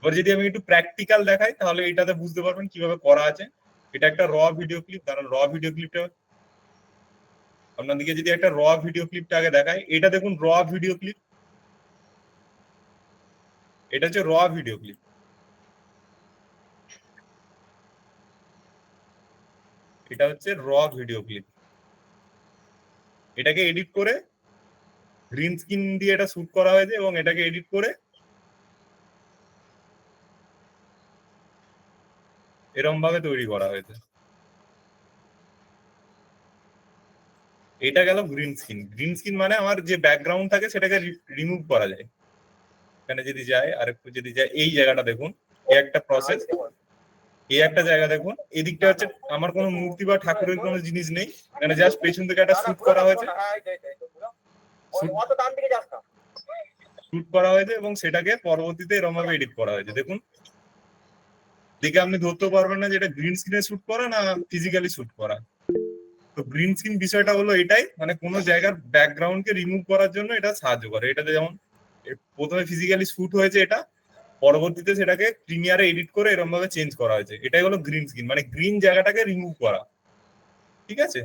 এবার যদি আমি একটু প্র্যাকটিক্যাল দেখাই তাহলে এটাতে বুঝতে পারবেন কিভাবে করা আছে। এটা একটা র ভিডিও ক্লিপ, কারণ র ভিডিও ক্লিপটা আপনাদেরকে যদি একটা র ভিডিও ক্লিপটা আগে দেখাই, এটা দেখুন র ভিডিও ক্লিপ, এটা হচ্ছে র ভিডিও ক্লিপ। এটা হচ্ছে র ভিডিও ক্লিপ। এটাকে এডিট করে গ্রিন স্ক্রিন দিয়ে এটা শুট করা হয়েছে এবং এটাকে এডিট করে এরকম ভাবে তৈরি করা হয়েছে। এটা গেল গ্রিন স্ক্রিন। গ্রিন স্ক্রিন মানে আমার যে ব্যাকগ্রাউন্ড থাকে সেটাকে রিমুভ করা যায়। এখানে যদি যায় আর একটু যদি যায়, এই জায়গাটা দেখুন, এই একটা প্রসেস, এই একটা জায়গা দেখুন, এদিকটা হচ্ছে আমার কোনো মূর্তি বা ঠাকুরের কোনো জিনিস নেই, এখানে জাস্ট পেছন থেকে একটা শুট করা হয়েছে, শুট করা হয়েছে এবং সেটাকে পরবর্তীতে এরকম ভাবে এডিট করা হয়েছে। দেখুন, দেখে আপনি ধরতে পারবেন না যে এটা গ্রিন স্ক্রিনে শুট করা না ফিজিক্যালি শুট করা। তো গ্রিন স্ক্রিন বিষয়টা হলো এটাই, মানে কোনো জায়গার ব্যাকগ্রাউন্ডকে রিমুভ করার জন্য এটা সাহায্য করে। এটাতে যেমন প্রথমে ফিজিক্যালি শুট হয়েছে, এটা পরবর্তীতে সেটাকে প্রিমিয়ারে এডিট করে এরকম ভাবে চেঞ্জ করা হয়েছে। এটাই হলো গ্রিন স্ক্রিন, মানে গ্রিন জায়গাটাকে রিমুভ করা। ঠিক আছে,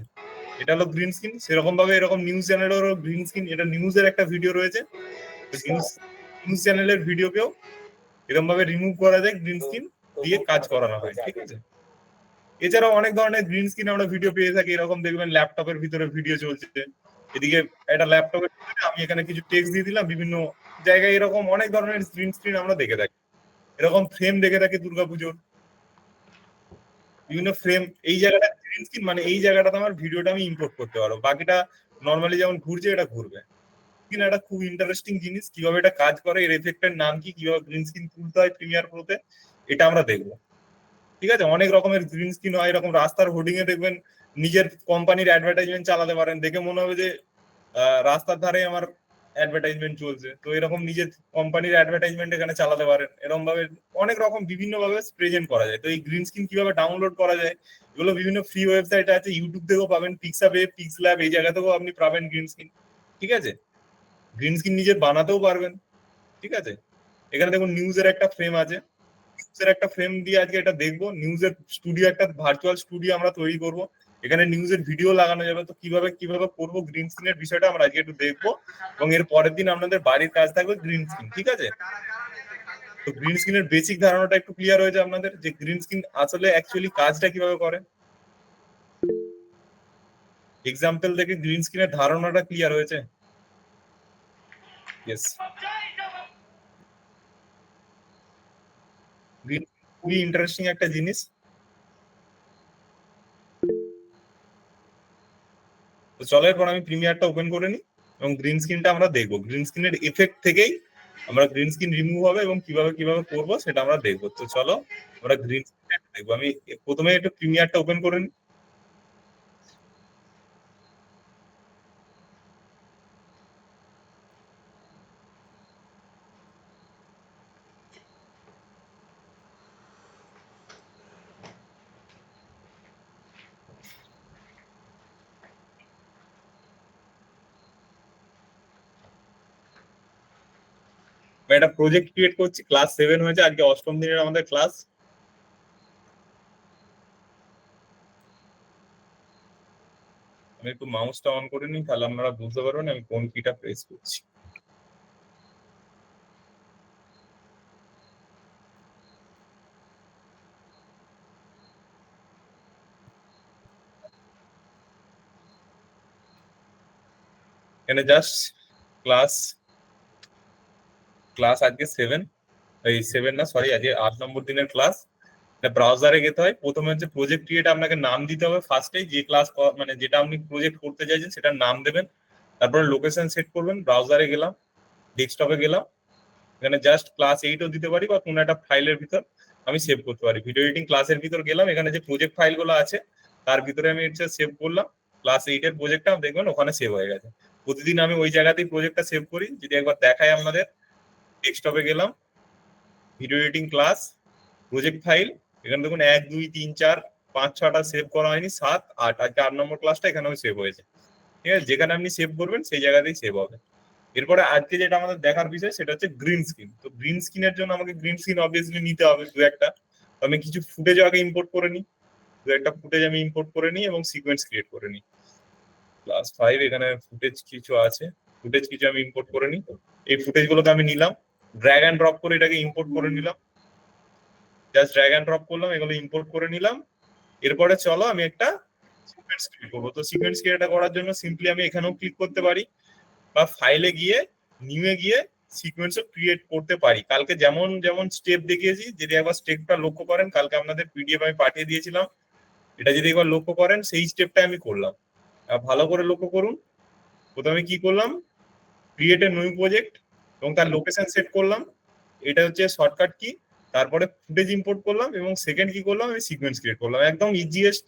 এটা হলো গ্রিন স্ক্রিন। সেরকম ভাবে এরকম নিউজ চ্যানেলেরও গ্রিন স্ক্রিন, এটা নিউজের একটা ভিডিও রয়েছে, নিউজ চ্যানেলের ভিডিওকেও এরকম ভাবে রিমুভ করা যায়, গ্রিন স্ক্রিন দিয়ে কাজ করানো হয়। ঠিক আছে, এছাড়াও অনেক ধরনের গ্রিন স্ক্রিন আমরা ভিডিও পেয়ে থাকি। এরকম দেখবেন ল্যাপটপের ভিতরে ভিডিও চলছে, এদিকে একটা ল্যাপটপের ভিতরে আমি এখানে কিছু টেক্সট দিয়ে দিলাম, বিভিন্ন জায়গায় এরকম অনেক ধরনের গ্রিন স্ক্রিন আমরা দেখে থাকি। এরকম ফ্রেম দেখে থাকি দুর্গাপুজোর বিভিন্ন ফ্রেম। এই জায়গাটা গ্রিন স্ক্রিন, মানে এই জায়গাটাতে আমার ভিডিওটা আমি ইম্পোর্ট করতে পারবো, বাকিটা নর্মালি যেমন ঘুরছে এটা ঘুরবে। কিন্তু এটা খুব ইন্টারেস্টিং জিনিস, কিভাবে এটা কাজ করে, এর এফেক্টের নাম কি, কিভাবে গ্রিন স্ক্রিন তুলতে হয় প্রিমিয়ার প্রোতে, এটা আমরা দেখবো। ঠিক আছে, অনেক রকমের গ্রিন স্ক্রিন হয়। এরকম রাস্তার হোর্ডিং এ দেখবেন নিজের কোম্পানির অ্যাডভার্টাইজমেন্ট চালাতে পারেন, দেখে মনে হবে যে রাস্তার ধারে আমার অ্যাডভার্টাইজমেন্ট চলছে, তো এরকম নিজের কোম্পানির অ্যাডভার্টাইজমেন্ট এখানে চালাতে পারেন। এরকম ভাবে অনেক রকম বিভিন্ন ভাবে প্রেজেন্ট করা যায়। তো এই গ্রিন স্ক্রিন কিভাবে ডাউনলোড করা যায়, এগুলো বিভিন্ন ফ্রি ওয়েবসাইট আছে, ইউটিউব থেকেও পাবেন, পিক্সাবে, পিক্সল্যাব, এই জায়গা থেকেও আপনি পাবেন গ্রিন স্ক্রিন। ঠিক আছে, গ্রিন স্ক্রিন নিজে বানাতেও পারবেন। ঠিক আছে, এখানে দেখুন নিউজের একটা ফ্রেম আছে, নিউজের একটা ফ্রেম দিয়ে আজকে এটা দেখবো। নিউজের স্টুডিও, একটা ভার্চুয়াল স্টুডিও আমরা তৈরি করব, এখানে নিউজের ভিডিও লাগানো যাবে। তো কিভাবে কিভাবে করবো গ্রিন স্ক্রিনের বিষয়টা আমরা আজকে একটু দেখবো, এবং এর পরের দিন আপনাদের বাড়ির কাজ থাকবে গ্রিন স্ক্রিন। ঠিক আছে, তো গ্রিন স্ক্রিনের বেসিক ধারণাটা একটু ক্লিয়ার হয়েছে আপনাদের, যে গ্রিন স্ক্রিন আসলে অ্যাকচুয়ালি কাজটা কিভাবে করে। এক্সাম্পল থেকে গ্রিন স্ক্রিনের ধারণাটা ক্লিয়ার হয়েছে? ইয়েস, গ্রিন খুবই ইন্টারেস্টিং একটা জিনিস। তো চলো এরপর আমি প্রিমিয়ারটা ওপেন করে নিই এবং গ্রিন স্ক্রিনটা আমরা দেখবো। গ্রিন স্ক্রিনের এফেক্ট থেকেই আমরা গ্রিন স্ক্রিন রিমুভ হবে এবং কিভাবে কিভাবে করবো সেটা আমরা দেখবো। তো চলো আমরা গ্রিন স্ক্রিনটা দেখবো। আমি প্রথমে একটু প্রিমিয়ারটা ওপেন করে নিই। আমি একটা প্রজেক্ট ক্রিয়েট করছি, ক্লাস 7 হয়েছে, আজকে অষ্টম দিনের আমাদের ক্লাস। আমি একটু মাউসটা অন করে নিই, তাহলে আপনারা বুঝতে পারবেন আমি কোন কিটা প্রেস করছি। এখানে জাস্ট ক্লাস, ক্লাস আজকে 7, এই 7 না সরি, আজকে 8 নম্বর দিনের ক্লাস। ব্রাউজারে যেতে হয়, প্রথমে হচ্ছে প্রজেক্ট ক্রিয়েট, আপনাকে নাম দিতে হবে ফার্স্টে, যে ক্লাস মানে যেটা আপনি প্রজেক্ট করতে চাইছেন সেটার নাম দেবেন। তারপরে লোকেশন সেট করবেন, ব্রাউজারে গেলাম, ডেস্কটপে গেলাম, এখানে জাস্ট ক্লাস 8ও দিতে পারি বা কোনো একটা ফাইলের ভিতর আমি সেভ করতে পারি। ভিডিও এডিটিং ক্লাসের ভিতর গেলাম, এখানে যে প্রজেক্ট ফাইলগুলো আছে তার ভিতরে আমি এটা সেভ করলাম। ক্লাস 8 এর প্রজেক্টটা দেখবেন ওখানে সেভ হয়ে গেছে। প্রতিদিন আমি ওই জায়গাতেই প্রজেক্টটা সেভ করি। যদি একবার দেখাই আপনাদের, ডেস্কটপে গেলাম, video editing class, project file, এখানে দেখুন 1 2 3 4 5 6টা সেভ করা হয়নি, 7 8, আজকে 8 নম্বর ক্লাসটা এখানেও সেভ হয়েছে। ঠিক আছে, যেখানে আপনি সেভ করবেন সেই জায়গাতেই সেভ হবে। এরপরে আজকে যেটা আমাদের দেখার বিষয় সেটা হচ্ছে গ্রিন স্ক্রিন। তো গ্রিন স্ক্রিনের জন্য আমাকে গ্রিন স্ক্রিন অবভিয়াসলি নিতে হবে দু একটা। তো আমি কিছু ফুটেজ আগে ইম্পোর্ট করে নিই, দু একটা ফুটেজ আমি ইম্পোর্ট করে নিই এবং সিকোয়েন্স ক্রিয়েট করে নিই। +5 এখানে ফুটেজ কিছু আছে, ফুটেজ কিছু আমি ইম্পোর্ট করে নিই। এই ফুটেজ গুলোকে আমি নিলাম, ড্র্যাগ অ্যান্ড ড্রপ করে এটাকে ইম্পোর্ট করে নিলাম, জাস্ট ড্র্যাগ অ্যান্ড ড্রপ করলাম, এগুলো ইম্পোর্ট করে নিলাম। এরপরে চলো আমি একটা সিকোয়েন্স ক্রিয়েট করবো। তো সিকোয়েন্স ক্রিয়েট করার জন্য সিম্পলি আমি এখানেও ক্লিক করতে পারি বা ফাইলে গিয়ে নিউয়ে গিয়ে সিকোয়েন্সও ক্রিয়েট করতে পারি। কালকে যেমন যেমন স্টেপ দেখিয়েছি, যদি একবার স্টেপটা লক্ষ্য করেন, কালকে আপনাদের পিডিএফ আমি পাঠিয়ে দিয়েছিলাম, এটা যদি একবার লক্ষ্য করেন সেই স্টেপটা আমি করলাম। ভালো করে লক্ষ্য করুন। প্রথমে কি করলাম, ক্রিয়েট এ নিউ প্রজেক্ট এবং তার লোকেশন সেট করলাম, এটা হচ্ছে শর্টকাট কি। তারপরে ফুটেজ ইম্পোর্ট করলাম এবং সেকেন্ড কি করলাম, আমি সিকোয়েন্স ক্রিয়েট করলাম। একদম ইজিয়েস্ট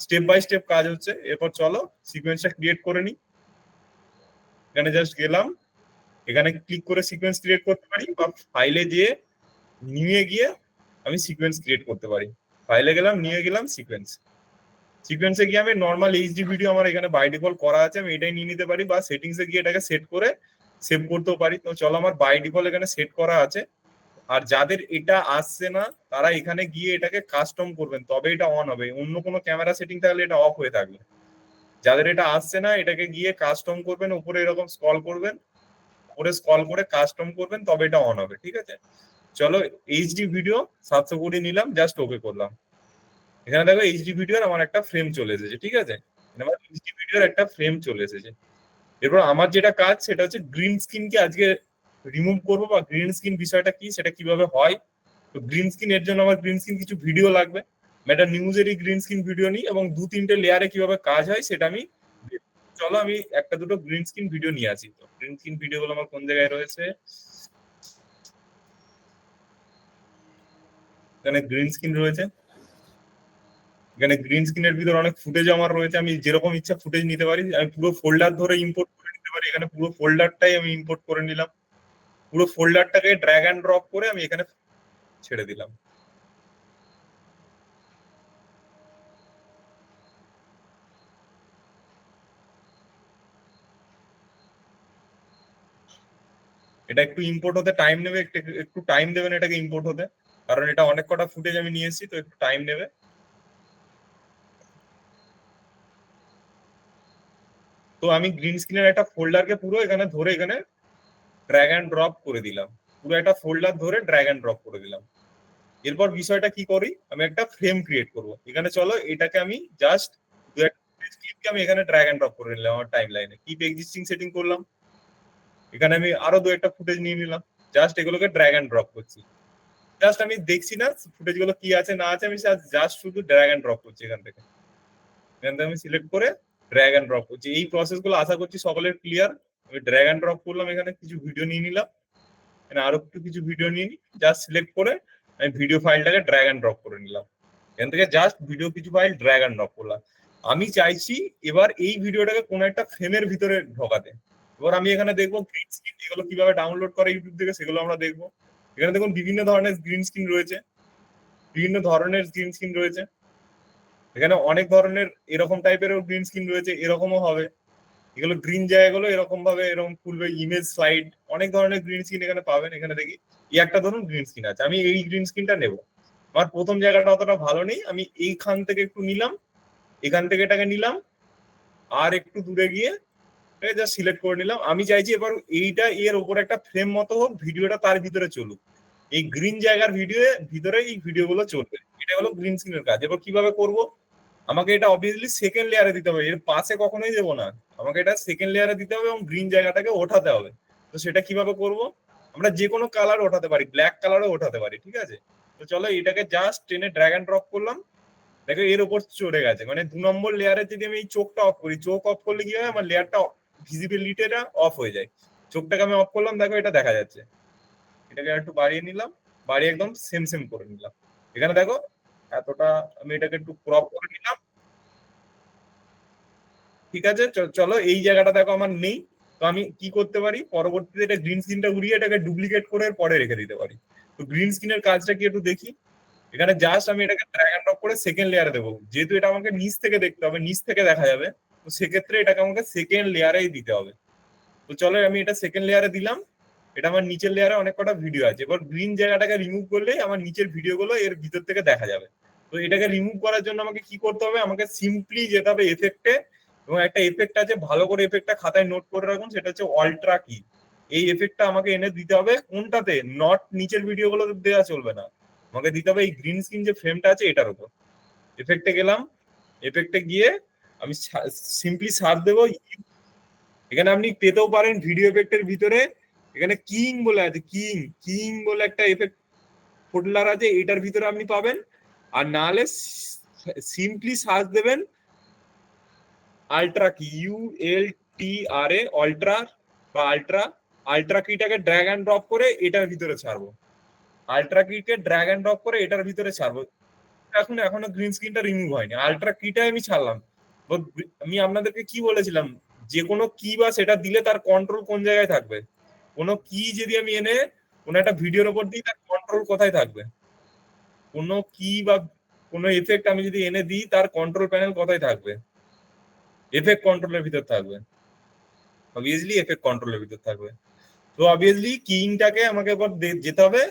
স্টেপ বাই স্টেপ কাজ হচ্ছে। এরপর চলো সিকোয়েন্সটা ক্রিয়েট করে নিই। এখানে জাস্ট গেলাম, এখানে ক্লিক করে সিকোয়েন্স ক্রিয়েট করতে পারি বা ফাইলে গিয়ে নিয়ে গিয়ে আমি সিকোয়েন্স ক্রিয়েট করতে পারি। ফাইলে গেলাম, নিয়ে গেলাম সিকোয়েন্স, সিকোয়েন্সে গিয়ে আমি নর্মাল এইচডি ভিডিও আমার এখানে বাই ডিফল্ট করা আছে, আমি এটাই নিয়ে নিতে পারি বা সেটিংসে গিয়ে এটাকে সেট করে সেভ করতেও পারি। তো চলো আমার বাই ডিফল্ট এখানে সেট করা আছে। আর যাদের এটা আসছে না তারা এখানে গিয়ে এটাকে কাস্টম করবেন, তবে এটা অন হবে। অন্য কোনো ক্যামেরা সেটিং থাকলে এটা অফ হয়ে থাকবে। যাদের এটা আসছে না এটাকে গিয়ে কাস্টম করবেন, উপরে এরকম স্ক্রল করবেন, উপরে স্ক্রল করে কাস্টম করবেন, তবে এটা অন হবে। ঠিক আছে, চলো এইচডি ভিডিও 720 নিলাম, জাস্ট ওকে করলাম। এখানে দেখো এইচডি ভিডিওর আমার একটা ফ্রেম চলে এসেছে। ঠিক আছে, আমার এইচডি ভিডিওর একটা ফ্রেম চলে এসেছে। এরপর আমার যেটা কাজ সেটা হচ্ছে গ্রিন স্ক্রিনকে আজকে রিমুভ করবো, বা গ্রিন স্ক্রিন বিষয়টা কি সেটা কিভাবে হয়। তো গ্রিন স্ক্রিন এর জন্য আমার গ্রিন স্ক্রিন কিছু ভিডিও লাগবে। আমি একটা নিউজেরই গ্রিন স্ক্রিন ভিডিও নিই এবং 2-3টে লেয়ারে কিভাবে কাজ হয় সেটা আমি, চলো আমি একটা দুটো গ্রিন স্ক্রিন ভিডিও নিয়ে আসি। তো গ্রিন স্ক্রিন ভিডিও গুলো আমার কোন জায়গায় রয়েছে, এখানে গ্রিন স্ক্রিন রয়েছে। এখানে গ্রিন স্ক্রিনের ভিতরে অনেক ফুটেজ আমার রয়েছে, আমি যেরকম ইচ্ছা ফুটেজ নিতে পারি। আমি পুরো ফোল্ডার ধরে ইম্পোর্ট করে নিতে পারি। এখানে পুরো ফোল্ডারটাই আমি ইম্পোর্ট করে নিলাম, পুরো ফোল্ডারটাকে ড্র্যাগ অ্যান্ড ড্রপ করে আমি এখানে ছেড়ে দিলাম। এটা একটু ইম্পোর্ট হতে টাইম নেবে, একটু একটু টাইম দেবেন এটাকে ইম্পোর্ট হতে, কারণ এটা অনেক কটা ফুটেজ আমি নিয়ে এসেছি, তো একটু টাইম নেবে। তো আমি গ্রিন স্ক্রিনের একটা ফোল্ডারকে পুরো এখানে ধরে এখানে ড্র্যাগ অ্যান্ড ড্রপ করে দিলাম, পুরো একটা ফোল্ডার ধরে ড্র্যাগ অ্যান্ড ড্রপ করে দিলাম। এরপর বিষয়টা কি করি, আমি একটা ফ্রেম ক্রিয়েট করব। এখানে চলো এটাকে আমি জাস্ট দু একটা ক্লিপকে আমি এখানে ড্র্যাগ অ্যান্ড ড্রপ করে নিলাম আমার টাইম লাইনে, কিপ এক্সিস্টিং সেটিং করলাম। এখানে আমি আরো দু একটা ফুটেজ নিয়ে নিলাম, জাস্ট এগুলোকে ড্র্যাগ অ্যান্ড ড্রপ করছি। জাস্ট আমি দেখছি না ফুটেজ গুলো কি আছে না আছে, আমি জাস্ট শুধু ড্র্যাগ অ্যান্ড ড্রপ করছি। এখান থেকে আমি সিলেক্ট করে ড্র্যাগ অ্যান্ড ড্রপ করছি। এই প্রসেস গুলো আশা করছি সকলের ক্লিয়ার। আমি ড্র্যাগ অ্যান্ড ড্রপ করলাম, এখানে কিছু ভিডিও নিয়ে নিলাম, এখানে আরো কিছু ভিডিও নিয়ে নিই, জাস্ট সিলেক্ট করে আমি ভিডিও ফাইলটাকে ড্র্যাগ অ্যান্ড ড্রপ করে নিলাম। এখান থেকে জাস্ট ভিডিও কিছু ফাইল ড্র্যাগ অ্যান্ড ড্রপ করলাম। আমি চাইছি এবার এই ভিডিওটাকে কোনো একটা ফ্রেমের ভিতরে ঢোকাতে। এবার আমি এখানে দেখবো গ্রিন স্ক্রিন এগুলো কিভাবে ডাউনলোড করে ইউটিউব থেকে, সেগুলো আমরা দেখবো। এখানে দেখুন বিভিন্ন ধরনের গ্রিন স্ক্রিন রয়েছে, বিভিন্ন ধরনের গ্রিন স্ক্রিন রয়েছে। এখানে অনেক ধরনের এরকম টাইপেরও গ্রিন স্ক্রিন রয়েছে, এরকমও হবে। এগুলো গ্রিন জায়গাগুলো এরকম ভাবে এরকম খুলবে, ইমেজ স্লাইড, অনেক ধরনের গ্রিন স্ক্রিন এখানে পাবেন। এখানে দেখি এই একটা ধরুন গ্রিন স্ক্রিন আছে, আমি এই গ্রিন স্ক্রিনটা নেব। আমার প্রথম জায়গাটা অতটা ভালো নেই, আমি এইখান থেকে একটু নিলাম, এখান থেকে এটাকে নিলাম, আর একটু দূরে গিয়ে জাস্ট সিলেক্ট করে নিলাম। আমি চাইছি এবার এইটা এর উপর একটা ফ্রেম মতো হোক, ভিডিওটা তার ভিতরে চলুক, এই গ্রিন জায়গার ভিতরে এই ভিডিও গুলো চলবে। এটা হলো গ্রিন স্ক্রিনের কাজ। এবার কিভাবে করব, আমাকে এটা অবভিয়াসলি সেকেন্ড লেয়ারে দিতে হবে, এর পাশে কখনোই দেবো না। আমাকে এটা সেকেন্ড লেয়ারে দিতে হবে এবং গ্রিন জায়গাটাকে ওঠাতে হবে। তো সেটা কিভাবে করব, আমরা যে কোনো কালার ওঠাতে পারি, ব্ল্যাক কালারও ওঠাতে পারি। ঠিক আছে, তো চলো এটাকে জাস্ট টেনে ড্র্যাগ অ্যান্ড ড্রপ করলাম। দেখো এর উপর চড়ে গেছে, মানে 2 নম্বর লেয়ারে যদি আমি এই চোখটা অফ করি, চোখ অফ করলে কি হয়, আমার লেয়ারটা ভিজিবিলিটিটা অফ হয়ে যায়। চোখটাকে আমি অফ করলাম, দেখো এটা দেখা যাচ্ছে। এটাকে একটু বাড়িয়ে নিলাম, বাড়িয়ে একদম সেম সেম করে নিলাম। এখানে দেখো এতটা, আমি এটাকে একটু ক্রপ করে নিলাম। ঠিক আছে, চলো এই জায়গাটা দেখো আমার নেই। তো আমি কি করতে পারি, পরবর্তীতে এটা গ্রিন স্ক্রিনটা ঘুরিয়ে এটাকে ডুপ্লিকেট করে পরে রেখে দিতে পারি। তো গ্রিন স্ক্রিনের কাজটা কি একটু দেখি। এখানে জাস্ট আমি এটাকে ড্র্যাগ এন্ড ড্রপ করে সেকেন্ড লেয়ারে দেবো, যেহেতু এটা আমাকে নিচ থেকে দেখতে হবে, নিচ থেকে দেখা যাবে, তো সেক্ষেত্রে এটাকে আমাকে সেকেন্ড লেয়ারেই দিতে হবে। তো চলো আমি এটা সেকেন্ড লেয়ারে দিলাম। এটা আমার নিচের লেয়ারে অনেক কটা ভিডিও আছে। এবার গ্রিন জায়গাটাকে রিমুভ করলেই আমার নিচের ভিডিওগুলো এর ভিতর থেকে দেখা যাবে। তো এটাকে রিমুভ করার জন্য আমাকে কি করতে হবে, আমাকে সিম্পলি যেতে হবে এফেক্টে, এবং একটা এফেক্ট আছে, ভালো করে এফেক্টটা খাতায় নোট করে রাখুন, সেটা হচ্ছে অল্ট্রা কি। এই এফেক্টটা আমাকে এনে দিতে হবে কোনটাতে, নট নিচের ভিডিওগুলোতে দেওয়া চলবে না, আমাকে দিতে হবে এই গ্রিন স্ক্রিন যে ফ্রেমটা আছে এটার উপর। এফেক্টে গেলাম, এফেক্টে গিয়ে আমি সিম্পলি সার্চ দেবো। এখানে আপনি পেতেও পারেন ভিডিও এফেক্টের ভিতরে, এখানে কিং বলে আছে, কিং কিং বলে একটা এফেক্ট ফোল্ডার আছে, এটার ভিতরে আপনি পাবেন। আর নাহলে সিম্পলি সার্চ দেবেন আল্ট্রা কি, ULTRA, অল্ট্রা বা আল্ট্রা। আল্ট্রা কিটাকে ড্র্যাগ অ্যান্ড ড্রপ করে এটার ভিতরে ছাড়বো, আল্ট্রা কিকে ড্র্যাগ অ্যান্ড ড্রপ করে এটার ভিতরে ছাড়বো। এখনো গ্রিন স্ক্রিনটা রিমুভ হয়নি, আল্ট্রা কিটাই আমি ছাড়লাম। আমি আপনাদেরকে কি বলেছিলাম, যে কোনো কি বা সেটা দিলে তার কন্ট্রোল কোন জায়গায় থাকবে। কোনো কি যদি আমি এনে কোনো একটা ভিডিওর উপর দিই, তার কন্ট্রোল কোথায় থাকবে। কোনো কি বা কোনো এফেক্ট আমি যদি এনে দিই, তার কন্ট্রোল প্যানেল কোথায় থাকবে, এফেক্ট কন্ট্রোলের ভিতর থাকবে, অবভিয়াসলি এফেক্ট কন্ট্রোলের ভিতর থাকবে। তো অবভিয়াসলি কিংটাকে আমাকে এবার যেতে হবে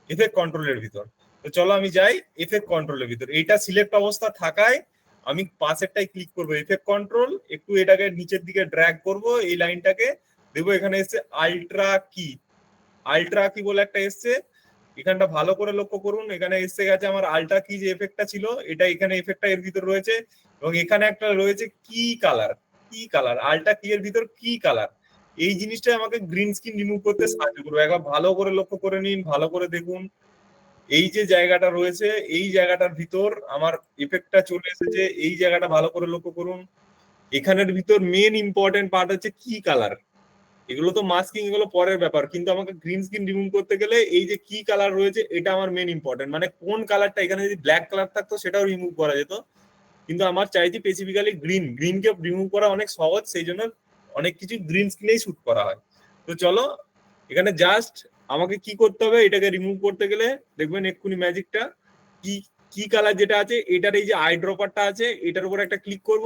এফেক্ট কন্ট্রোলের ভিতর। তো চলো আমি যাই এফেক্ট কন্ট্রোলের ভিতর, এইটা সিলেক্ট অবস্থা থাকায় আমি পাশেরটাই ক্লিক করবো এফেক্ট কন্ট্রোল, একটু এটাকে নিচের দিকে ড্র্যাগ করব, এই লাইনটাকে দেখবো এখানে এসছে আল্ট্রা কি, আল্ট্রা কি বলে একটা এসছে। এখানটা ভালো করে লক্ষ্য করুন, এখানে এসে গেছে আমার আল্ট্রা কি যে এফেক্টটা ছিল, এটা এখানে এফেক্টটা এর ভিতর রয়েছে, এবং এখানে একটা রয়েছে কি কালার, কি কালার, আল্ট্রা কি এর ভিতর কি কালার। এই জিনিসটা আমাকে গ্রিন স্ক্রিন রিমুভ করতে সাহায্য করবে। একবার ভালো করে লক্ষ্য করে নিন, ভালো করে দেখুন, এই যে জায়গাটা রয়েছে এই জায়গাটার ভিতর আমার এফেক্টটা চলে এসেছে, এই জায়গাটা ভালো করে লক্ষ্য করুন। এখানের ভিতর মেন ইম্পর্টেন্ট পার্ট হচ্ছে কি কালার। এগুলো তো মাস্কিং, এগুলো পরের ব্যাপার, কিন্তু আমাকে গ্রিন স্ক্রিন রিমুভ করতে গেলে এই যে কি কালার রয়েছে এটা আমার মেন ইম্পর্টেন্ট। মানে কোন কালারটা, এখানে যদি ব্ল্যাক কালার থাকতো সেটাও রিমুভ করা যেত, কিন্তু আমার চাইছি স্পেসিফিক্যালি গ্রিন, গ্রিনকে রিমুভ করা অনেক সহজ, সেই জন্য অনেক কিছু গ্রিন স্ক্রিনেই শুট করা হয়। তো চলো এখানে জাস্ট আমাকে কি করতে হবে, এটাকে রিমুভ করতে গেলে দেখবেন এক্ষুনি ম্যাজিকটা, কি কি কালার যেটা আছে এটার এই যে আই ড্রপারটা আছে এটার উপর একটা ক্লিক করব,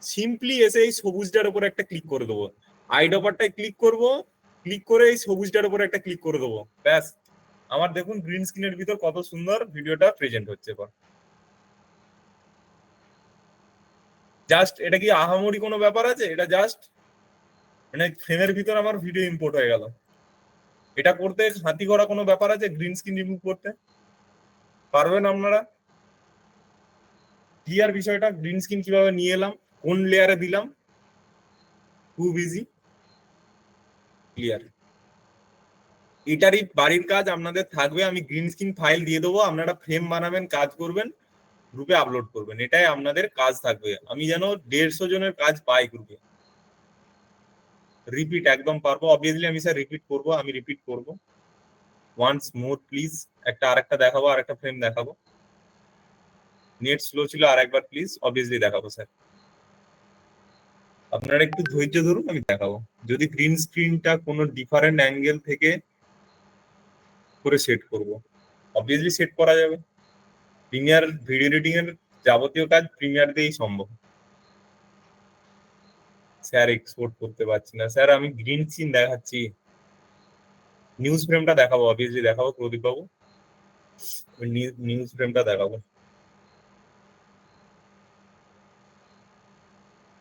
সিম্পলি এসে এই সবুজটার উপর একটা ক্লিক করে দেবো, আই ড্রপারটায় ক্লিক করব, ক্লিক করে এই সবুজটার উপর একটা ক্লিক করে দেবো, ব্যাস আমার দেখুন গ্রিন স্ক্রিনের ভিতর কত সুন্দর ভিডিওটা প্রেজেন্ট হচ্ছে। এবার জাস্ট এটা কি আহামরি কোনো ব্যাপার আছে, এটা জাস্ট মানে ফ্রেমের ভিতর আমার ভিডিও ইম্পোর্ট হয়ে গেল। এটা করতে হাতি করা কোনো ব্যাপার আছে, গ্রিন স্ক্রিন রিমুভ করতে পারবেন আপনারা। ক্লিয়ার বিষয়টা, গ্রিন স্ক্রিন কিভাবে নিয়ে এলাম, কোন লেয়ারে দিলাম, খুব ইজি, ক্লিয়ার। এটারই বাড়ির কাজ আপনাদের থাকবে, আমি গ্রিন স্ক্রিন ফাইল দিয়ে দেবো, আপনারা ফ্রেম বানাবেন, কাজ করবেন, গ্রুপে আপলোড করবেন, এটাই আপনাদের কাজ থাকবে। আমি যেন 150 জনের কাজ পাই গ্রুপে। রিপিট একদম পারবো, অবভিয়াসলি আমি স্যার রিপিট করবো, আমি রিপিট করবো। ওয়ান্স মোর প্লিজ, একটা আরেকটা দেখাবো, আরেকটা ফ্রেম দেখাবো। নেট স্লো ছিল, আরেকবার প্লিজ, অবভিয়াসলি দেখাবো স্যার। আপনারা একটু ধৈর্য ধরুন, আমি দেখাবো। যদি গ্রিন স্ক্রিনটা কোনো ডিফারেন্ট অ্যাঙ্গেল থেকে করে সেট করব, অবভিয়াসলি সেট করা যাবে। প্রিমিয়ার ভিডিও এডিটিং এর যাবতীয় কাজ প্রিমিয়ার দিয়েই সম্ভব। স্যার এক্সপোর্ট করতে পারছি না স্যার, আমি গ্রিন স্ক্রিন দেখাচ্ছি, নিউজ ফ্রেমটা দেখাবো, অবভিয়াসলি দেখাবো প্রদীপ বাবু, নিউজ ফ্রেমটা দেখাবো।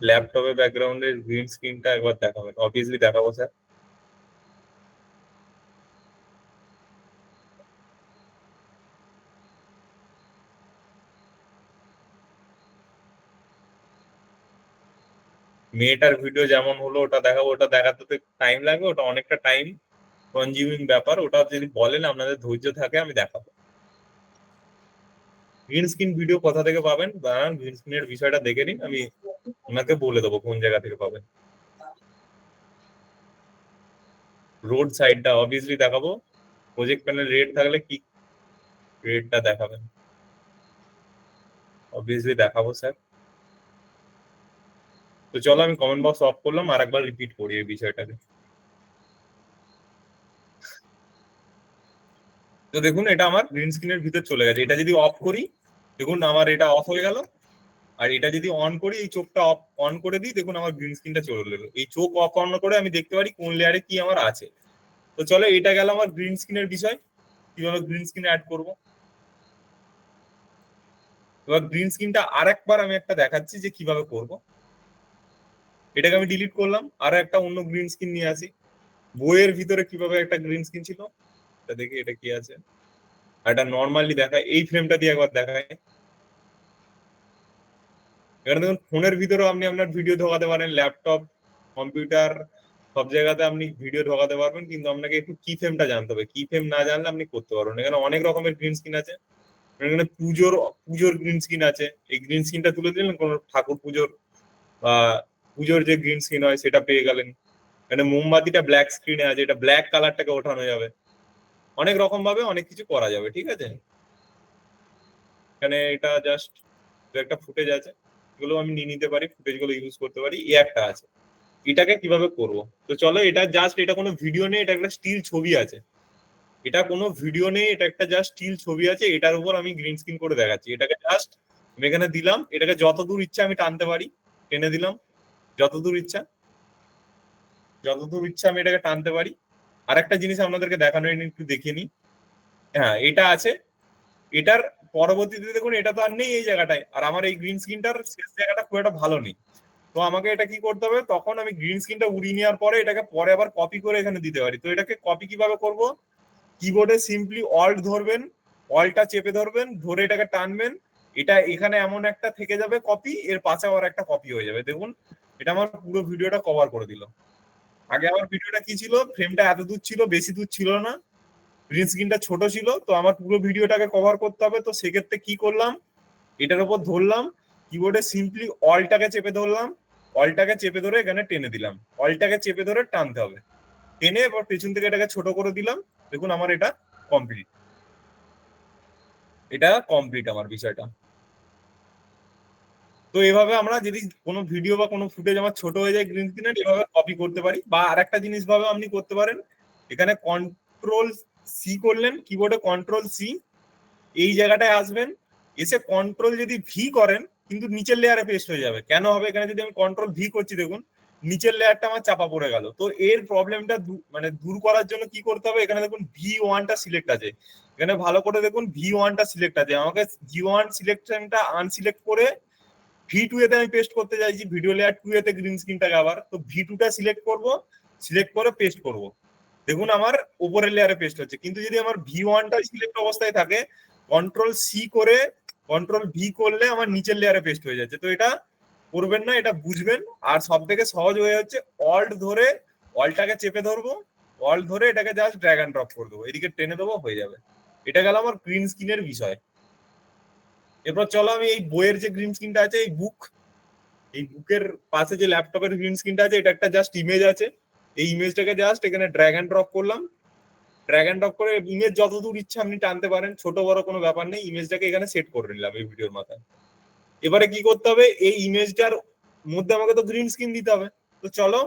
ল্যাপটপে ব্যাকগ্রাউন্ডের গ্রিন স্ক্রিনটা একবার দেখাবেন, অবভিয়াসলি দেখাবো স্যার। মেয়েটার ভিডিও যেমন হলো ওটা দেখাবো, ওটা দেখাতে তো টাইম লাগবে, ওটা অনেকটা টাইম কনজিউমিং ব্যাপার, ওটা যদি বলেন আপনাদের ধৈর্য থাকে আমি দেখাবো। গ্রিন স্ক্রিন ভিডিও কোথা থেকে পাবেন, গ্রিন স্ক্রিনের বিষয়টা দেখে নিন, আমি ওনাকে বলে দেবো কোন জায়গা থেকে পাবেন। রোড সাইডটা অবভিয়াসলি দেখাবো, প্রজেক্ট প্যানেল রেড থাকলে কি রেডটা দেখাবেন, অবভিয়াসলি দেখাবো স্যার। তো চলো আমি কমেন্ট বক্স অফ করলাম, আর একবার রিপিট করি এই বিষয়টাকে। তো দেখুন এটা আমার গ্রিন স্ক্রিনের ভিতর চলে গেছে, এটা যদি অফ করি দেখুন আমার এটা অফ হয়ে গেল, আর এটা যদি অন করি, এই চোখটা অফ অন করে দিই, দেখুন আমার গ্রিন স্ক্রিনটা চলে এলো। এই চোখ অফ অন করে আমি দেখতে পারি কোন লেয়ারে কি আমার আছে। তো চলো, এটা গেল আমার গ্রিন স্ক্রিনের বিষয়, কিভাবে গ্রিন স্ক্রিন অ্যাড করব। এবার গ্রিন স্ক্রিনটা আরেকবার আমি একটা দেখাচ্ছি যে কিভাবে করব। এটাকে আমি ডিলিট করলাম, আর একটা অন্য গ্রিন স্ক্রিন নিয়ে আসি। বইয়ের ভিতরে কিভাবে একটা গ্রিন স্ক্রিন ছিল, এটা দেখি এটা কি আছে। আর এটা নর্মালি দেখায়, এই ফ্রেমটা দিয়ে একবার দেখায়। এখানে দেখুন ফোনের ভিতরেও আপনি আপনার ভিডিও ঢোকাতে পারেন, ল্যাপটপ, কম্পিউটার, সব জায়গাতে আপনি ভিডিও ঢোকাতে পারবেন, কিন্তু আপনাকে একটু কি ফ্রেমটা জানতে হবে। কি ফ্রেম না জানলে আপনি করতে পারবেন। এখানে অনেক রকমের গ্রিন স্ক্রিন আছে। এখানে পুজোর পুজোর গ্রিন স্ক্রিন আছে। এই গ্রিন স্ক্রিনটা তুলে দিলেন, কোনো ঠাকুর পুজোর বা পুজোর যে গ্রিন স্ক্রিন হয় সেটা পেয়ে গেলেন। এখানে মোমবাতিটা ব্ল্যাক স্ক্রিনে আছে, এটা ব্ল্যাক কালারটাকে ওঠানো যাবে। অনেক রকম ভাবে অনেক কিছু করা যাবে, ঠিক আছে। এখানে এটা জাস্ট একটা ফুটেজ আছে, এগুলো আমি নিয়ে নিতে পারি, ফুটেজ গুলো ইউজ করতে পারি। এই একটা আছে, এটাকে কিভাবে করব। তো চলো, এটা জাস্ট, এটা কোনো ভিডিও নেই, এটা একটা স্টিল ছবি আছে। এটা কোনো ভিডিও নেই, এটা একটা জাস্ট স্টিল ছবি আছে, এটার উপর আমি গ্রিন স্ক্রিন করে দেখাচ্ছি। এটাকে জাস্ট আমি এখানে দিলাম, এটাকে যতদূর ইচ্ছা আমি টানতে পারি, টেনে দিলাম। যতদূর ইচ্ছা, যতদূর ইচ্ছা আমি এটাকে টানতে পারি। আর একটা জিনিস আপনাদেরকে দেখানো, একটু দেখে নি। হ্যাঁ, এটা আছে। এটার পরবর্তীতে দেখুন, এটা তো আর নেই এই জায়গাটায়, আর আমার এই গ্রিন স্ক্রিনটার শেষ জায়গাটা খুব একটা ভালো নেই। তো আমাকে এটা কি করতে হবে, তখন আমি গ্রিন স্ক্রিনটা উড়িয়ে নেওয়ার পরে এটাকে পরে আবার কপি করে এখানে দিতে পারি। তো এটাকে কপি কিভাবে করব, কিবোর্ডে সিম্পলি অল্ট ধরবেন, অল্টটা চেপে ধরবেন, ধরে এটাকে টানবেন। এটা এখানে এমন একটা থেকে যাবে কপি, এর পাশে আবার একটা কপি হয়ে যাবে। দেখুন, এটা আমার পুরো ভিডিওটা কভার করে দিল। আগে আমার ভিডিওটা কি ছিল, ফ্রেমটা এত দূর ছিল, বেশি দূর ছিল না, গ্রিন স্ক্রিনটা ছোট ছিল। তো আমার পুরো ভিডিওটাকে কভার করতে হবে, তো সেক্ষেত্রে কি করলাম, এটার উপর ধরলাম, কিবোর্ডে সিম্পলি অলটাকে চেপে ধরলাম, অলটাকে চেপে ধরে এখানে টেনে দিলাম। অলটাকে চেপে ধরে টানতে হবে, টেনে এবার পেছন থেকে এটাকে ছোট করে দিলাম। দেখুন আমার এটা কমপ্লিট, এটা কমপ্লিট আমার বিষয়টা। তো এভাবে আমরা যদি কোনো ভিডিও বা কোনো ফুটেজ আমার ছোট হয়ে যায় গ্রিন স্ক্রিনে, এভাবে কপি করতে পারি। বা আরেকটা জিনিস ভাবে আপনি করতে পারেন, এখানে কন্ট্রোল সি করলেন, কিবোর্ডে কন্ট্রোল সি, এই জায়গাটায় আসবেন, এসে কন্ট্রোল যদি ভি করেন, কিন্তু নিচের লেয়ারে পেস্ট হয়ে যাবে। কেন হবে, এখানে যদি আমি কন্ট্রোল ভি করছি, দেখুন নিচের লেয়ারটা আমার চাপা পড়ে গেল। তো এর প্রবলেমটা মানে দূর করার জন্য কি করতে হবে, এখানে দেখুন V1টা সিলেক্ট আছে, এখানে ভালো করে দেখুন V1টা সিলেক্ট আছে। আমাকে V1 সিলেকশনটা আনসিলেক্ট করে V2 এতে আমি পেস্ট করতে চাইছি, ভিডিও লেয়ার 2 এতে গ্রিন স্ক্রিনটাকে আবার, তো V2টা সিলেক্ট করব, সিলেক্ট করে পেস্ট করব। দেখুন আমার উপরের লেয়ারে পেস্ট হচ্ছে। কিন্তু যদি আমার V1টা সিলেক্ট অবস্থায় থাকে, কন্ট্রোল সি করে কন্ট্রোল ভি করলে আমার নিচের লেয়ারে পেস্ট হয়ে যাচ্ছে। তো এটা করবেন না, এটা বুঝবেন। আর সব থেকে সহজ হয়ে হচ্ছে অল্ট ধরে, অল্টটাকে চেপে ধরবো, অল্ট ধরে এটাকে জাস্ট ড্র্যাগ এন্ড ড্রপ করে দেবো, এদিকে টেনে দেবো, হয়ে যাবে। এটা গেল আমার গ্রিন স্ক্রিনের বিষয়। এরপর চলো, আমি এই বইয়ের যে গ্রিন স্ক্রিনটা আছে, এই বুক, এই বুকের পাশে যে ল্যাপটপের গ্রিন স্ক্রিনটা আছে, এটা একটা জাস্ট ইমেজ আছে। এই ইমেজটাকে জাস্ট এখানে ড্র্যাগ এন্ড ড্রপ করলাম। ড্র্যাগ এন্ড ড্রপ করে ইমেজ যতদূর ইচ্ছা আপনি টানতে পারেন, ছোট বড় কোনো ব্যাপার নেই। ইমেজটাকে এখানে সেট করে নিলাম এই ভিডিওর মাথায়। এবারে কি করতে হবে, এই ইমেজটার মধ্যে আমাকে তো গ্রিন স্ক্রিন দিতে হবে। তো চলো,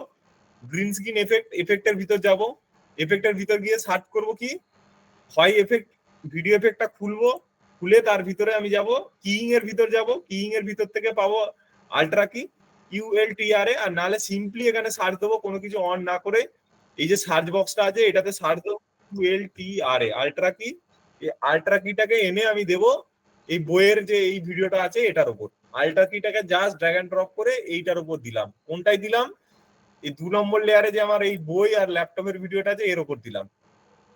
গ্রিন স্ক্রিন এফেক্টের ভিতর যাব। এফেক্টের ভিতর গিয়ে সার্চ করব কি, হয় এফেক্ট, ভিডিও এফেক্টটা খুলবো, খুলে তার ভিতরে আমি যাব, কিইং এর ভিতর যাব, কিইং এর ভিতর থেকে পাবো আল্ট্রা কি, ULTRA। আর নাহলে সিম্পলি এখানে সার্চ দেবো, কোনো কিছু অন না করে। এই যে সার্চ বক্সটা আছে, এটাতে সার্চ দেবো ULTRA, আল্ট্রা কি। এই আল্ট্রা কিটাকে এনে আমি দেবো এই বইয়ের যে এই ভিডিওটা আছে এটার উপর। আল্ট্রা কিটাকে জাস্ট ড্র্যাগ এন্ড ড্রপ করে এইটার উপর দিলাম। কোনটাই দিলাম, এই 2 নম্বর লেয়ারে যে আমার এই বই আর ল্যাপটপের ভিডিওটা আছে এর উপর দিলাম।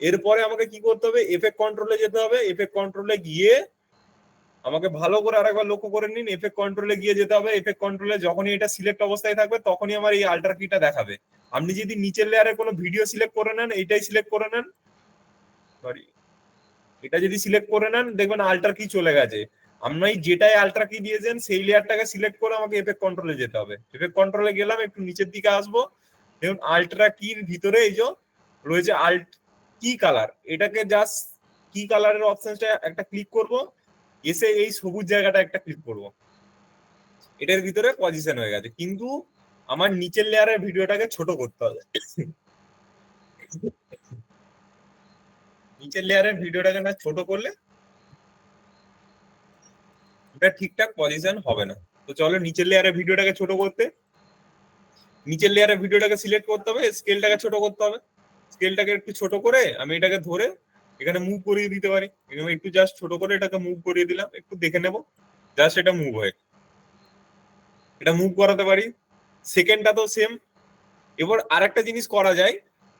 এরপরে আমাকে কি করতে হবে, এফেক্ট কন্ট্রোলে যেতে হবে। এফেক্ট কন্ট্রোলে গিয়ে আমাকে ভালো করে আরেকবার লক্ষ্য করে নিন, এফেক্ট কন্ট্রোলে গিয়ে যেতে হবে। এফেক্ট কন্ট্রোলে যখনই এটা সিলেক্ট অবস্থায় থাকবে, তখনই আমার এই আল্ট্রা কিটা দেখাবে। আপনি যদি নিচের লেয়ারে কোনো ভিডিও সিলেক্ট করে নেন, এইটাই সিলেক্ট করে নেন, সরি, এটা যদি সিলেক্ট করে নেন, দেখবেন আল্ট্রা কি চলে গেছে। আপনি যেটাই আল্ট্রা কি দিয়েছেন সেই লেয়ারটাকে সিলেক্ট করে আমাকে এফেক্ট কন্ট্রোলে যেতে হবে। এফেক্ট কন্ট্রোলে গেলাম, একটু নিচের দিকে আসবো, দেখুন আল্ট্রা কির ভিতরে এই যে রয়েছে আল্ট কি কালার, এটাকে জাস্ট কি কালারের অপশনটা একটা ক্লিক করব, এসে এই সবুজ জায়গাটা একটা ক্লিক করব। এটার ভিতরে পজিশন হয়ে গেছে, কিন্তু আমার নিচের লেয়ারের ভিডিওটাকে ছোট করতে হবে। নিচের লেয়ারের ভিডিওটাকে না ছোট করলে এটা ঠিকঠাক পজিশন হবে না। তো চলো নিচের লেয়ারে ভিডিওটাকে ছোট করতে, নিচের লেয়ারে ভিডিওটাকে সিলেক্ট করতে হবে, স্কেলটাকে ছোট করতে হবে। স্কেলটাকে একটু ছোট করে আমি এটাকে ধরে এখানে মুভ করিয়ে দিতে পারি। এখানে একটু জাস্ট ছোট করে এটাকে মুভ করিয়ে দিলাম, একটু দেখে নেব জাস্ট এটা মুভ হয়ে, এটা মুভ করাতে পারি। সেকেন্ডটা তো সেম। এবার আরেকটা জিনিস করা যায়,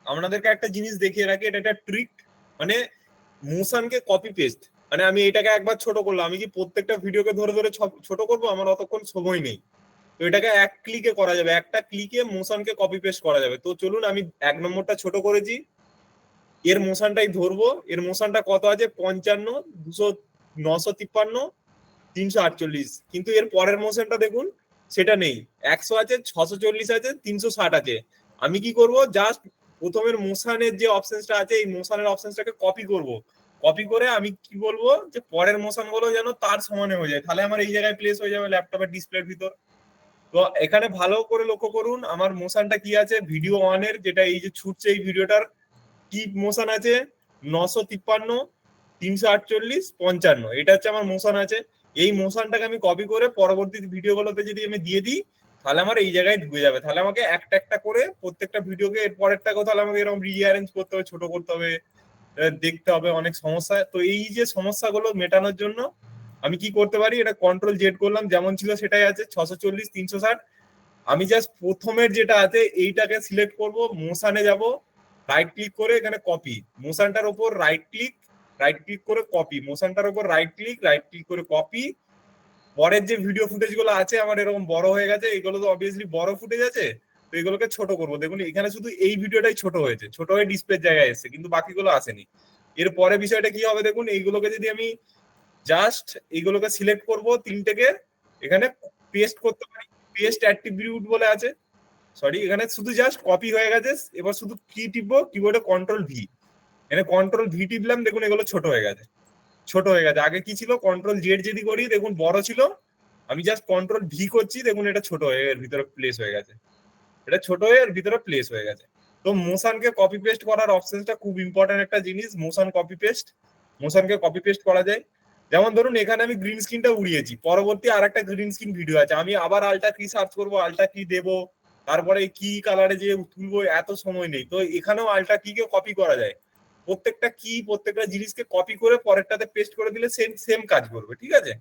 আপনাদেরকে একটা জিনিস দেখিয়ে রাখি, এটা একটা ট্রিক, মানে মোশনকে কপি পেস্ট। মানে আমি এটাকে একবার ছোট করলাম, আমি কি প্রত্যেকটা ভিডিওকে ধরে ধরে ছোট করবো? আমার অতক্ষণ সময় নেই। তো এটাকে এক ক্লিকে করা যাবে, একটা ক্লিকে মোশনকে কপি পেস্ট করা যাবে। তো চলুন আমি 1 নম্বরটা ছোট করেছি, এর মোশনটাই ধরবো। এর মোশনটা কত আছে? 55, 200, 953, 348। কিন্তু এর পরের মোশনটা দেখুন সেটা নেই, 100 আছে, 640 আছে, 360 আছে। আমি কি করব? জাস্ট প্রথমের মোশনের যে অপশনসটা আছে এই মোশনের অপশনসটাকে কপি করব। কপি করে আমি কি বলবো যে পরের মোশন গুলো যেন তার সমানে হয়ে যায়, তাহলে আমার এই জায়গায় প্লেস হয়ে যাবে ল্যাপটপের ডিসপ্লের ভিতর। তো এখানে ভালো করে লক্ষ্য করুন আমার মোশনটা কি আছে, ভিডিও ওয়ানের যেটা এই যে ছুটছে এই ভিডিওটার কি মোশন আছে, 953, 348, 55, এটা হচ্ছে আমার মোশন আছে। এই মোশনটাকে আমি কপি করে পরবর্তী ভিডিওগুলোতে যদি আমি দিয়ে দিই তাহলে আমার এই জায়গায় ঢুকে যাবে। তাহলে আমাকে একটা একটা করে প্রত্যেকটা ভিডিওকে এর পরেরটাকে তাহলে আমাকে এরকম রিঅ্যারেঞ্জ করতে হবে, ছোট করতে হবে, দেখতে হবে অনেক সমস্যা। তো এই যে সমস্যাগুলো মেটানোর জন্য আমি কি করতে পারি, এটা কন্ট্রোল জেড করলাম, যেমন ছিল সেটাই আছে, 640, 360। আমি জাস্ট প্রথমের যেটা আছে এইটাকে সিলেক্ট করব, মোশনে যাব, রাইট ক্লিক করে এখানে কপি, মোশনটার উপর রাইট ক্লিক করে কপি, মোশনটার উপর রাইট ক্লিক করে কপি। পরের যে ভিডিও ফুটেজ গুলো আছে আমার এরকম বড় হয়ে গেছে, এগুলো তো অবভিয়াসলি বড় ফুটেজ আছে, তো এগুলোকে ছোট করবো। দেখুন এখানে শুধু এই ভিডিওটাই ছোট হয়েছে, ছোট হয়ে ডিসপ্লের জায়গায় এসেছে, কিন্তু বাকিগুলো আসেনি। এর পরে বিষয়টা কি হবে দেখুন, এইগুলোকে যদি আমি জাস্ট এইগুলোকে সিলেক্ট করব তিনটেকে, এখানে পেস্ট করতে পারি, পেস্ট অ্যাট্রিবিউট বলে আছে, সরি এখানে শুধু জাস্ট কপি হয়ে গেছে। এবার শুধু কি টিপবো, কিবোর্ডে কন্ট্রোল ভি, এখানে কন্ট্রোল ভি টিপলাম, দেখুন এগুলো ছোট হয়ে গেছে, ছোট হয়ে গেছে। আগে কি ছিল, কন্ট্রোল জেড যদি করি দেখুন বড় ছিল, আমি জাস্ট কন্ট্রোল ভি করছি, দেখুন এটা ছোট হয়ে এর ভিতরে প্লেস হয়ে গেছে, এটা ছোট হয়ে এর ভিতরে প্লেস হয়ে গেছে। তো মোশনকে কপি পেস্ট করার অপশনটা খুব ইম্পর্টেন্ট একটা জিনিস, মোশন কপি পেস্ট। মোশনকে কপি পেস্ট করা যায়। যেমন ধরুন এখানে আমি গ্রিন স্ক্রিনটা উড়িয়েছি, পরবর্তী আর একটা গ্রিন স্ক্রিন ভিডিও আছে, আমি আবার আলটা কি সার্চ করবো, আলটা কি দেবো, তারপরে কি কালারে যে তুলবো, এত সময় নেই। তো এখানেও আলটা কি কে কপি করা যায়, প্রত্যেকটা কি প্রত্যেকটা জিনিসকে কপি করে পরেরটাতে পেস্ট করে দিলে সেম সেম কাজ করবে, ঠিক আছে।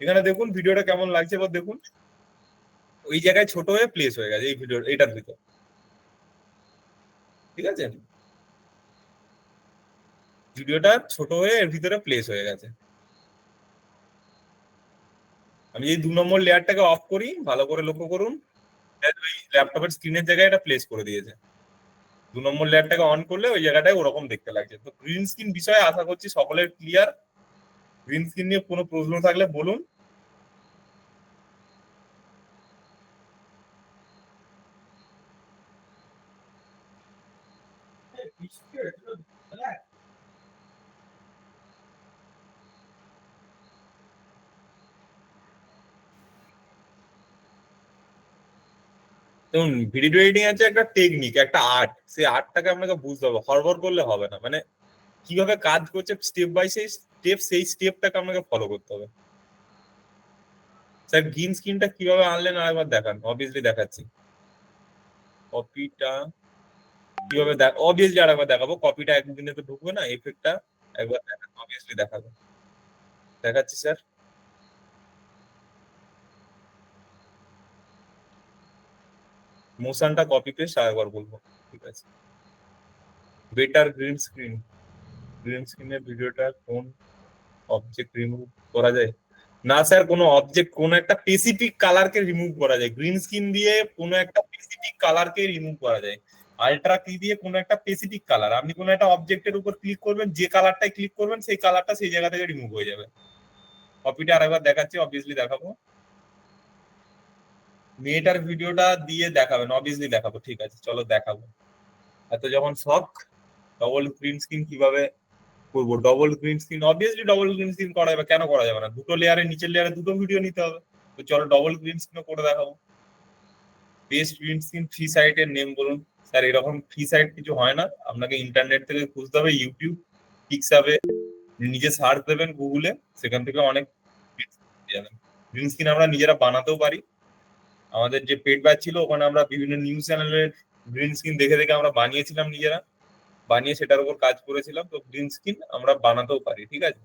এখানে দেখুন ভিডিওটা কেমন লাগছে, এবার দেখুন ওই জায়গায় ছোট হয়ে প্লেস হয়ে গেছে এই ভিডিও এটার ভিতর, ঠিক আছে। ভিডিওটা ছোট হয়ে এর ভিতরে প্লেস হয়ে গেছে। আমি এই 2 নম্বর লেয়ারটাকে অফ করি, ভালো করে লক্ষ্য করুন, ওই ল্যাপটপের স্ক্রিনের জায়গায় এটা প্লেস করে দিয়েছে। 2 নম্বর লেয়ারটাকে অন করলে ওই জায়গাটায় ওরকম দেখতে লাগছে। তো গ্রিন স্ক্রিন বিষয়ে আশা করছি সকলের ক্লিয়ার। গ্রিন স্ক্রিন নিয়ে কোনো প্রশ্ন থাকলে বলুন। দেখুন ভিডিও এডিটিং আছে একটা টেকনিক, একটা আর্ট, সেই আর্টটাকে আপনাকে বুঝতে হবে, হড়বড় করলে হবে না। মানে কিভাবে কাজ করছে স্টেপ বাই স্টেপ, সেই স্টেপটাকে আপনাকে ফলো করতে হবে। স্যার গ্রিন স্ক্রিনটা কিভাবে আনলেন আরেকবার দেখান, অবভিয়াসলি দেখাচ্ছি। কপিটা কিভাবে অবভিয়াসলি আরেকবার দেখাবো, কপিটা একদিনে তো ঢুকবে না, এফেক্টটা একবার দেখান, অবভিয়াসলি দেখাবো, দেখাচ্ছি স্যার। মোশনটা কপি পেস্ট আরেকবার বলবো, ঠিক আছে। বেটার গ্রিন স্ক্রিন, গ্রিন স্ক্রিনের ভিডিওটা কোন অবজেক্ট রিমুভ করা যায়? না স্যার, কোনো অবজেক্ট কোন একটা স্পেসিফিক কালারকে রিমুভ করা যায়, গ্রিন স্ক্রিন দিয়ে কোনো একটা স্পেসিফিক কালারকে রিমুভ করা যায়। আলট্রা কি দিয়ে কোনো একটা স্পেসিফিক কালার, আপনি কোনো একটা অবজেক্টের উপর ক্লিক করবেন, যে কালারটাই ক্লিক করবেন সেই কালারটা সেই জায়গা থেকে রিমুভ হয়ে যাবে। কপিটা আরেকবার দেখাচ্ছি, অবভিয়াসলি দেখাবো। মেয়েটার ভিডিওটা দিয়ে দেখাবেন, অবভিয়াসলি দেখাবো, ঠিক আছে চলো দেখাবো। এত যখন শখ, ডবল গ্রিন স্ক্রিন কিভাবে করবো? Double green screen obviously double green screen করা যাবে, কেন করা যাবে না? দুটো লেয়ারে, নিচের লেয়ারে দুটো ভিডিও নিতে হবে। তো চলো ডবল গ্রিন স্ক্রিনও করে দেখাবো। বেস্ট গ্রিন স্ক্রিন ফ্রি সাইটের নেম বলুন। স্যার এরকম ফ্রি সাইট কিছু হয় না, আপনাকে ইন্টারনেট থেকে খুঁজতে হবে, ইউটিউব পিক্সাবে নিজে সার্চ দেবেন গুগলে, সেখান থেকে অনেক পেয়ে যাবেন। গ্রিন স্ক্রিন আমরা নিজেরা বানাতেও পারি। আমাদের যে পেড ব্যাচ ছিল ওখানে আমরা বিভিন্ন নিউজ চ্যানেলের গ্রিন স্ক্রিন দেখে দেখে আমরা বানিয়েছিলাম নিজেরা, বানিয়ে সেটার উপর কাজ করেছিলাম। তো গ্রিন স্ক্রিন আমরা বানাতেও পারি, ঠিক আছে।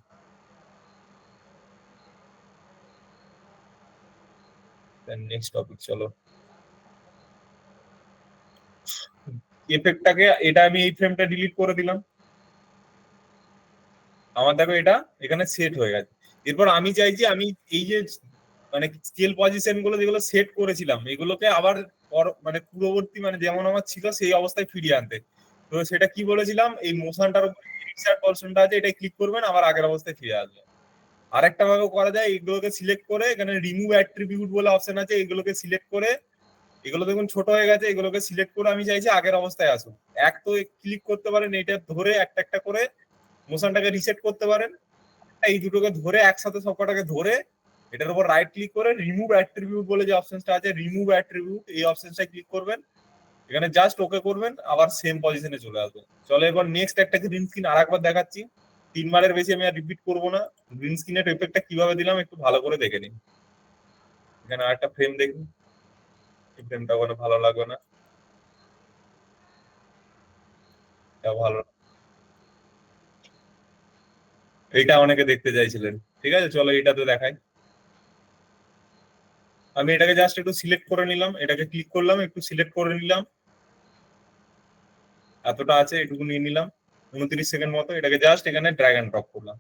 নেক্সট টপিক চলো। এফেক্টটাকে এটা আমি এই ফ্রেমটা ডিলিট করে দিলাম, আমার দেখো এটা এখানে সেট হয়ে গেছে। এরপর আমি চাইছি আমি এই যে মানে স্কেল পজিশন গুলো যেগুলো সেট করেছিলাম এগুলোকে আবার মানে পূর্ববর্তী মানে যেমন আমার ছিল সেই অবস্থায় ফিরিয়ে আনতে। তো সেটা কি বলেছিলাম, এই মোশনটার উপর ইনসার্ট পজিশনটা আছে এটা ক্লিক করবেন আবার আগের অবস্থায় ফিরে আসবে। আরেকটা ভাবে করা যায়, এগুলোকে সিলেক্ট করে এখানে রিমুভ অ্যাট্রিবিউট বলে অপশন আছে, এগুলোকে সিলেক্ট করে এগুলো দেখুন ছোট হয়ে গেছে, এগুলোকে সিলেক্ট করে আমি চাইছি আগের অবস্থায় আসুক। এক তো ক্লিক করতে পারেন এটা ধরে একটা একটা করে মোশনটাকে রিসেট করতে পারেন, এই দুটোকে ধরে একসাথে সবকটাকে ধরে এটার উপর রাইট ক্লিক করে রিমুভ অ্যাট্রিবিউট বলে যে অপশনটা আছে রিমুভ অ্যাট্রিবিউট এই অপশনটা ক্লিক করবেন, এখানে জাস্ট ওকে করবেন আবার সেম পজিশনে চলে আসবে। চলো এবার নেক্সট একটা গ্রিন স্ক্রিন আরেকবার দেখাচ্ছি, 3বারের বেশি আমি আর রিপিট করবো না। গ্রিন স্ক্রিনের এফেক্টটা কিভাবে দিলাম একটু ভালো করে দেখে নিন। এখানে আরেকটা ফ্রেম দেখুন, এই ফ্রেমটা কোনো ভালো লাগবে না, এটা ভালো, এইটা অনেকে দেখতে চাইছিলেন, ঠিক আছে চলো এইটাতে দেখাই। আমি এটাকে জাস্ট একটু সিলেক্ট করে নিলাম, এটাকে ক্লিক করলাম একটু সিলেক্ট করে নিলাম, এতটা আছে এটুকু নিয়ে নিলাম 29 সেকেন্ড মতো, এটাকে জাস্ট এখানে ড্র্যাগ এন্ড ড্রপ করলাম।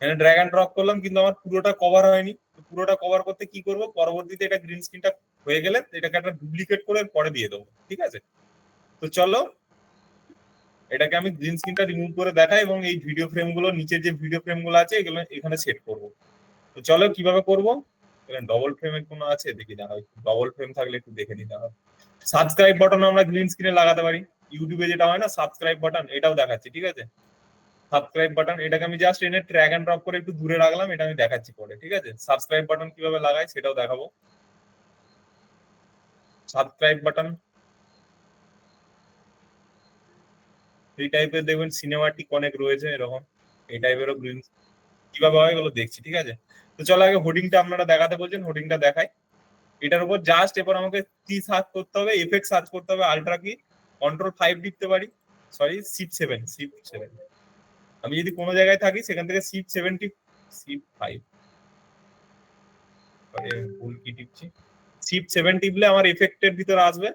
এখানে ড্র্যাগ এন্ড ড্রপ করলাম কিন্তু আমার পুরোটা কভার হয়নি। তো পুরোটা কভার করতে কি করব, পরবর্তীতে এটা গ্রিন স্ক্রিনটা হয়ে গেলে এটাকে একটা ডুপ্লিকেট করে পরে দিয়ে দেবো, ঠিক আছে। তো চলো এটাকে আমি গ্রিন স্ক্রিনটা রিমুভ করে দেখাই এবং এই ভিডিও ফ্রেম গুলো নিচের যে ভিডিও ফ্রেম গুলো আছে এগুলো এখানে সেট করব। তো চলো কিভাবে করব, এখানে ডবল ফ্রেমের কোনো আছে দেখি না, ডবল ফ্রেম থাকলে একটু দেখে নিতে হবে। সাবস্ক্রাইব বাটন আমরা গ্রিন স্ক্রিনে লাগাতে পারি, ইউটিউবে যেটা হয় না সাবস্ক্রাইব বাটন, এটাও দেখাচ্ছি, ঠিক আছে। সাবস্ক্রাইব বাটন এটাকে আমি জাস্ট এনে ট্র্যাগ এন্ড ড্রপ করে একটু দূরে রাখলাম, এটা আমি দেখাচ্ছি পরে, ঠিক আছে। সাবস্ক্রাইব বাটন কিভাবে লাগাই সেটাও দেখাবো। সাবস্ক্রাইব বাটন এই টাইপের দেখবেন সিনেমাটিক অনেক রয়েছে এরকম, এই টাইপেরও গ্রিন কিভাবে হয় এগুলো দেখছি, ঠিক আছে। তো চলো আগে হোর্ডিংটা আপনারা দেখাতে বলছেন, হোর্ডিংটা দেখাই। এটার উপর জাস্ট এবার আমাকে কি সার্চ করতে হবে, এফেক্ট সার্চ করতে হবে, আল্ট্রা কি Ctrl 5 টিপতে পারি, সরি শিফট 7 আমি যদি কোনো জায়গায় থাকি সেখান থেকে শিফট 7 শিফট 5 ভুল কি টিপছি, শিফট 7 টিপলে আমার এফেক্টের ভিতরে আসবে,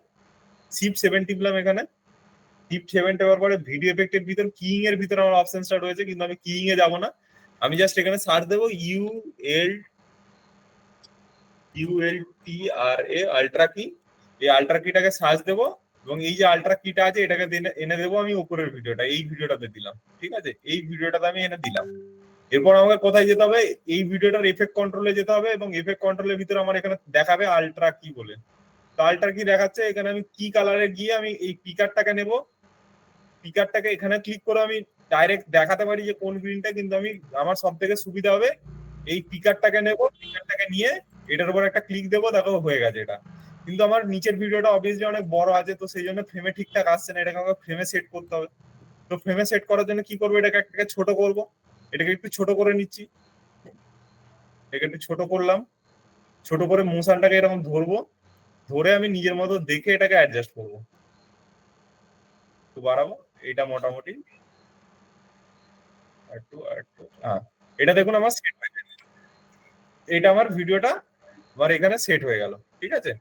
শিফট 7 টিপলাম এখানে, শিফট 7 টেপার পরে ভিডিও এফেক্টের ভিতর কিং এর ভিতরে আমার অপশনটা রয়েছে কিন্তু আমি কিং এ যাবো না, আমি জাস্ট এখানে সার্চ দেবো ULTRA আল্ট্রা কি, এই আল্ট্রা কিটাকে সার্চ দেবো এবং এই যে আল্ট্রা কিটা আছে এটাকে এনে দেবো আমি উপরের ভিডিওটা, এই ভিডিওটাতে দিলাম, ঠিক আছে, এই ভিডিওটাতে আমি এনে দিলাম। এরপর আমাকে কোথায় যেতে হবে, এই ভিডিওটার এফেক্ট কন্ট্রোলে যেতে হবে এবং এফেক্ট কন্ট্রোলের ভিতরে আমার এখানে দেখাবে আল্ট্রা কি বলে। তো আল্ট্রা কি দেখাচ্ছে, এখানে আমি কি কালারে গিয়ে আমি এই পিকারটাকে নেব, পিকারটাকে এখানে ক্লিক করে আমি ডাইরেক্ট দেখাতে পারি যে কোন গ্রিনটা, কিন্তু আমি আমার সব থেকে সুবিধা হবে এই পিকারটাকে নেব, পিকারটাকে নিয়ে এটার উপর একটা ক্লিক দেবো, দেখো হয়ে গেছে এটা। কিন্তু আমার নিচের ভিডিওটা অবভিয়াসলি অনেক বড় আছে তো সেই জন্য ফ্রেমে ঠিকঠাক আসছে না, এটাকে আমাকে ফ্রেমে সেট করতে হবে। তো ফ্রেমে সেট করার জন্য কি করবো, এটাকে একটাকে ছোট করব, এটাকে একটু ছোট করে নিচ্ছি, এটাকে একটু ছোট করলাম, ছোট করে মোশনটাকে এরকম ধরবো, ধরে আমি নিজের মতো দেখে এটাকে অ্যাডজাস্ট করবো, একটু বাড়াবো এটা মোটামুটি একটু একটু, হ্যাঁ এটা দেখুন আমার সেট হয়ে গেছে, এটা আমার ভিডিওটা আমার এখানে সেট হয়ে গেল, ঠিক আছে।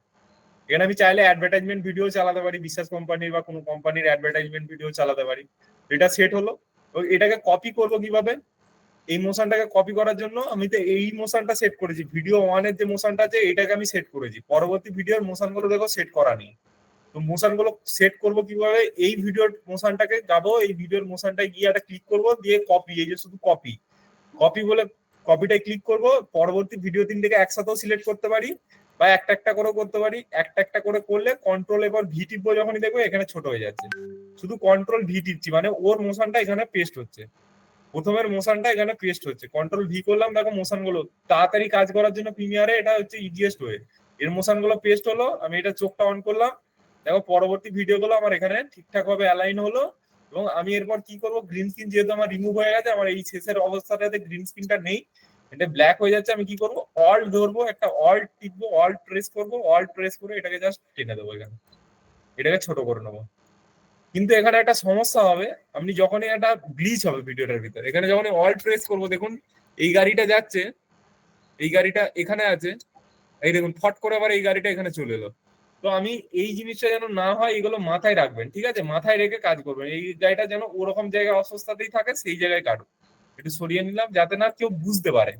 এখানে আমি চাইলে অ্যাডভার্টাইজমেন্ট ভিডিও চালাতে পারি, বিশ্বাস কোম্পানির বা কোনো কোম্পানির অ্যাডভার্টাইজমেন্ট ভিডিও চালাতে পারি। এটা সেট হলো, এটাকে কপি করব কিভাবে, এই মোশনটাকে কপি করার জন্য আমি তো এই মোশনটা সেট করেছি, ভিডিও 1 এর যে মোশনটা আছে এটাকে আমি সেট করেছি, পরবর্তী ভিডিওর মোশন গুলো দেখো সেট করা নেই। তো মোশন গুলো সেট করব কিভাবে, এই ভিডিওর মোশনটাকে যাবো, এই ভিডিওর মোশনটায় গিয়ে একটা ক্লিক করব, দিয়ে কপি, এই যে শুধু কপি, কপি বলে কপিটাই ক্লিক করব, পরবর্তী ভিডিও 3 একসাথেও সিলেক্ট করতে পারি বা একটা একটা করে করতে পারি, একটা একটা করে করলে কন্ট্রোল এবার ভি টিপবো যখনই দেখবো এখানে ছোট হয়ে যাচ্ছে, শুধু কন্ট্রোল ভি টিপছি মানে ওর মোশনটা এখানে পেস্ট হচ্ছে, প্রথমের মোশনটা এখানে পেস্ট হচ্ছে, কন্ট্রোল ভি করলাম দেখো মোশন গুলো তাড়াতাড়ি কাজ করার জন্য প্রিমিয়ারে এটা হচ্ছে ইজিয়েস্ট ওয়ে, এর মোশন গুলো পেস্ট হলো, আমি এটা চোখটা অন করলাম, দেখো পরবর্তী ভিডিও গুলো আমার এখানে ঠিকঠাক ভাবে অ্যালাইন হলো। এবং আমি এরপর কি করব, গ্রিন স্ক্রিন যেহেতু আমার রিমুভ হয়ে গেছে, আমার এই শেষের অবস্থাটাতে গ্রিন স্ক্রিনটা নেই, এটা ব্ল্যাক হয়ে যাচ্ছে, আমি কি করবো, অল্ট ধরবো, একটা অল্ট টিপবো, অল্ট প্রেস করবো, অল্ট প্রেস করে এটাকে জাস্ট টেনে দেবো এখানে, এটাকে ছোট করে নেবো। কিন্তু এখানে একটা সমস্যা হবে, আপনি যখনই একটা গ্লিচ হবে ভিডিওটার ভিতরে, এখানে যখন অল্ট প্রেস করবো, দেখুন এই গাড়িটা যাচ্ছে, এই গাড়িটা এখানে আছে, এই দেখুন ফট করে আবার এই গাড়িটা এখানে চলে এলো। তো আমি এই জিনিসটা যেন না হয় এগুলো মাথায় রাখবেন, ঠিক আছে, মাথায় রেখে কাজ করবেন। এই গাড়িটা যেন ওরকম জায়গায় অবস্থাতেই থাকে, সেই জায়গায় কাটুন। একটু সরিয়ে নিলাম যাতে না কেউ বুঝতে পারে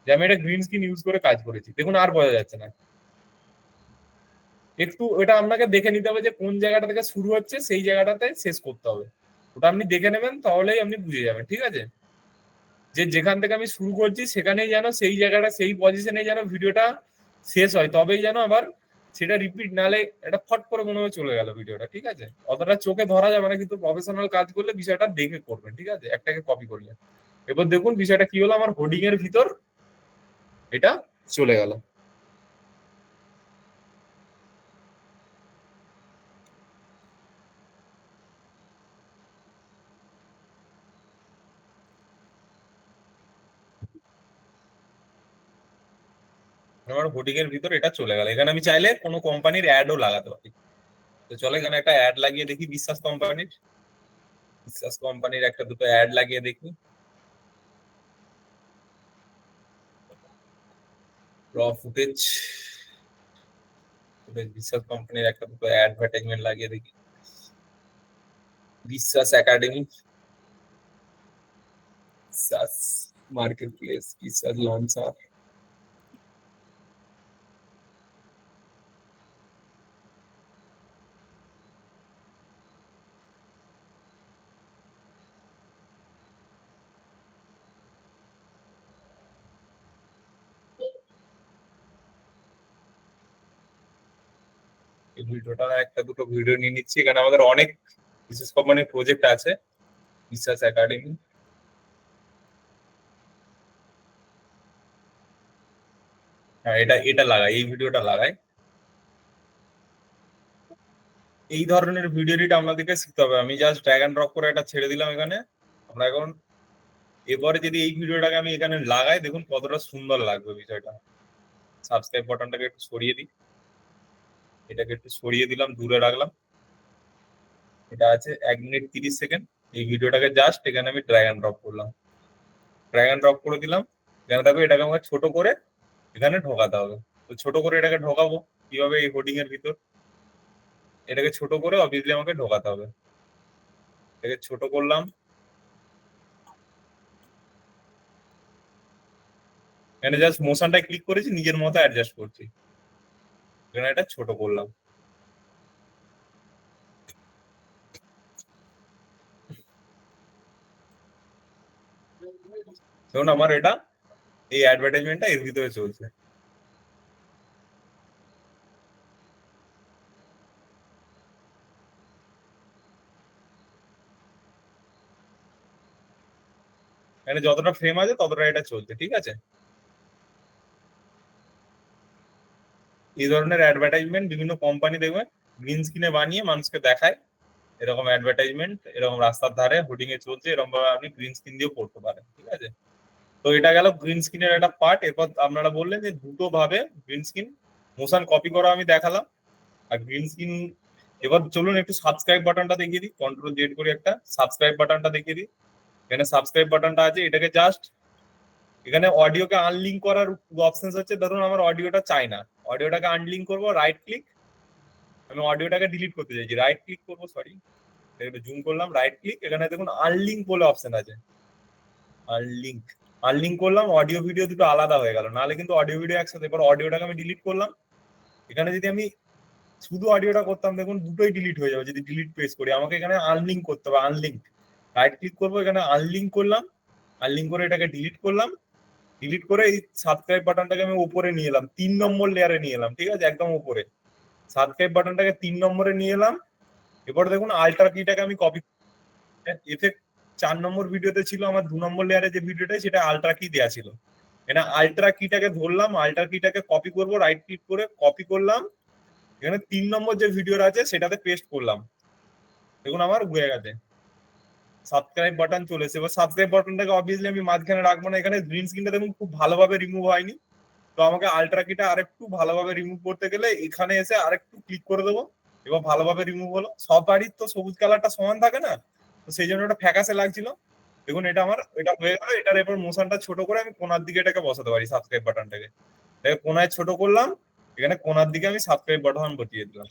যে আমি এটা গ্রিন স্ক্রিন ইউজ করে কাজ করেছি। দেখুন আর বোঝা যাচ্ছে না। একটু এটা আপনাকে দেখে নিতে হবে যে কোন জায়গাটা থেকে শুরু হচ্ছে, সেই জায়গাটাতে শেষ করতে হবে। ওটা আপনি দেখে নেবেন, তাহলেই আপনি বুঝে যাবেন, ঠিক আছে, যে যেখান থেকে আমি শুরু করছি সেখানেই যেন সেই জায়গাটা, সেই পজিশনে যেন ভিডিওটা শেষ হয়, তবেই যেন আবার সেটা রিপিট, নালে এটা ফট করে মনে হয় চলে গেল ভিডিওটা, ঠিক আছে। অতটা চোখে ধরা যাবে না, কিন্তু প্রফেশনাল কাজ করলে বিষয়টা দেখে করবেন, ঠিক আছে, একটাকে কপি করলে। এবার দেখুন বিষয়টা কি হলো, আমার হোর্ডিং এর ভিতর এটা চলে গেল। আমার হোর্ডিং এর ভিতর এটা চলে গেল। এখানে আমি চাইলে কোনো কোম্পানির অ্যাডও লাগাতে পারি। তো চলো এখানে একটা অ্যাড লাগিয়ে দেখি, বিশ্বাস কোম্পানির, বিশ্বাস কোম্পানির একটা দুটো অ্যাড লাগিয়ে দেখি। র ফুটেজ, বিশ্বাস কোম্পানির একটা দুটো অ্যাডভার্টাইজমেন্ট লাগিয়ে দেখি। বিশ্বাস একাডেমি, বিশ্বাস মার্কেট প্লেস, বিশ্বাস লঞ্চার। এই ভিডিওটা একটা দুটো ভিডিও নিয়ে নিচ্ছি, এখানে আমাদের অনেক বিশেষ কোম্পানির প্রজেক্ট আছে। বিশ্বাস একাডেমি, হ্যাঁ এটা এটা লাগাই, এই ভিডিওটা লাগাই। এই ধরনের ভিডিও এডিট আমাদেরকে শিখতে হবে। আমি জাস্ট ড্র্যাগ এন্ড ড্রপ করে এটা ছেড়ে দিলাম এখানে। আমরা এখন এবারে যদি এই ভিডিওটাকে আমি এখানে লাগাই, দেখুন কতটা সুন্দর লাগবে বিষয়টা। সাবস্ক্রাইব বাটনটাকে একটু সরিয়ে দিই, এটাকে একটু সরিয়ে দিলাম, দূরে রাখলাম। এটা আছে 1 মিনিট 30 সেকেন্ড। এই ভিডিওটাকে জাস্ট এখানে আমি ড্র্যাগ এন্ড ড্রপ করলাম, ড্র্যাগ এন্ড ড্রপ করে দিলাম। এখানে দেখো এটাকে আমাকে ছোট করে এখানে ঢোকাতে হবে। তো ছোট করে এটাকে ঢোকাবো কিভাবে, এই হোর্ডিং এর ভিতর এটাকে ছোট করে অবভিয়াসলি আমাকে ঢোকাতে হবে। এটাকে ছোট করলাম, এখানে জাস্ট মোশনটা ক্লিক করেছি, নিজের মতো অ্যাডজাস্ট করছি, এখানে এটা ছোট করলাম। দেখুন আমার এটা, এই অ্যাডভার্টাইজমেন্টটা এর ভিতরে চলছে। এখানে যতটা ফ্রেম আছে ততটা এটা চলছে, ঠিক আছে। এই ধরনের অ্যাডভার্টাইজমেন্ট বিভিন্ন কোম্পানি দেখবেন গ্রিন স্ক্রিনে বানিয়ে মানুষকে দেখায়। এরকম অ্যাডভার্টাইজমেন্ট এরকম রাস্তার ধারে হোর্ডিং এ চলছে, এরকম ভাবে আপনি গ্রিন স্ক্রিন দিয়েও করতে পারেন, ঠিক আছে। তো এটা গেল গ্রিন স্ক্রিনের একটা পার্ট। এরপর আপনারা বললেন যে দুটো ভাবে গ্রিন স্ক্রিন মোশন কপি করা আমি দেখালাম, আর গ্রিন স্ক্রিন। এবার চলুন একটু সাবস্ক্রাইব বাটনটা দেখিয়ে দিই, কন্ট্রোল জেড করে একটা সাবস্ক্রাইব বাটনটা দেখিয়ে দিই। এখানে সাবস্ক্রাইব বাটনটা আছে, এটাকে জাস্ট এখানে অডিওকে আনলিঙ্ক করার অপশন হচ্ছে, ধরুন আমার অডিওটা চাই না, অডিওটাকে আনলিঙ্ক করবো, রাইট ক্লিক, আমি অডিওটাকে ডিলিট করতে চাইছি, রাইট ক্লিক করবো, সরি একটু জুম করলাম, রাইট ক্লিক, এখানে দেখুন আনলিঙ্ক বলে অপশন আছে, আনলিঙ্ক, আনলিঙ্ক করলাম, অডিও ভিডিও দুটো আলাদা হয়ে গেল, নাহলে কিন্তু অডিও ভিডিও একসাথে। এবার অডিওটাকে আমি ডিলিট করলাম, এখানে যদি আমি শুধু অডিওটা করতাম দেখুন দুটোই ডিলিট হয়ে যাবে যদি ডিলিট প্রেস করি। আমাকে এখানে আনলিঙ্ক করতে হবে, আনলিঙ্ক, রাইট ক্লিক করবো, এখানে আনলিঙ্ক করলাম, আনলিঙ্ক করে এটাকে ডিলিট করলাম, ডিলিট করে এই সাবস্ক্রাইব বাটনটাকে আমি উপরে নিয়ে এলাম, 3 নম্বর লেয়ারে নিয়ে এলাম, ঠিক আছে, একদম উপরে সাবস্ক্রাইব বাটনটাকে 3 নম্বরে নিয়ে এলাম। এবার দেখুন আল্ট্রা কিটাকে আমি কপি, এফেক্ট 4 নম্বর ভিডিওতে ছিল আমার 2 নম্বর লেয়ারে যে ভিডিওটা, সেটা আল্ট্রা কি দেওয়া ছিল। এখানে আল্ট্রা কিটাকে ধরলাম, আল্ট্রা কিটাকে কপি করব, রাইট ক্লিক করে কপি করলাম, এখানে 3 নম্বর যে ভিডিওটা আছে সেটাতে পেস্ট করলাম, দেখুন আমার হয়ে গেছে। সাবস্ক্রাইব বাটন চলে এসেছে। এবার সাবস্ক্রাইব বাটনটাকে অবভিয়াসলি আমি মাঝখানে রাখবো না, এখানে গ্রিন স্ক্রিনটা দেখুন খুব ভালোভাবে রিমুভ হয়নি। তো আমাকে আল্ট্রা কিটা আরেকটু ভালোভাবে রিমুভ করতে গেলে এখানে এসে আরেকটু ক্লিক করে দেবো, এবার ভালোভাবে রিমুভ হলো। সব বাড়ির তো সবুজ কালারটা সমান থাকে না, তো সেই জন্য ওটা ফ্যাকাসে লাগছিল। দেখুন এটা আমার এটা হয়ে গেল। এটার এবার মোশনটা ছোট করে আমি কোনার দিকে এটাকে বসাতে পারি সাবস্ক্রাইব বাটনটাকে। এটাকে কোনায় ছোট করলাম, এখানে কোনার দিকে আমি সাবস্ক্রাইব বাটন বসিয়ে দিলাম।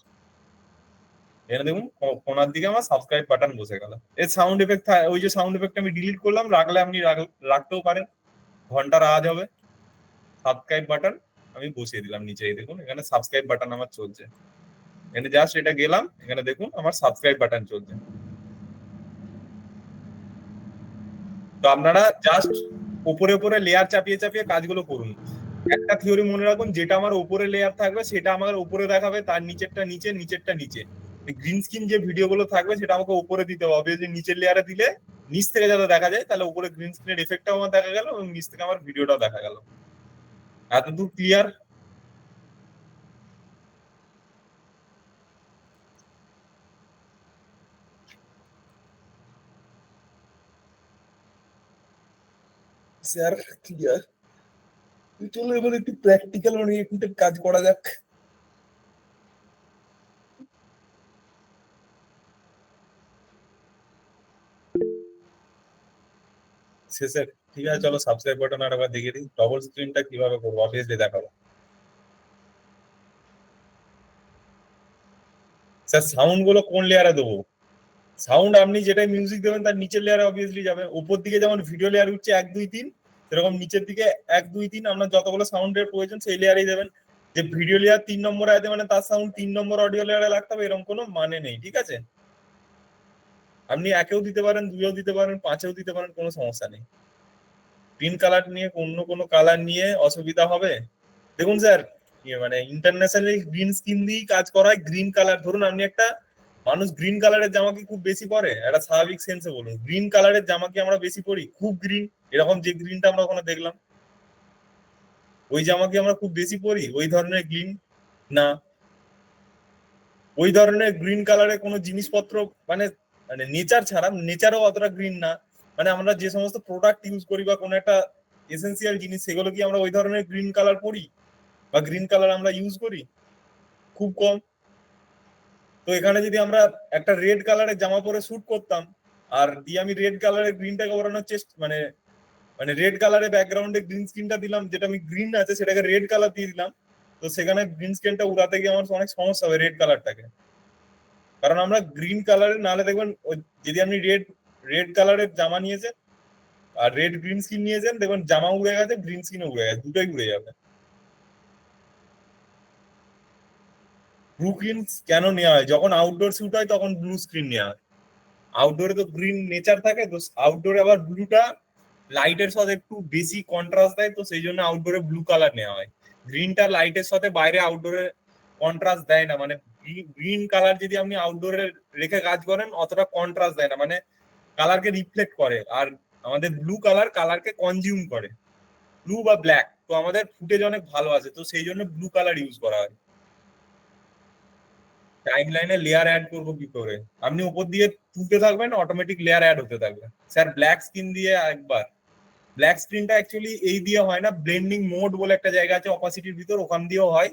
এখানে দেখুন কোনার দিকে আমার সাবস্ক্রাইব বাটন বসে গেল। এর সাউন্ড এফেক্ট, ওই যে সাউন্ড এফেক্ট আমি ডিলিট করলাম, রাখলে আপনি রাখতেও পারেন, ঘন্টার আওয়াজ হবে। সাবস্ক্রাইব বাটন আমি বসিয়ে দিলাম নিচে, এই দেখুন এখানে সাবস্ক্রাইব বাটন আমার চলছে। এখানে জাস্ট এটা গেলাম, এখানে দেখুন আমার সাবস্ক্রাইব বাটন চলছে। তো আপনারা জাস্ট উপরে উপরে লেয়ার চাপিয়ে চাপিয়ে কাজগুলো করুন। একটা থিওরি মনে রাখুন, যেটা আমার উপরে লেয়ার থাকবে সেটা আমার উপরে দেখাবে, তার নিচেরটা নিচে, নিচেরটা নিচে। গ্রিন স্ক্রিন যে ভিডিও গুলো থাকবে সেটা আমাকে উপরে দিতে হবে, যে নিচের লেয়ারে দিলে নিচ থেকে যাতে দেখা যায়, তাহলে উপরে গ্রিন স্ক্রিনের এফেক্টটাও আমার দেখা গেল এবং নিচ থেকে আমার ভিডিওটাও দেখা গেল। এতদূর ক্লিয়ার? Sir clear. চলো এবার একটু প্র্যাকটিক্যাল ওরিয়েন্টেড কাজ করা যাক। শেষের, ঠিক আছে চলো সাবস্ক্রাইব বাটন আর একবার দেখিয়ে দিই। ডবল স্ক্রিনটা কিভাবে করবো অবভিয়াসলি দেখাবো। স্যার সাউন্ড গুলো কোন লেয়ারে দেবো? সাউন্ড আপনি যেটাই মিউজিক দেবেন তার নিচের লেয়ারে অবভিয়াসলি যাবে। উপর দিকে যেমন ভিডিও লেয়ার উঠছে 1 2 3, সেরকম নিচের দিকে 1 2 3 আপনার যতগুলো সাউন্ডের প্রয়োজন সেই লেয়ারেই দেবেন। যে ভিডিও লেয়ার 3 নম্বরে আছে মানে তার সাউন্ড 3 নম্বর অডিও লেয়ারে লাগতে হবে এরকম কোনো মানে নেই, ঠিক আছে? আপনি একেও দিতে পারেন, দুইও দিতে পারেন, পাঁচেও দিতে পারেন, কোনো সমস্যা নেই। গ্রিন কালার নিয়ে অন্য কোনো কালার নিয়ে অসুবিধা হবে? দেখুন স্যার, মানে ইন্টারন্যাশনালি গ্রিন স্কিন দিয়েই কাজ করায়। গ্রিন কালার ধরুন আপনি একটা মানুষ গ্রিন কালারের জামা কি খুব বেশি পরে? একটা স্বাভাবিক সেন্সে বলুন, গ্রিন কালারের জামা কি আমরা বেশি পরি? খুব গ্রিন এরকম যে গ্রিনটা আমরা ওখানে দেখলাম, ওই জামা কি আমরা খুব বেশি পরি ওই ধরনের গ্রিন? না। ওই ধরনের গ্রিন কালারের কোনো জিনিসপত্র মানে মানে নেচার ছাড়া, নেচারও অতটা গ্রিন না। মানে আমরা যে সমস্ত প্রোডাক্ট ইউজ করি বা কোনো একটা এসেন্সিয়াল জিনিস, সেগুলো কি আমরা ওই ধরনের গ্রিন কালার পরি বা গ্রিন কালার আমরা ইউজ করি? খুব কম। তো এখানে যদি আমরা একটা রেড কালারের জামা পরে শুট করতাম, আর দিয়ে আমি রেড কালারের গ্রিনটাকে ওড়ানোর চেষ্টা মানে মানে রেড কালারের ব্যাকগ্রাউন্ডে গ্রিন স্ক্রিনটা দিলাম, যেটা আমি গ্রিন আছে সেটাকে রেড কালার দিয়ে দিলাম, তো সেখানে গ্রিন স্ক্রিনটা উড়াতে গিয়ে আমার অনেক সমস্যা হবে রেড কালারটাকে। কারণ আমরা গ্রিন কালারের, নাহলে দেখবেন যদি আপনি রেড রেড কালারের জামা নিয়েছেন আর রেড গ্রিন স্ক্রিন নিয়েছেন, দেখবেন জামা উড়ে গেছে, গ্রিন স্ক্রিনও উড়ে গেছে, দুটোই উড়ে যাবে। ব্লু স্ক্রিন কেন নেওয়া হয়? যখন আউটডোর শুট হয় তখন ব্লু স্ক্রিন নেওয়া হয়। আউটডোরে তো গ্রিন নেচার থাকে, তো আউটডোরে আবার ব্লুটা লাইটের সাথে একটু বেশি কন্ট্রাস্ট দেয়, তো সেই জন্য আউটডোরে ব্লু কালার নেওয়া হয়। গ্রিনটা লাইটের সাথে বাইরে আউটডোরে কন্ট্রাস্ট দেয় না, মানে গ্রিন কালার যদি আপনি আউটডোরে রেখে কাজ করেন অতটা কন্ট্রাস্ট দেয় না, মানে কালারকে রিফ্লেক্ট করে। আর আমাদের ব্লু কালার কালারকে কনজিউম করে, ব্লু বা ব্ল্যাক। তো আমাদের ফুটেজ অনেক ভালো আছে, তো সেই জন্য ব্লু কালার ইউজ করা হয়। টাইমলাইনে লেয়ার অ্যাড করবো কি করে? আপনি উপর দিয়ে তুলতে থাকবেন, অটোমেটিক লেয়ার অ্যাড হতে থাকবে। স্যার ব্ল্যাক স্ক্রিন দিয়ে একবার, ব্ল্যাক স্ক্রিনটা অ্যাকচুয়ালি এই দিয়ে হয় না, ব্লেন্ডিং মোড বলে একটা জায়গা আছে অপাসিটির ভিতর, ওখান দিয়েও হয়।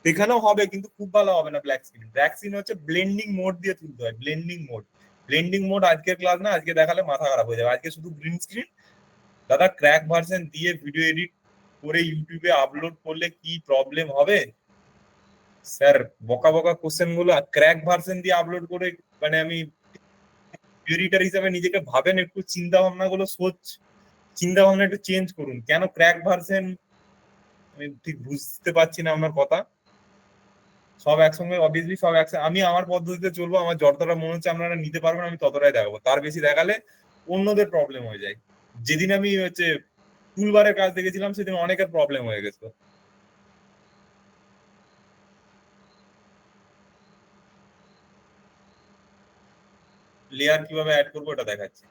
এখানেও হবে কিন্তু খুব ভালো হবে না ব্ল্যাক স্ক্রিন। ব্ল্যাক স্ক্রিন হচ্ছে ব্লেন্ডিং মোড দিয়ে তুলতে হয়, ব্লেন্ডিং মোড। ব্লেন্ডিং মোড আজকের ক্লাস না, আজকে দেখালে মাথা খারাপ হয়ে যাবে। আজকে শুধু গ্রিন স্ক্রিন। দাদা ক্র্যাক ভার্সন দিয়ে ভিডিও এডিট করে ইউটিউবে আপলোড করলে কি প্রবলেম হবে? স্যার বকা বকা কোশ্চেন গুলো ক্র্যাক ভার্সন দিয়ে আপলোড করে, মানে আমি এডিটর হিসাবে নিজেকে ভাবেন, একটু চিন্তা ভাবনা গুলো চিন্তা ভাবনা একটু চেঞ্জ করুন। কেন ক্র্যাক ভার্সন? আমি ঠিক বুঝতে পারছি না আপনার কথা। সব একসঙ্গে অবভিয়াসলি সব একসঙ্গে, আমি আমার পদ্ধতিতে চলবো, আমার যতটা মনে হচ্ছে আপনারা নিতে পারবেন আমি ততটাই দেখাবো, তার বেশি দেখালে অন্যদের প্রবলেম হয়ে যায়। যেদিন আমি হচ্ছে টুলবারের কাজ দেখেছিলাম সেদিন অনেকের প্রবলেম হয়ে গেছে। লেয়ার কিভাবে অ্যাড করবো এটা দেখাচ্ছি।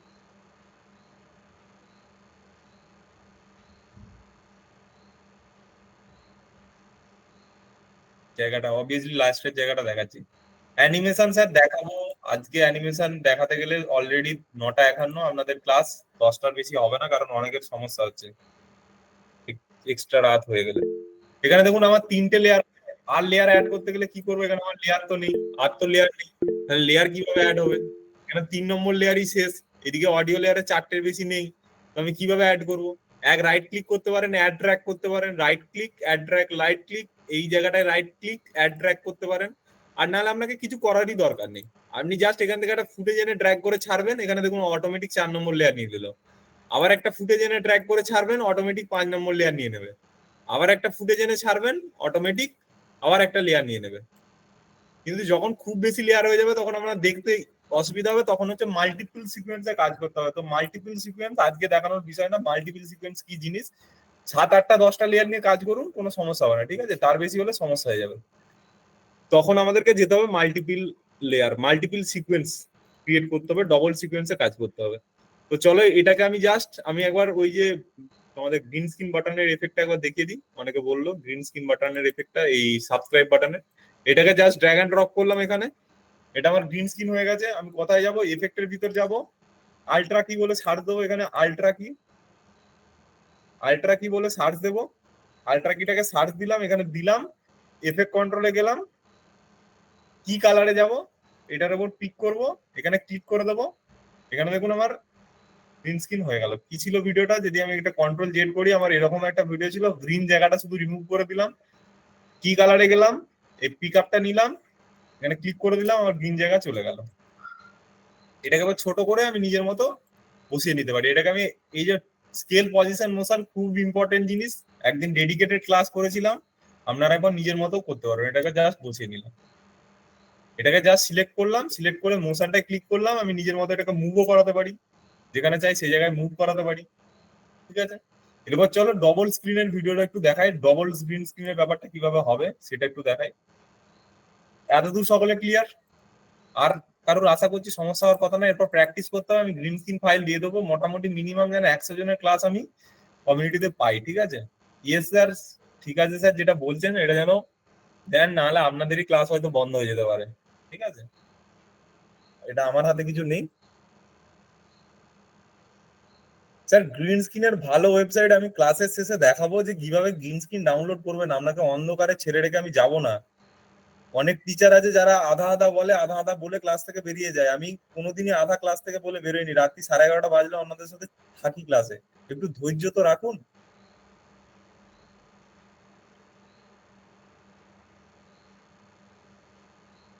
জায়গাটা অবভিয়াসলি লাস্টের জায়গাটা দেখাচ্ছি। অ্যানিমেশন স্যার দেখাবো আজকে অ্যানিমেশন দেখাতে গেলে অলরেডি 9:51, আপনাদের ক্লাস 10টার বেশি হবে না, কারণ অনেকের সমস্যা হচ্ছে এক্সট্রা রাত হয়ে গেলে। এখানে দেখুন আমার 3টে লেয়ার, আর লেয়ার অ্যাড করতে গেলে কি করবো? এখানে আমার লেয়ার তো নেই, আর তো লেয়ার নেই, তাহলে লেয়ার কিভাবে অ্যাড হবে? এখানে 3 নম্বর লেয়ারই শেষ, এদিকে অডিও লেয়ারে 4টের বেশি নেই, তো আমি কিভাবে অ্যাড করবো? এক রাইট ক্লিক করতে পারেন, অ্যাড ড্র্যাগ করতে পারেন, right click add drag, right click এই জায়গাটায় রাইট ক্লিক অ্যাড ড্র্যাগ করতে পারেন। আর নাহলে আপনাকে কিছু করারই দরকার নেই, আপনি জাস্ট এখান থেকে একটা ফুটেজ এনে ড্র্যাগ করে ছাড়বেন, এখানে দেখুন অটোমেটিক 4 নম্বর লেয়ার নিয়ে দিল। আবার একটা ফুটেজ এনে ড্র্যাগ করে ছাড়বেন, অটোমেটিক 5 নম্বর লেয়ার নিয়ে নেবে। আবার একটা ফুটেজ এনে ছাড়বেন, অটোমেটিক আবার একটা লেয়ার নিয়ে নেবে। কিন্তু যখন খুব বেশি লেয়ার হয়ে যাবে তখন আমরা দেখতে অসুবিধা হবে, তখন হচ্ছে মাল্টিপল সিকোয়েন্সে কাজ করতে হবে। তো মাল্টিপল সিকোয়েন্স আজকে দেখানোর বিষয় না, মাল্টিপল সিকোয়েন্স কি জিনিস, 7, 8টা 10টা লেয়ার নিয়ে কাজ করুন, কোনো সমস্যা হবে না, ঠিক আছে? তার বেশি হলে সমস্যা হয়ে যাবে, তখন আমাদেরকে যেতে হবে multiple layer, multiple sequence create করতে হবে, ডবল সিকোয়েন্সে কাজ করতে হবে। তো চলো এটাকে আমি একবার ওই যে আমাদের গ্রিন স্ক্রিন বাটনের এফেক্টটা একবার দেখিয়ে দিই। অনেকে বললো গ্রিন স্ক্রিন বাটনের এফেক্টটা এই সাবস্ক্রাইব বাটনের, এটাকে জাস্ট ড্র্যাগ এন্ড ড্রপ করলাম এখানে, এটা আমার গ্রিন স্ক্রিন হয়ে গেছে। আমি কোথায় যাব? এফেক্টের ভিতর যাব, আল্ট্রা কি বলে সার্চ দেবো, এখানে আল্ট্রা কি বলে সার্চ দেবো, আল্ট্রা কিটাকে সার্চ দিলাম, এখানে দিলাম, এফেক্ট কন্ট্রোলে গেলাম, কি কালারে যাব এটার উপর পিক করব, এখানে ক্লিক করে দেবো, এখানে দেখুন আমার গ্রিন স্ক্রিন হয়ে গেল। কি ছিল ভিডিওটা? যদি আমি এটা কন্ট্রোল জেড করি, আমার এরকম একটা ভিডিও ছিল, গ্রিন জায়গাটা শুধু রিমুভ করে দিলাম, কি কালারে গেলাম, এই পিক আপটা নিলাম, এখানে ক্লিক করে দিলাম, আমার গ্রিন জায়গা চলে গেল। এটাকে আবার ছোট করে আমি নিজের মতো বসিয়ে নিতে পারি। এটাকে আমি এই যে স্কেল পজিশন মোশন খুব ইম্পর্টেন্ট জিনিস, একদিন ডেডিকেটেড ক্লাস করেছিলাম, আপনারা একবার নিজের মতো করতে পারবেন। এটাকে জাস্ট বসিয়ে নিলাম, এটাকে জাস্ট সিলেক্ট করলাম, সিলেক্ট করে মোশনটা ক্লিক করলাম, আমি নিজের মতো এটাকে মুভও করাতে পারি, যেখানে চাই সেই জায়গায় মুভ করাতে পারি, ঠিক আছে? এবার চলো ডবল স্ক্রিনের ভিডিওটা একটু দেখাই, ডবল গ্রিন স্ক্রিনের ব্যাপারটা কিভাবে হবে সেটা একটু দেখাই। এতদূর সকলে ক্লিয়ার? আর কারোর আশা করছি সমস্যা হওয়ার কথা না, এরপর প্র্যাকটিস করতে হবে। আমি গ্রিন স্ক্রিন ফাইল দিয়ে দেবো, মোটামুটি মিনিমাম যেন 100 জনের ক্লাস আমি কমিউনিটিতে পাই, ঠিক আছে? ইয়েস স্যার, ঠিক আছে স্যার, যেটা বলছেন এটা যেন দেন, না হলে আপনাদেরই ক্লাস হয়তো বন্ধ হয়ে যেতে পারে, ঠিক আছে? এটা আমার হাতে কিছু নেই। স্যার গ্রিন স্ক্রিনের ভালো ওয়েবসাইট আমি ক্লাসের শেষে দেখাবো যে কিভাবে গ্রিন স্ক্রিন ডাউনলোড করবেন, আপনাকে অন্ধকারে ছেড়ে রেখে আমি যাব না। অনেক টিচার আছে যারা আধা আধা বলে, আধা আধা বলে ক্লাস থেকে বেরিয়ে যায়, আমি কোনোদিনই আধা ক্লাস থেকে বলে বেরোয়নি, রাত্রি 11:30 বাজলে অন্যদের সাথে থাকি ক্লাসে, একটু ধৈর্য তো রাখুন।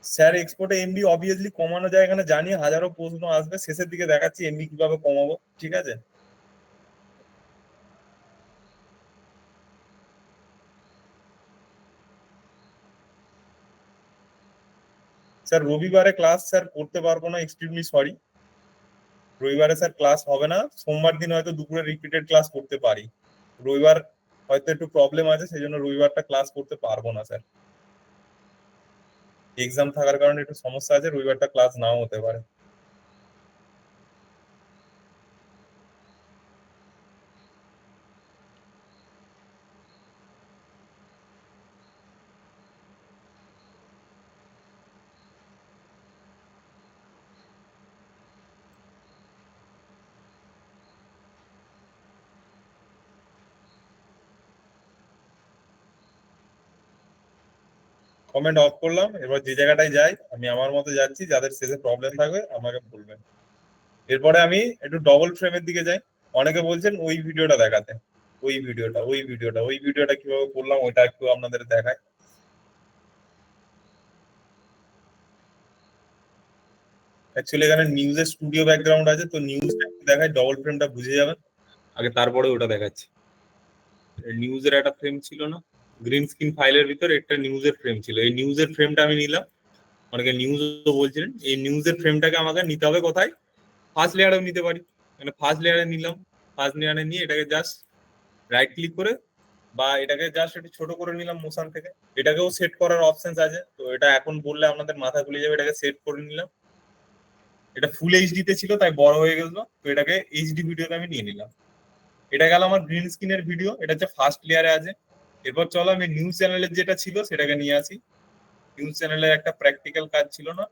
স্যার এক্সপোর্টে এমবি অবভিয়াসলি কমানো যায়, এখানে জানি হাজারো প্রশ্ন আসবে, শেষের দিকে দেখাচ্ছি এমবি কিভাবে কমাবো, ঠিক আছে? স্যার রবিবারে ক্লাস স্যার করতে পারবো না, এক্সট্রিমলি সরি, রবিবারে স্যার ক্লাস হবে না, সোমবার দিন হয়তো দুপুরে রিপিটেড ক্লাস করতে পারি, রবিবার হয়তো একটু প্রবলেম আছে, সেই জন্য রবিবারটা ক্লাস করতে পারবো না স্যার, এক্সাম থাকার কারণে একটু সমস্যা আছে, রবিবারটা ক্লাস নাও হতে পারে। কমেন্ট অফ করলাম, এবার যে জায়গাটায় যাই আমি আমার মতো যাচ্ছি, যাদের শেষে প্রবলেম থাকবে আমাকে বলবেন। এরপরে আমি একটু ডবল ফ্রেমের দিকে যাই, অনেকে বলছেন ওই ভিডিওটা দেখাতে, ওই ভিডিওটা কিভাবে করলাম ওইটা একটু আপনাদের দেখাই। অ্যাকচুয়ালি এখানে নিউজের স্টুডিও ব্যাকগ্রাউন্ড আছে, তো নিউজটা একটু দেখাই, ডবল ফ্রেমটা বুঝে যাবেন আগে, তারপরে ওটা দেখাচ্ছি। নিউজের একটা ফ্রেম ছিল না গ্রিন স্ক্রিন ফাইলের ভিতরে, একটা নিউজের ফ্রেম ছিল, এই নিউজের ফ্রেমটা আমি নিলাম, অনেকে নিউজও বলছিলেন, এই নিউজের ফ্রেমটাকে আমাকে নিতে হবে কোথায়? ফার্স্ট লেয়ারেও নিতে পারি, মানে ফার্স্ট লেয়ারে নিলাম, ফার্স্ট লেয়ারে নিয়ে এটাকে জাস্ট রাইট ক্লিক করে বা এটাকে জাস্ট একটু ছোট করে নিলাম মোশন থেকে, এটাকেও সেট করার অপশন আছে, তো এটা এখন বললে আপনাদের মাথা খুলে যাবে, এটাকে সেট করে নিলাম, এটা ফুল এইচডি তে ছিল তাই বড় হয়ে গেল, তো এটাকে এইচডি ভিডিওতে আমি নিয়ে নিলাম। এটা গেল আমার গ্রিন স্ক্রিনের ভিডিও, এটা হচ্ছে ফার্স্ট লেয়ারে আছে। এরপর চলো আমি নিউজ চ্যানেলের যেটা ছিল সেটাকে নিয়ে আসি, নিউজ চ্যানেলের একটা প্র্যাকটিক্যাল কাজ ছিল না,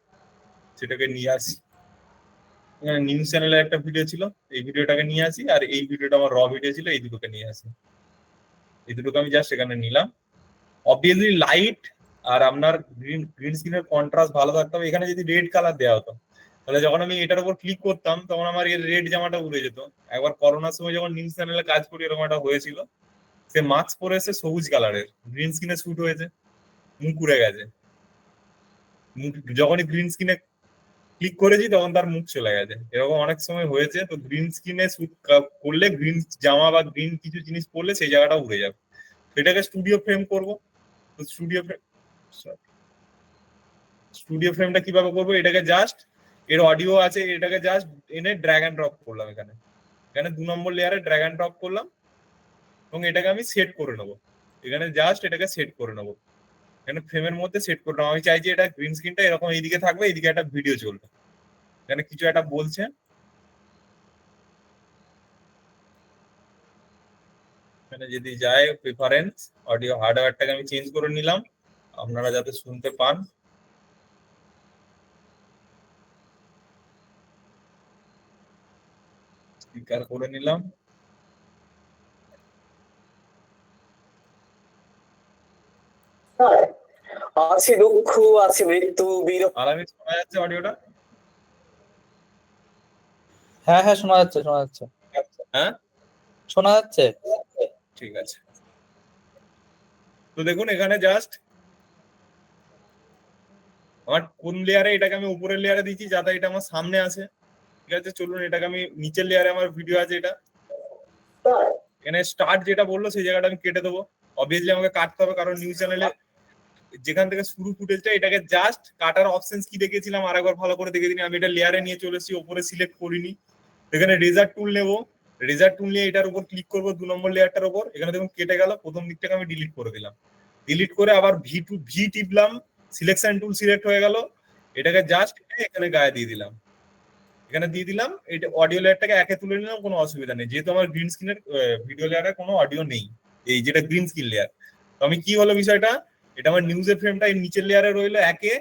সেটাকে নিয়ে আসি। নিউজ চ্যানেলের একটা ভিডিও ছিল, এই ভিডিওটাকে নিয়ে আসি, আর এই ভিডিওটা আমার র ভিডিও ছিল, এই দুটোকে নিয়ে আসি। এই দুটোকে আমি জাস্ট এখানে নিলাম। অবভিয়াসলি লাইট আর আপনার গ্রিন স্ক্রিনের কন্ট্রাস্ট ভালো থাকতে হবে। এখানে যদি রেড কালার দেওয়া হতো, তাহলে যখন আমি এটার উপর ক্লিক করতাম তখন আমার এই রেড জামাটা উড়ে যেত। একবার করোনার সময় যখন নিউজ চ্যানেলে কাজ করি এরকম একটা হয়েছিল, সে মাস্ক পরে এসে সবুজ কালারের, গ্রিন স্ক্রিনে শুট হয়েছে, মুখ উড়ে গেছে। মুখ যখনই গ্রিন স্ক্রিনে ক্লিক করেছি তখন তার মুখ চলে গেছে। এরকম অনেক সময় হয়েছে। তো গ্রিন স্ক্রিনে শুট করলে, গ্রিন জামা বা গ্রিন কিছু জিনিস পরলে সেই জায়গাটা উড়ে যাবে। সেটাকে স্টুডিও ফ্রেম করবো। তো স্টুডিও ফ্রেমটা কিভাবে করবো, এটাকে জাস্ট, এর অডিও আছে, এটাকে জাস্ট এনে ড্র্যাগ অ্যান্ড ড্রপ করলাম এখানে। এখানে 2 নম্বর লেয়ারে ড্র্যাগ অ্যান্ড ড্রপ করলাম এবং এটাকে আমি সেট করে নেবো। এখানে জাস্ট এটাকে সেট করে নেবো, এখানে ফ্রেমের মধ্যে সেট করে নেবো। আমি চাইছি এটা গ্রিন স্ক্রিনটা এরকম এইদিকে থাকবে, এইদিকে একটা ভিডিও চলবে, এখানে কিছু একটা বলছে। এখানে যদি যায় প্রেফারেন্স, অডিও হার্ডওয়্যারটাকে আমি চেঞ্জ করে নিলাম আপনারা যাতে শুনতে পান। স্পিকার করে নিলাম। আছে দুঃখ, আছে মৃত্যু, আর আমি শোনা যাচ্ছে অডিওটা? হ্যাঁ হ্যাঁ, শোনা যাচ্ছে শোনা যাচ্ছে। হ্যাঁ, শোনা যাচ্ছে। ঠিক আছে। তো দেখুন এখানে জাস্ট আমার কোন লেয়ারে, এটাকে আমি উপরের লেয়ারে দিচ্ছি যাতে এটা আমার সামনে আসে। ঠিক আছে, চলুন এটাকে আমি নিচের লেয়ারে, আমার ভিডিও আছে এটা, এখানে স্টার্ট যেটা বললো সেই জায়গাটা আমি কেটে দেবো। অবভিয়াসলি আমাকে কাটতে হবে, কারণ নিউজ চ্যানেলে যেখান থেকে শুরু ফুটেজটা, এটাকে জাস্ট কাটার অপশনস কি দেখেছিলাম আরেকবার ভালো করে দেখে দিন। আমি এটা লেয়ারে নিয়ে চলে এসেছি, উপরে সিলেক্ট করিনি। এখানে রেজার টুল নেবো, রেজার টুল নিয়ে এটার উপর ক্লিক করবো 2 নম্বর লেয়ারটার উপর। এখানে দেখুন কেটে গেল, প্রথম দিকটাকে আমি ডিলিট করে দিলাম। ডিলিট করে আবার ভি টিপলাম, সিলেকশন টুল সিলেক্ট হয়ে গেল। এটাকে জাস্ট এখানে গায়ে দিয়ে দিলাম, এখানে দিয়ে দিলাম। এটা অডিও লেয়ারটাকে একে তুলে নিলাম, কোনো অসুবিধা নেই, যেহেতু আমার গ্রিন স্ক্রিনের ভিডিও লেয়ারে কোনো অডিও নেই, এই যেটা গ্রিন স্ক্রিন লেয়ার। তো আমি কি হলো বিষয়টা, এটা আমার নিউজের ফ্রেমটা এই নিচের লেয়ারে রইলো একে।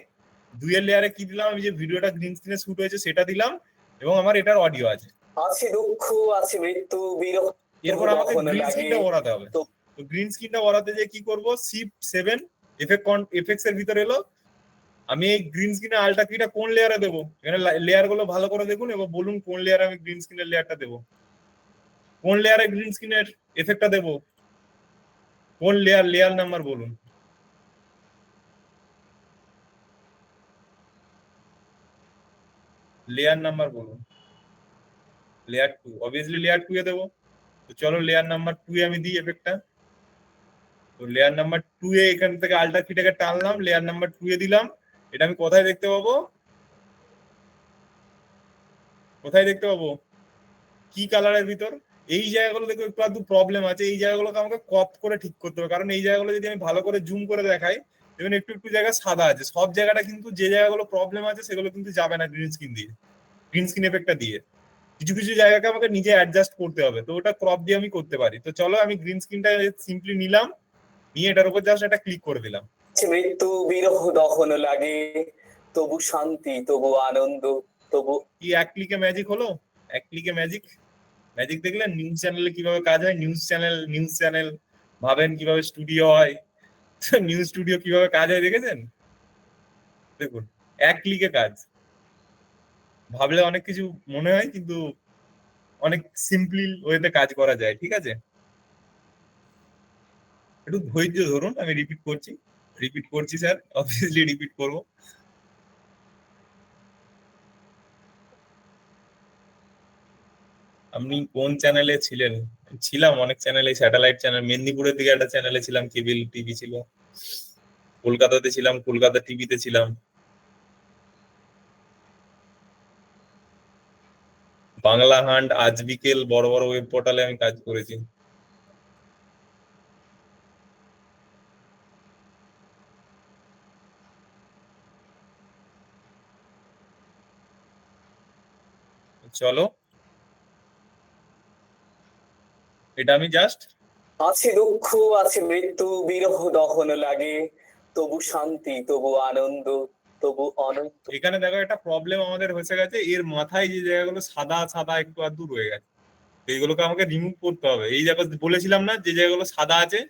2 এর লেয়ারে কি দিলাম, আমি যে ভিডিওটা গ্রিন স্ক্রিনে শুট হয়েছে সেটা দিলাম, এবং আমার এটার অডিও আছে। আছে দুঃখ, আছে মৃত্যু, বিরহ। এরপর আমাকে গ্রিন স্ক্রিনটা ওড়াতে হবে। তো গ্রিন স্ক্রিনটা ওড়াতে যে কি করব, Shift 7 এফেক্টস এর ভিতরে এলো। আমি এই গ্রিন স্ক্রিনের আলটা কিটা কোন লেয়ারে দেবো, এখানে লেয়ার গুলো ভালো করে দেখুন এবং বলুন কোন লেয়ারে আমি গ্রিন স্ক্রিনের লেয়ারটা দেবো, কোন লেয়ারে গ্রিন স্ক্রিনের এফেক্টটা দেবো, কোন লেয়ার নাম্বার বলুন। লেয়ার নাম্বার বলুন। লেয়ার 2, অবভিয়াসলি লেয়ার 2 এ দেবো। তো চলো লেয়ার নাম্বার 2 এ আমি দিই এফেক্টটা। তো লেয়ার নাম্বার 2 এ এখান থেকে আলটা কিটাকে টানলাম, লেয়ার নাম্বার 2 এ দিলাম। এটা আমি কোথায় দেখতে পাবো, কোথায় দেখতে পাবো, কি কালারের ভিতর? এই জায়গাগুলো দেখো একটু আধটু প্রবলেম আছে, এই জায়গাগুলোকে আমাকে ক্রপ করে ঠিক করতে হবে, কারণ এই জায়গাগুলো যদি আমি ভালো করে জুম করে দেখাই, দেখবেন একটু একটু জায়গা সাদা আছে। সব জায়গাটা কিন্তু, যে জায়গাগুলো প্রবলেম আছে সেগুলো কিন্তু যাবে না গ্রিন স্ক্রিন দিয়ে, গ্রিন স্ক্রিন এফেক্টটা দিয়ে। কিছু কিছু জায়গাকে আমাকে নিজে অ্যাডজাস্ট করতে হবে, তো ওটা ক্রপ দিয়ে আমি করতে পারি। তো চলো আমি গ্রিন স্ক্রিনটা সিম্পলি নিলাম, নিয়ে এটার উপর জাস্ট একটা ক্লিক করে দিলাম। মৃত্যু, বিরহ, দহন লাগে, তবু শান্তি, তবু আনন্দ, তবু কি এক ক্লিকে ম্যাজিক হলো? এক ক্লিকে ম্যাজিক, ম্যাজিক দেখলেন? নিউজ চ্যানেলে কিভাবে কাজ হয়, নিউজ চ্যানেল ভাবেন কিভাবে স্টুডিও হয়, নিউজ স্টুডিও কিভাবে কাজ হয় দেখেছেন? দেখুন এক ক্লিকে কাজ। ভাবলে অনেক কিছু মনে হয়, কিন্তু অনেক সিম্পলি ওয়েতে কাজ করা যায়। ঠিক আছে, একটু ধৈর্য ধরুন, আমি রিপিট করছি স্যার, অবভিয়াসলি রিপিট করবো। আপনি কোন চ্যানেলে ছিলেন? ছিলাম অনেক চ্যানেলে, স্যাটেলাইট চ্যানেল, মেদিনীপুরের দিকে একটা চ্যানেলে ছিলাম, কেবল টিভি ছিল। কলকাতাতে ছিলাম, কলকাতা টিভিতে ছিলাম। বাংলা হান্ট, আজ বিকেল, বড় বড় ওয়েব পোর্টালে আমি কাজ করেছি। চলো এটা আমি জাস্ট, আছে দুঃখ, আছে মৃত্যু, বিরহ, দহন লাগে, তবু শান্তি, তবু আনন্দ, তবু অনন্ত। এখানে দেখো একটা প্রবলেম আমাদের হয়েছে গেছে, এর মাথায় যে জায়গাগুলো সাদা সাদা একটু আধটু রয়ে গেছে, তো এইগুলোকে আমাকে রিমুভ করতে হবে। এই জায়গা বলেছিলাম না, যে জায়গাগুলো সাদা আছে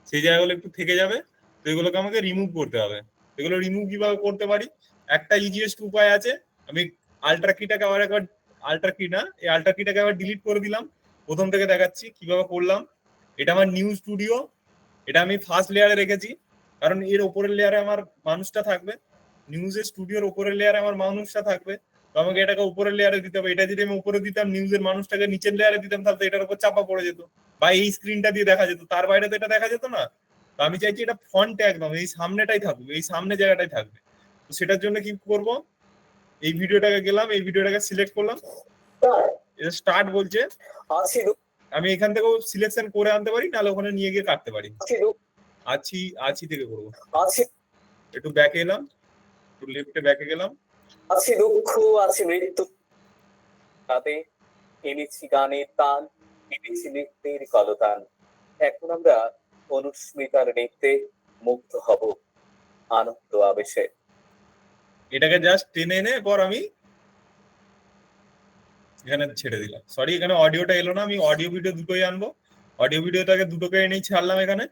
সেই জায়গাগুলো একটু থেকে যাবে, তো এগুলোকে আমাকে রিমুভ করতে হবে। এগুলো রিমুভ কিভাবে করতে পারি, একটা ইজিয়েস্ট উপায় আছে। আমি আল্ট্রা কিটাকে আবার একবার, আল্ট্রা কি না, এই আল্ট্রা কিটাকে আবার ডিলিট করে দিলাম। প্রথম থেকে দেখাচ্ছি কিভাবে করলাম। এটা আমার নিউ স্টুডিও, এটা আমি ফার্স্ট লেয়ারে রেখেছি, কারণ এর ওপরের লেয়ারে আমার মানুষটা থাকবে। নিউজের স্টুডিওর উপরের লেয়ারে আমার মানুষটা থাকবে, তো আমাকে এটাকে উপরের লেয়ারে দিতে হবে। এটা যদি আমি উপরে দিতাম, নিউজের মানুষটাকে নিচের লেয়ারে দিতাম, তাহলে তো এটার উপর চাপা পড়ে যেত, বা এই স্ক্রিনটা দিয়ে দেখা যেত, তার বাইরে তো এটা দেখা যেত না। তো আমি চাইছি এটা ফ্রন্টে একদম এই সামনেটাই থাকবে, এই সামনে জায়গাটাই থাকবে। তো সেটার জন্য কি করব, এই ভিডিওটাকে গেলাম, এই ভিডিওটাকে সিলেক্ট করলাম, এটা স্টার্ট বলছে। আছি আমি এখান থেকেও সিলেকশন করে আনতে পারি, নাহলে ওখানে নিয়ে গিয়ে কাটতে পারি। দুঃখ, আছি আছি থেকে করবো। আছি একটু ব্যাকে এলাম, একটু লেফটে ব্যাকে গেলাম। আছি দুঃখ, আছি মৃত্যু, তাতে এনেছি গানের তান, এনেছি নৃত্যের কলতান। এখন আমরা অনুস্মিতার নৃত্যে মুগ্ধ হব আনন্দ আবেশে। এটাকে জাস্ট টেনে এনে পর আমি এখানে ছেড়ে দিলাম। সরি, এখানে অডিওটা এলো না, আমি অডিও ভিডিও দুটোই আনবো। অডিও ভিডিওটাকে দুটোকে এনেই ছাড়লাম এখানে।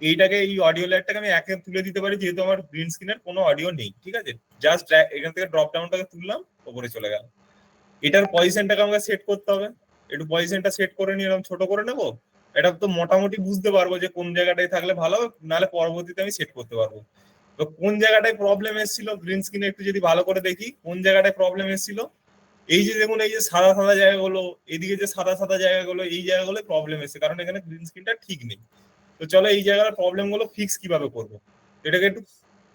এইটাকে, এই অডিও লেয়ারটাকে আমি একে তুলে দিতে পারি, যেহেতু আমার গ্রিন স্ক্রিনের কোনো অডিও নেই। ঠিক আছে, জাস্ট এখান থেকে ড্রপ ডাউনটাকে তুললাম, উপরে চলে গেল। এটার পজিশনটাকে আমাকে সেট করতে হবে। একটু পজিশনটা সেট করে নিলাম, ছোট করে নেবো। এটা তো মোটামুটি বুঝতে পারবো যে কোন জায়গাটায় থাকলে ভালো হবে, নাহলে পরবর্তীতে আমি সেট করতে পারবো। তো কোন জায়গাটায় প্রবলেম এসেছিল গ্রিন স্ক্রিনে একটু যদি ভালো করে দেখি, কোন জায়গাটায় প্রবলেম এসেছিল। এই যে দেখুন, এই যে সাদা সাদা জায়গাগুলো, এদিকে যে সাদা সাদা জায়গাগুলো, এই জায়গাগুলো প্রবলেম এসেছে, কারণ এখানে গ্রিন স্ক্রিনটা ঠিক নেই। তো চলো এই জায়গার প্রবলেম গুলো ফিক্স কিভাবে করবো, এটাকে একটু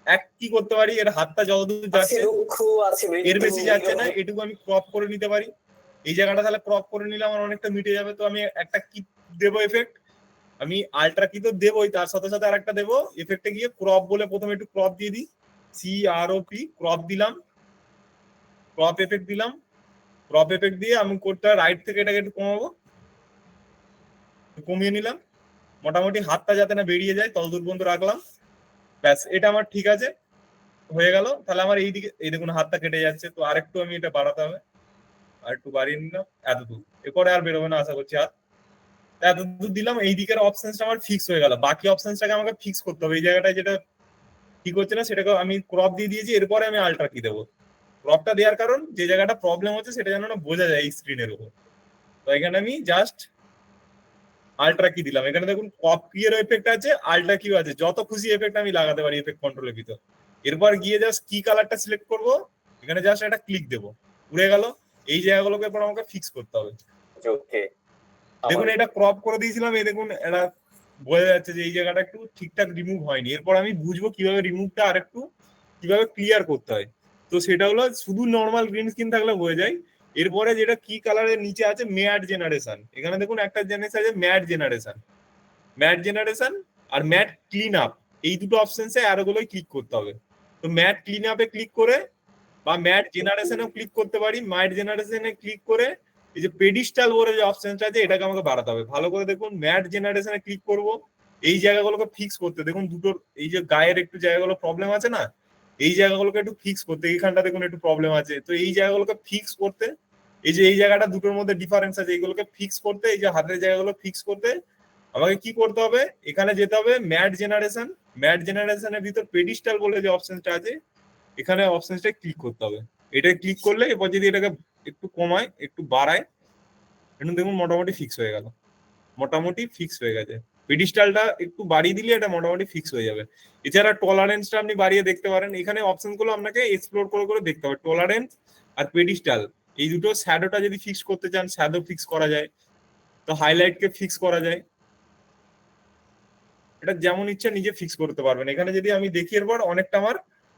এক কি করতে পারি, এর হাতটা যতদূর আছি যাচ্ছে, দুঃখ, আছি এর মৃত্যু, বেশি যাচ্ছে না, এটুকু আমি ক্রপ করে নিতে পারি। এই জায়গাটা তাহলে ক্রপ করে নিলে আমার অনেকটা মিটে যাবে। তো আমি একটা কি দেবো এফেক্ট, আমি আল্ট্রা কি তো দেবোই, তার সাথে সাথে আরেকটা দেবো এফেক্টে গিয়ে ক্রপ বলে, প্রথমে একটু ক্রপ দিয়ে দিই, CROP ক্রপ দিলাম, ক্রপ এফেক্ট দিলাম। ক্রপ এফেক্ট দিয়ে আমি কোডটা রাইট থেকে এটাকে একটু কমাবো, কমিয়ে নিলাম। মোটামুটি হাতটা যাতে না বেরিয়ে যায় ততদূর পর্যন্ত রাখলাম। ব্যাস, এটা আমার ঠিক আছে, হয়ে গেল। তাহলে আমার এইদিকে, এই দেখুন হাতটা কেটে যাচ্ছে, তো আরেকটু আমি এটা বাড়াতে হবে, আর একটু বাড়িয়ে নিলাম এতদূর। এরপরে আর বেরোবে না আশা করছি হাত। এতদূর দিলাম, এই দিকের অপশনসটা আমার ফিক্স হয়ে গেল। বাকি অপশনসটাকে আমাকে ফিক্স করতে হবে। এই জায়গাটায় যেটা ঠিক হচ্ছে না, সেটাকে আমি ক্রপ দিয়ে দিয়েছি, এরপরে আমি আল্ট্রা কি দেবো। ক্রপটা দেওয়ার কারণ, যে জায়গাটা প্রবলেম হচ্ছে সেটা যেন না বোঝা যায় এই স্ক্রিনের উপর। তো এখানে আমি জাস্ট আল্ট্রা কি দিলাম। এখানে দেখুন পপ কি এর এফেক্ট আছে, আল্ট্রা কিউ আছে, যত খুশি এফেক্ট আমি লাগাতে পারি এফেক্ট কন্ট্রোলের ভিতর। এরপর গিয়ে জাস্ট কি কালারটা সিলেক্ট করব, এখানে জাস্ট একটা ক্লিক দেবো, উড়ে গেল। এই জায়গাগুলোকে এরপর আমাকে ফিক্স করতে হবে। চোখে দেখুন আমার এটা ক্রপ করে দিয়েছিলাম, এই দেখুন এটা বোঝা যাচ্ছে যে এই জায়গাটা একটু ঠিকঠাক রিমুভ হয়নি। এরপর আমি বুঝবো কিভাবে রিমুভটা আর একটু কিভাবে ক্লিয়ার করতে হয়। তো সেটা হলো, শুধু নর্মাল গ্রিন স্ক্রিন থাকলে হয়ে যায়। এরপরে যেটা কি কালারের নিচে আছে, ম্যাট জেনারেশন, এখানে দেখুন একটা জিনিস আছে ম্যাট জেনারেশন। ম্যাট জেনারেশন আর ম্যাট ক্লিন আপ, এই দুটো অপশনসে অ্যারোগুলোই ক্লিক করতে হবে। তো ম্যাট ক্লিন আপে ক্লিক করে, বা ম্যাট জেনারেশনেও ক্লিক করতে পারি। ম্যাট জেনারেশনে ক্লিক করে এই যে পেডিস্টাল বলে যে অপশনটা আছে, এটাকে আমাকে বাড়াতে হবে। ভালো করে দেখুন, ম্যাট জেনারেশনে ক্লিক করব, এই জায়গাগুলোকে ফিক্স করতে দেখুন, দুটোর এই যে গায়ের একটু জায়গাগুলো প্রবলেম আছে না, এই জায়গাগুলোকে একটু ফিক্স করতে, এইখানটা দেখুন একটু প্রবলেম আছে, তো এই জায়গাগুলোকে ফিক্স করতে, এই যে এই জায়গাটা দুটোর মধ্যে ডিফারেন্স আছে, এইগুলোকে ফিক্স করতে, এই যে হাতের জায়গাগুলো ফিক্স করতে আমাকে কি করতে হবে, এখানে যেতে হবে ম্যাট জেনারেশন। ম্যাট জেনারেশনের ভিতর পেডিস্টাল বলে যে অপশনটা আছে, এখানে অপশনসটা ক্লিক করতে হবে। এটা ক্লিক করলে এরপর যদি এটাকে একটু কমায় একটু বাড়ায়, এটা দেখুন মোটামুটি ফিক্স হয়ে গেল, মোটামুটি ফিক্স হয়ে গেছে। পেডিস্টালটা একটু বাড়িয়ে দিলে এটা মোটামুটি ফিক্স হয়ে যাবে। এছাড়া টলারেন্সটা আপনি বাড়িয়ে দেখতে পারেন। এখানে অপশন গুলো আপনাকে এক্সপ্লোর করে করে দেখতে হবে। টলারেন্স আর পেডিস্টাল, এই দুটো, শ্যাডোটা যদি ফিক্স করতে চান শ্যাডো ফিক্স করা যায়, তো হাইলাইটকে ফিক্স করা যায়। এটা যেমন ইচ্ছা নিজে ফিক্স করতে পারবেন। এখানে যদি আমি দেখি এরপর অনেকটা আমার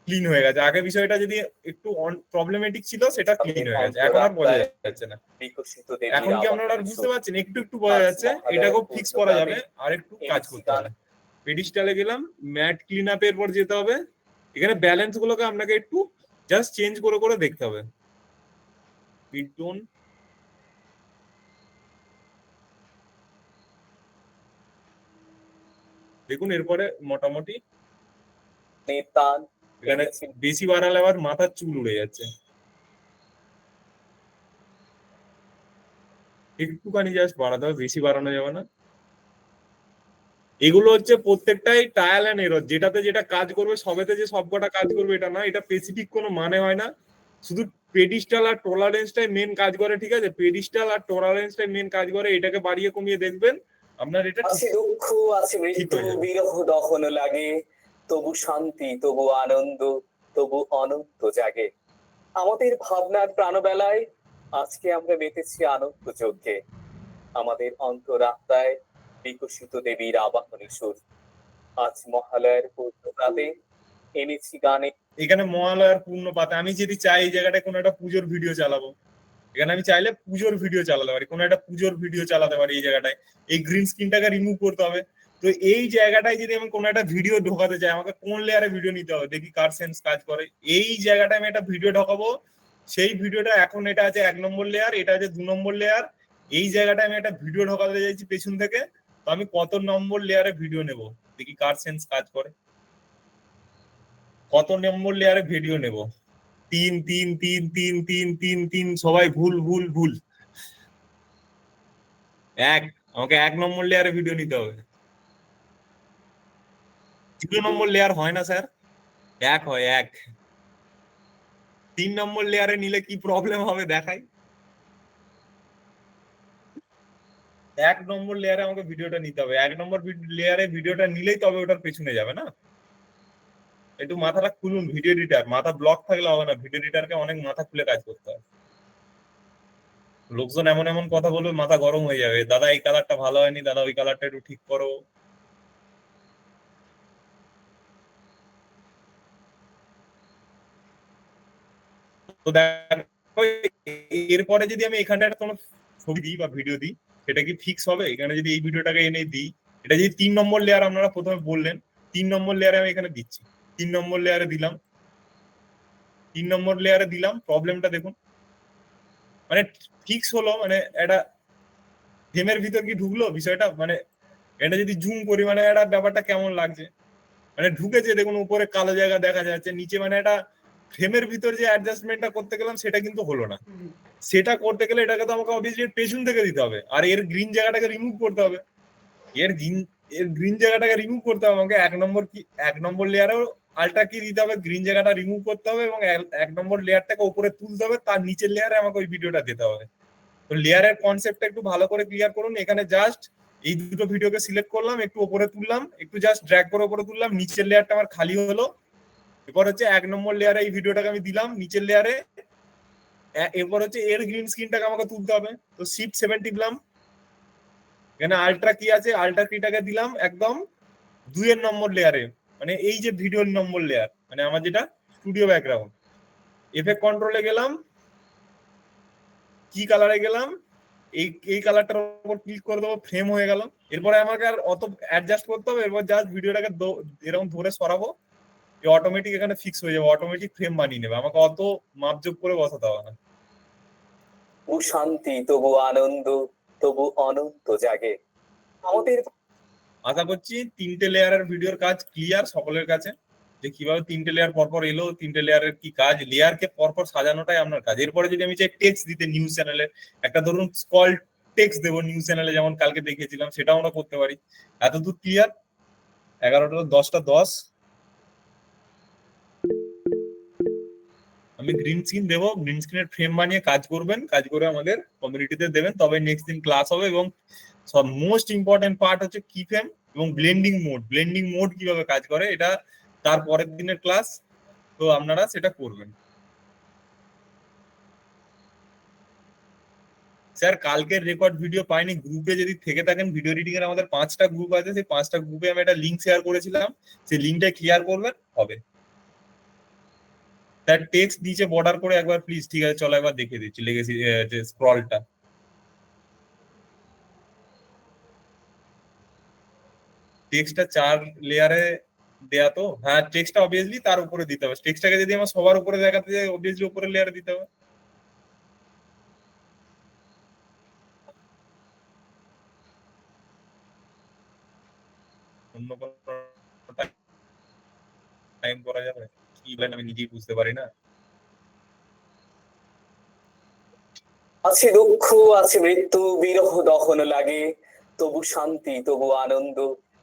ক্লিন হয়ে গেছে। আগে বিষয়টা যদি একটু প্রবলেমেটিক ছিল, সেটা ক্লিন হয়ে গেছে, এখন আর বোঝা যাচ্ছে না। বিকশিত এখন কি আপনারা আর বুঝতে পারছেন, একটু একটু বোঝা যাচ্ছে। এটাকেও ফিক্স করা যাবে, আর একটু কাজ করতে হবে। পেডিস্টালে গেলাম, ম্যাট ক্লিন আপের পর যেতে হবে। এখানে ব্যালেন্স গুলোকে আপনাকে একটু জাস্ট চেঞ্জ করে করে দেখতে হবে। টোন, দেখুন এরপরে মোটামুটি নেতান এখানে বেশি বাড়ালে আবার মাথার চুল উড়ে যাচ্ছে। একটুখানি জাস্ট বাড়াতে হবে, বেশি বাড়ানো যাবে না। এগুলো হচ্ছে প্রত্যেকটাই ট্রায়াল এন্ড এরর, যেটাতে যেটা কাজ করবে সবেতে যে সবকটা কাজ করবে এটা না, এটা স্পেসিফিক কোনো মানে হয় না। শুধু পেডিস্টাল আর টলারেন্সটাই মেন কাজ করে, ঠিক আছে? পেডিস্টাল আর টলারেন্সটাই মেন কাজ করে, এটাকে বাড়িয়ে কমিয়ে দেখবেন আপনার এটা আছে দুঃখ, আছে ঠিক মৃত্যু, হয়ে যাবে। বিরহ দহন লাগে, তবু শান্তি, তবু আনন্দ, তবু অনন্ত জাগে। আমাদের ভাবনার প্রাণবেলায় আজকে আমরা মেতেছি আনন্দ যজ্ঞে। আমাদের অন্তরাত্মায় বিকশিত দেবীর আবাহনী সুর। আজ মহালয়ের পূর্ণপ্রাতে এনেছি গানে। এখানে মহালয়ার পূর্ণ পাতা, আমি যদি চাই এই জায়গাটায় কোনো একটা পুজোর ভিডিও চালাবো, এখানে আমি চাইলে পুজোর ভিডিও চালাতে পারি, কোনো একটা পুজোর ভিডিও চালাতে পারি। এই জায়গাটায় এই গ্রিন স্ক্রিনটাকে রিমুভ করতে হবে। তো এই জায়গাটায় যদি আমি কোনো একটা ভিডিও ঢোকাতে চাই, আমাকে কোন লেয়ারে ভিডিও নিতে হবে, দেখি কার সেন্স কাজ করে। এই জায়গাটায় আমি একটা ভিডিও ঢোকাবো, সেই ভিডিওটা এখন এটা আছে 1 নম্বর লেয়ার, এটা আছে 2 নম্বর লেয়ার। এই জায়গাটায় আমি একটা ভিডিও ঢোকাতে চাইছি পেছন থেকে, তো আমি কত নম্বর লেয়ারে ভিডিও নেব, দেখি কার সেন্স কাজ করে। কত নম্বর লেয়ারে ভিডিও নেব? 3 3 3 3 3 3 3, সবাই ভুল ভুল ভুল। এক, আমাকে 1 নম্বর লেয়ারে ভিডিও নিতে হবে। 0 নম্বর লেয়ার হয় না স্যার, এক হয় এক। 3 নম্বর লেয়ারে নিলে কি প্রবলেম হবে দেখাই। 1 নম্বর লেয়ারে আমাকে ভিডিওটা নিতে হবে, 1 নম্বর লেয়ারে ভিডিওটা নিলেই তবে ওটার পেছনে যাবে না। একটু মাথাটা খুলুন ভিডিও এডিটার, মাথা ব্লক থাকলে হবে না, ভিডিও এডিটারকে অনেক মাথা খুলে কাজ করতে হয়। লোকজন এমন এমন কথা বলবে মাথা গরম হয়ে যাবে, দাদা এই কালারটা ভালো হয়নি, দাদা ওই কালারটা একটু ঠিক করো। তো দেখো, এরপরে যদি আমি এখানটা একটা কোনো ছবি দিই বা ভিডিও দিই, সেটা কি ফিক্স হবে? এখানে যদি এই ভিডিওটাকে এনে দিই, এটা যদি 3 নম্বর লেয়ার আপনারা প্রথমে বললেন, 3 নম্বর লেয়ারে আমি এখানে দিচ্ছি, 3 নম্বর লেয়ারে দিলাম, 3 নম্বর লেয়ারে দিলাম, প্রবলেমটা দেখুন। মানে ফিক্স হলো, মানে একটা গেমের ভিতর কি ঢুকলো বিষয়টা, মানে এটা যদি জুম করি মানে একটা ব্যাপারটা কেমন লাগছে, মানে ঢুকেছে দেখুন, উপরে কালো জায়গা দেখা যাচ্ছে, নিচে মানে একটা ফ্রেমের ভিতর যে অ্যাডজাস্টমেন্টটা করতে গেলাম সেটা কিন্তু হলো না। সেটা করতে গেলে এটাকে তো আমাকে অবভিয়াসলি পেছন থেকে দিতে হবে, আর এর গ্রিন জায়গাটাকে রিমুভ করতে হবে। এর গ্রিন এর গ্রিন জায়গাটাকে রিমুভ করতে হবে আমাকে। 1 নম্বর লেয়ারেও আলটা কি দিতে হবে, গ্রিন জায়গাটা রিমুভ করতে হবে এবং 1 নম্বর লেয়ারটাকে উপরে তুলতে হবে, তার নিচের লেয়ারে আমাকে ওই ভিডিওটা দিতে হবে। তো লেয়ারের কনসেপ্টটা একটু ভালো করে ক্লিয়ার করুন। এখানে জাস্ট এই দুটো ভিডিওকে সিলেক্ট করলাম, একটু উপরে তুললাম, একটু জাস্ট ড্র্যাগ করে উপরে তুললাম, নিচের লেয়ারটা আমার খালি হলো। এরপর হচ্ছে 1 নম্বর লেয়ারে এই ভিডিওটাকে আমি দিলাম নিচের লেয়ারে। এরপর হচ্ছে এর গ্রিন স্ক্রিনটাকে আমাকে তুলতে হবে, তো Shift 7 টিপলাম। এখানে আল্ট্রা কি আছে, আল্ট্রা কিটাকে দিলাম একদম 2 নম্বর লেয়ারে, মানে এই যে ভিডিওর নম্বর লেয়ার, মানে আমার যেটা স্টুডিও ব্যাকগ্রাউন্ড। এফেক্ট কন্ট্রোলে গেলাম, কি কালারে গেলাম, এই এই কালারটার উপর ক্লিক করে দেবো, ফ্রেম হয়ে গেল। এরপরে আমাকে আর অত অ্যাডজাস্ট করতে হবে, এরপর জাস্ট ভিডিওটাকে এরকম ধরে সরাবো, অটোমেটিক এখানে ফিক্স হয়ে যাবে, অটোমেটিক ফ্রেম বানিয়ে নেবে, আমাকে অত মাপজোপ করে বসাতে হবে না। তবু শান্তি, তবু আনন্দ, তবু অনন্ত জাগে। আমাদের আশা করছি 3টে লেয়ারের ভিডিওর কাজ ক্লিয়ার সকলের কাছে, যে কিভাবে 3টে লেয়ার পরপর এলো, 3টে লেয়ারের কি কাজ, লেয়ারকে পরপর সাজানোটাই আপনার কাজ। এরপরে যদি আমি চাই টেক্সট দিতে নিউজ চ্যানেলে, একটা ধরুন স্কল টেক্সট দেবো নিউজ চ্যানেলে, যেমন কালকে দেখিয়েছিলাম, সেটাও আমরা করতে পারি। এতদূর ক্লিয়ার? 11টা 10টা 10। আমি গ্রিন স্ক্রিন দেবো, গ্রিন স্ক্রিনের ফ্রেম বানিয়ে কাজ করবেন, কাজ করে আমাদের কমিউনিটিতে দেবেন, তবে নেক্সট দিন ক্লাস হবে। এবং সব মোস্ট ইম্পর্টেন্ট পার্ট হচ্ছে কি ফ্রেম এবং ব্লেন্ডিং মোড, ব্লেন্ডিং মোড কিভাবে কাজ করে, এটা তার পরের দিনের ক্লাস, তো আপনারা সেটা করবেন। স্যার কালকের রেকর্ড ভিডিও পাইনি, গ্রুপে যদি থেকে থাকেন, ভিডিও এডিটিং এর আমাদের 5টা গ্রুপ আছে, সেই 5টা গ্রুপে আমি একটা লিঙ্ক শেয়ার করেছিলাম, সেই লিঙ্কটা ক্লিয়ার করবেন হবে। তার টেক্সট নিচে বর্ডার করে একবার প্লিজ, ঠিক আছে চলো একবার দেখে দিচ্ছি, লেগেছি যে স্ক্রলটা, টেক্সটটা 4 লেয়ারে দেয়া, তো হ্যাঁ টেক্সটটা অবভিয়াসলি তার উপরে দিতে হবে, টেক্সটটাকে যদি আমার সবার উপরে দেখাতে যাই অবভিয়াসলি উপরের লেয়ারে দিতে হবে। অন্য কোনো টাইম করা যাবে? কি বলেন আমি নিজেই বুঝতে পারি না। আছে দুঃখ, আছে মৃত্যু, বিরহ দহন লাগে, তবু শান্তি, তবু আনন্দ,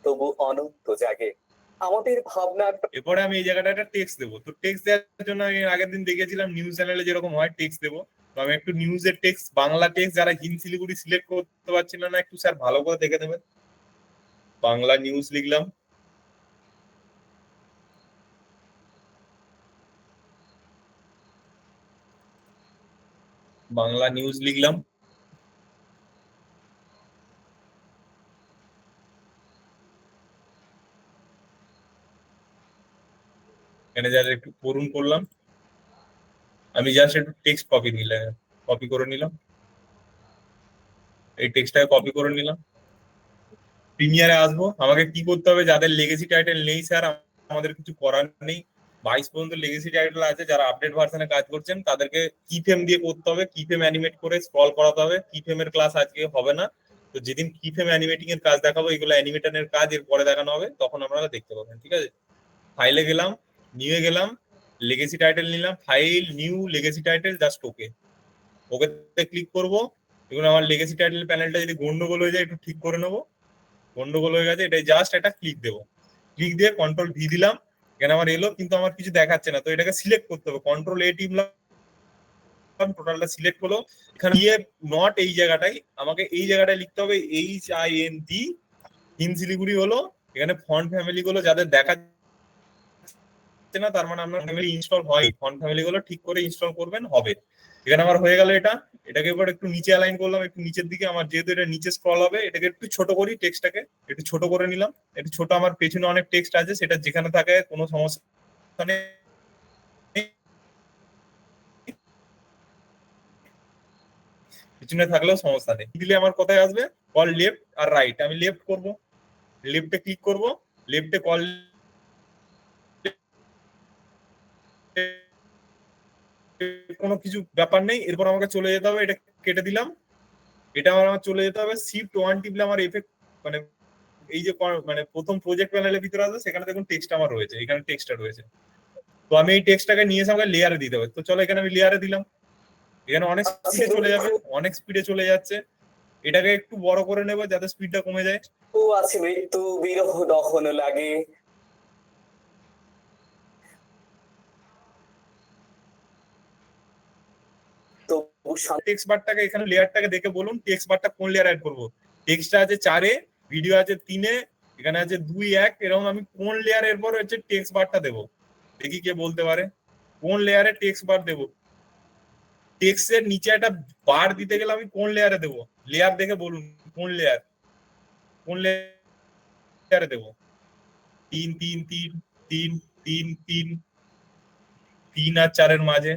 তবু অনন্ত জাগে। আমাদের ভাবনার এরপরে আমি এই জায়গাটা একটা টেক্সট দেবো। তো টেক্সট দেওয়ার জন্য আমি আগের দিন দেখেছিলাম নিউজ চ্যানেলে যেরকম হয় টেক্সট দেবো। তো আমি একটু নিউজের টেক্সট, বাংলা টেক্সট, যারা হিন্দ শিলিগুড়ি সিলেক্ট করতে পারছিল না একটু স্যার ভালো করে দেখে দেবেন। বাংলা নিউজ লিখলাম, বাংলা নিউজ লিখলাম। এখানে যা একটু পড়ুন করলাম, আমি জাস্ট একটু টেক্সট কপি করে নিলাম, এই টেক্সটটাকে কপি করে নিলাম। প্রিমিয়ারে আসবো, আমাকে কি করতে হবে? যাদের লেগেসি টাইটেল নেই স্যার আমাদের কিছু করার নেই, 22 পর্যন্ত লেগেসি টাইটেল আছে, যারা আপডেট ভার্সনে কাজ করছেন তাদেরকে কি ফ্রেম দিয়ে করতে হবে, কি ফ্রেম অ্যানিমেট করে স্ক্রল করাতে হবে। কি ফ্রেমের ক্লাস আজকে হবে না, তো যেদিন কি ফ্রেম অ্যানিমেটিং এর কাজ দেখাবো, এগুলো অ্যানিমেটরের কাজ এর পরে দেখানো হবে, তখন আপনারা দেখতে পাবেন। ঠিক আছে, ফাইলে গেলাম, নিউ এ গেলাম, লেগেসি টাইটেল নিলাম, file new legacy title, just okay, okay click করবো। এগুলো আমার লেগেসি টাইটেল প্যানেলটা যদি গন্ডগোল হয়ে যায় একটু ঠিক করে নেবো, গন্ডগোল হয়ে গেছে, এটাই জাস্ট একটা ক্লিক দেবো। ক্লিক দিয়ে কন্ট্রোল ভি দিলাম, এখানে আমার এলো কিন্তু আমার কিছু দেখাচ্ছে না, তো এটাকে সিলেক্ট করতে হবে। কন্ট্রোল এ টিপলাম, টোটালটা সিলেক্ট হলো। এখানে গিয়ে নট এই জায়গাটাই আমাকে এই জায়গাটায় লিখতে হবে HIND, হিন্দ শিলিগুড়ি হলো। এখানে ফন্ট ফ্যামিলি গুলো যাদের দেখাচ্ছে না, তার মানে আপনার ফ্যামিলি ইনস্টল হয়, ফন্ট ফ্যামিলি গুলো ঠিক করে ইনস্টল করবেন, হবে। এখানে আমার হয়ে গেল এটা। এটাকে এবার একটু নিচে অ্যালাইন করলাম, একটু নিচের দিকে, আমার যেহেতু এটা নিচে স্ক্রল হবে, এটাকে একটু ছোট করি, টেক্সটটাকে একটু ছোট করে নিলাম। একটু ছোট, আমার পেছনে অনেক টেক্সট আছে, সেটা যেখানে থাকে কোনো সমস্যা নেই, পিছনে থাকলেও সমস্যা নেই। দিলে আমার কোথায় আসবে? কল লেফট আর রাইট, আমি লেফট করব, লেফটে ক্লিক করব, লেফটে কল কোনো কিছু ব্যাপার নেই। এরপর আমাকে চলে যেতে হবে, এটা কেটে দিলাম, এটা আমার চলে যেতে হবে শিফট 1 টিপলে আমার এফেক্ট, মানে এই যে মানে প্রথম প্রজেক্ট প্যানেলের ভিতরে আছে, সেখানে দেখুন টেক্সট আমার রয়েছে, এখানে টেক্সটটা রয়েছে। তো আমি এই টেক্সটটাকে নিয়ে এসে আমাকে লেয়ারে দিতে হবে। তো চলো এখানে আমি লেয়ারে দিলাম, এখানে অনেক স্পিডে চলে যাবে, অনেক স্পিডে চলে যাচ্ছে। এটাকে একটু বড় করে নেবো যাতে স্পিডটা কমে যায়। আছে মৃত্যু, বিরহ দহন লাগে, তবু শান্তি। টেক্সট বারটাকে এখানে লেয়ারটাকে দেখে বলুন টেক্সট বারটা কোন লেয়ার অ্যাড করবো। টেক্সটটা আছে 4-এ, ভিডিও আছে 3-এ, এখানে আছে 2-1, এরকম আমি কোন লেয়ারের পর হচ্ছে টেক্সট বারটা দেবো? দেখি কে বলতে পারে কোন লেয়ারে টেক্সট বার দেবো। টেক্সটের নিচে একটা বার দিতে গেলে আমি কোন লেয়ারে দেবো? লেয়ার দেখে বলুন কোন লেয়ার, কোন লেয়ারে দেবো? 3 আর 4-এর মাঝে,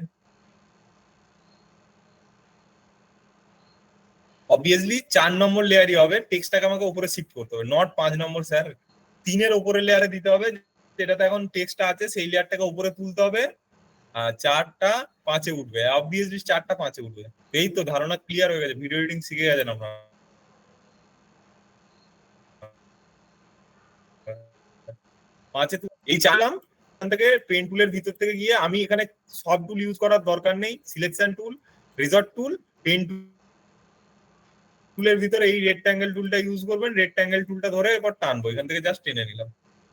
অবভিয়াসলি 4 নম্বর লেয়ারই হবে। টেক্সটটাকে আমাকে উপরে শিফট করতে হবে, নট 5 নম্বর স্যার, 3-এর উপরে লেয়ারে দিতে হবে, যেটাতে এখন টেক্সটটা আছে সেই লেয়ারটাকে উপরে তুলতে হবে। 4টা 5-এ উঠবে, অবভিয়াসলি 4টা 5-এ উঠবে। এই তো ধারণা ক্লিয়ার হয়ে গেছে, ভিডিও এডিটিং শিখে গেছেন আপনারা। এই চাইলাম এখান থেকে পেন টুলের ভিতর থেকে গিয়ে আমি এখানে সব টুল ইউজ করার দরকার নেই, সিলেকশন টুল, রেজর্ট টুল, পেন টুলের ভিতরে এই রেক্ট্যাঙ্গেল টুলটা ইউজ করবেন। রেক্ট্যাঙ্গেল টুলটা ধরে এবার টানবো, এখান থেকে জাস্ট টেনে নিলাম,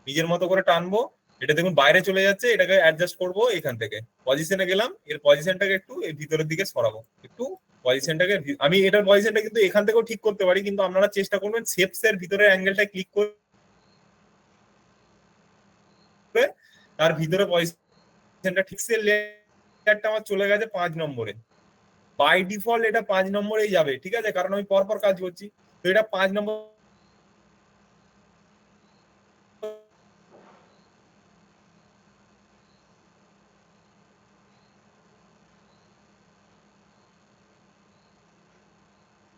নিজের মতো করে টানবো। এটা দেখুন বাইরে চলে যাচ্ছে, এটাকে অ্যাডজাস্ট করবো এখান থেকে। পজিশনে গেলাম, এর পজিশনটাকে একটু এই ভিতরের দিকে সরাবো, একটু পজিশনটাকে, আমি এটার পজিশনটা কিন্তু এখান থেকেও ঠিক করতে পারি, কিন্তু আপনারা চেষ্টা করবেন শেপস এর ভিতরে অ্যাঙ্গেলটা ক্লিক করে তার ভিতরে পজিশনটা ঠিক। লেয়ারটা আমার চলে গেছে 5 নম্বরে, বাই ডিফল্ট এটা 5 নম্বরেই যাবে, ঠিক আছে, কারণ আমি পরপর কাজ করছি। তো এটা 5 নম্বর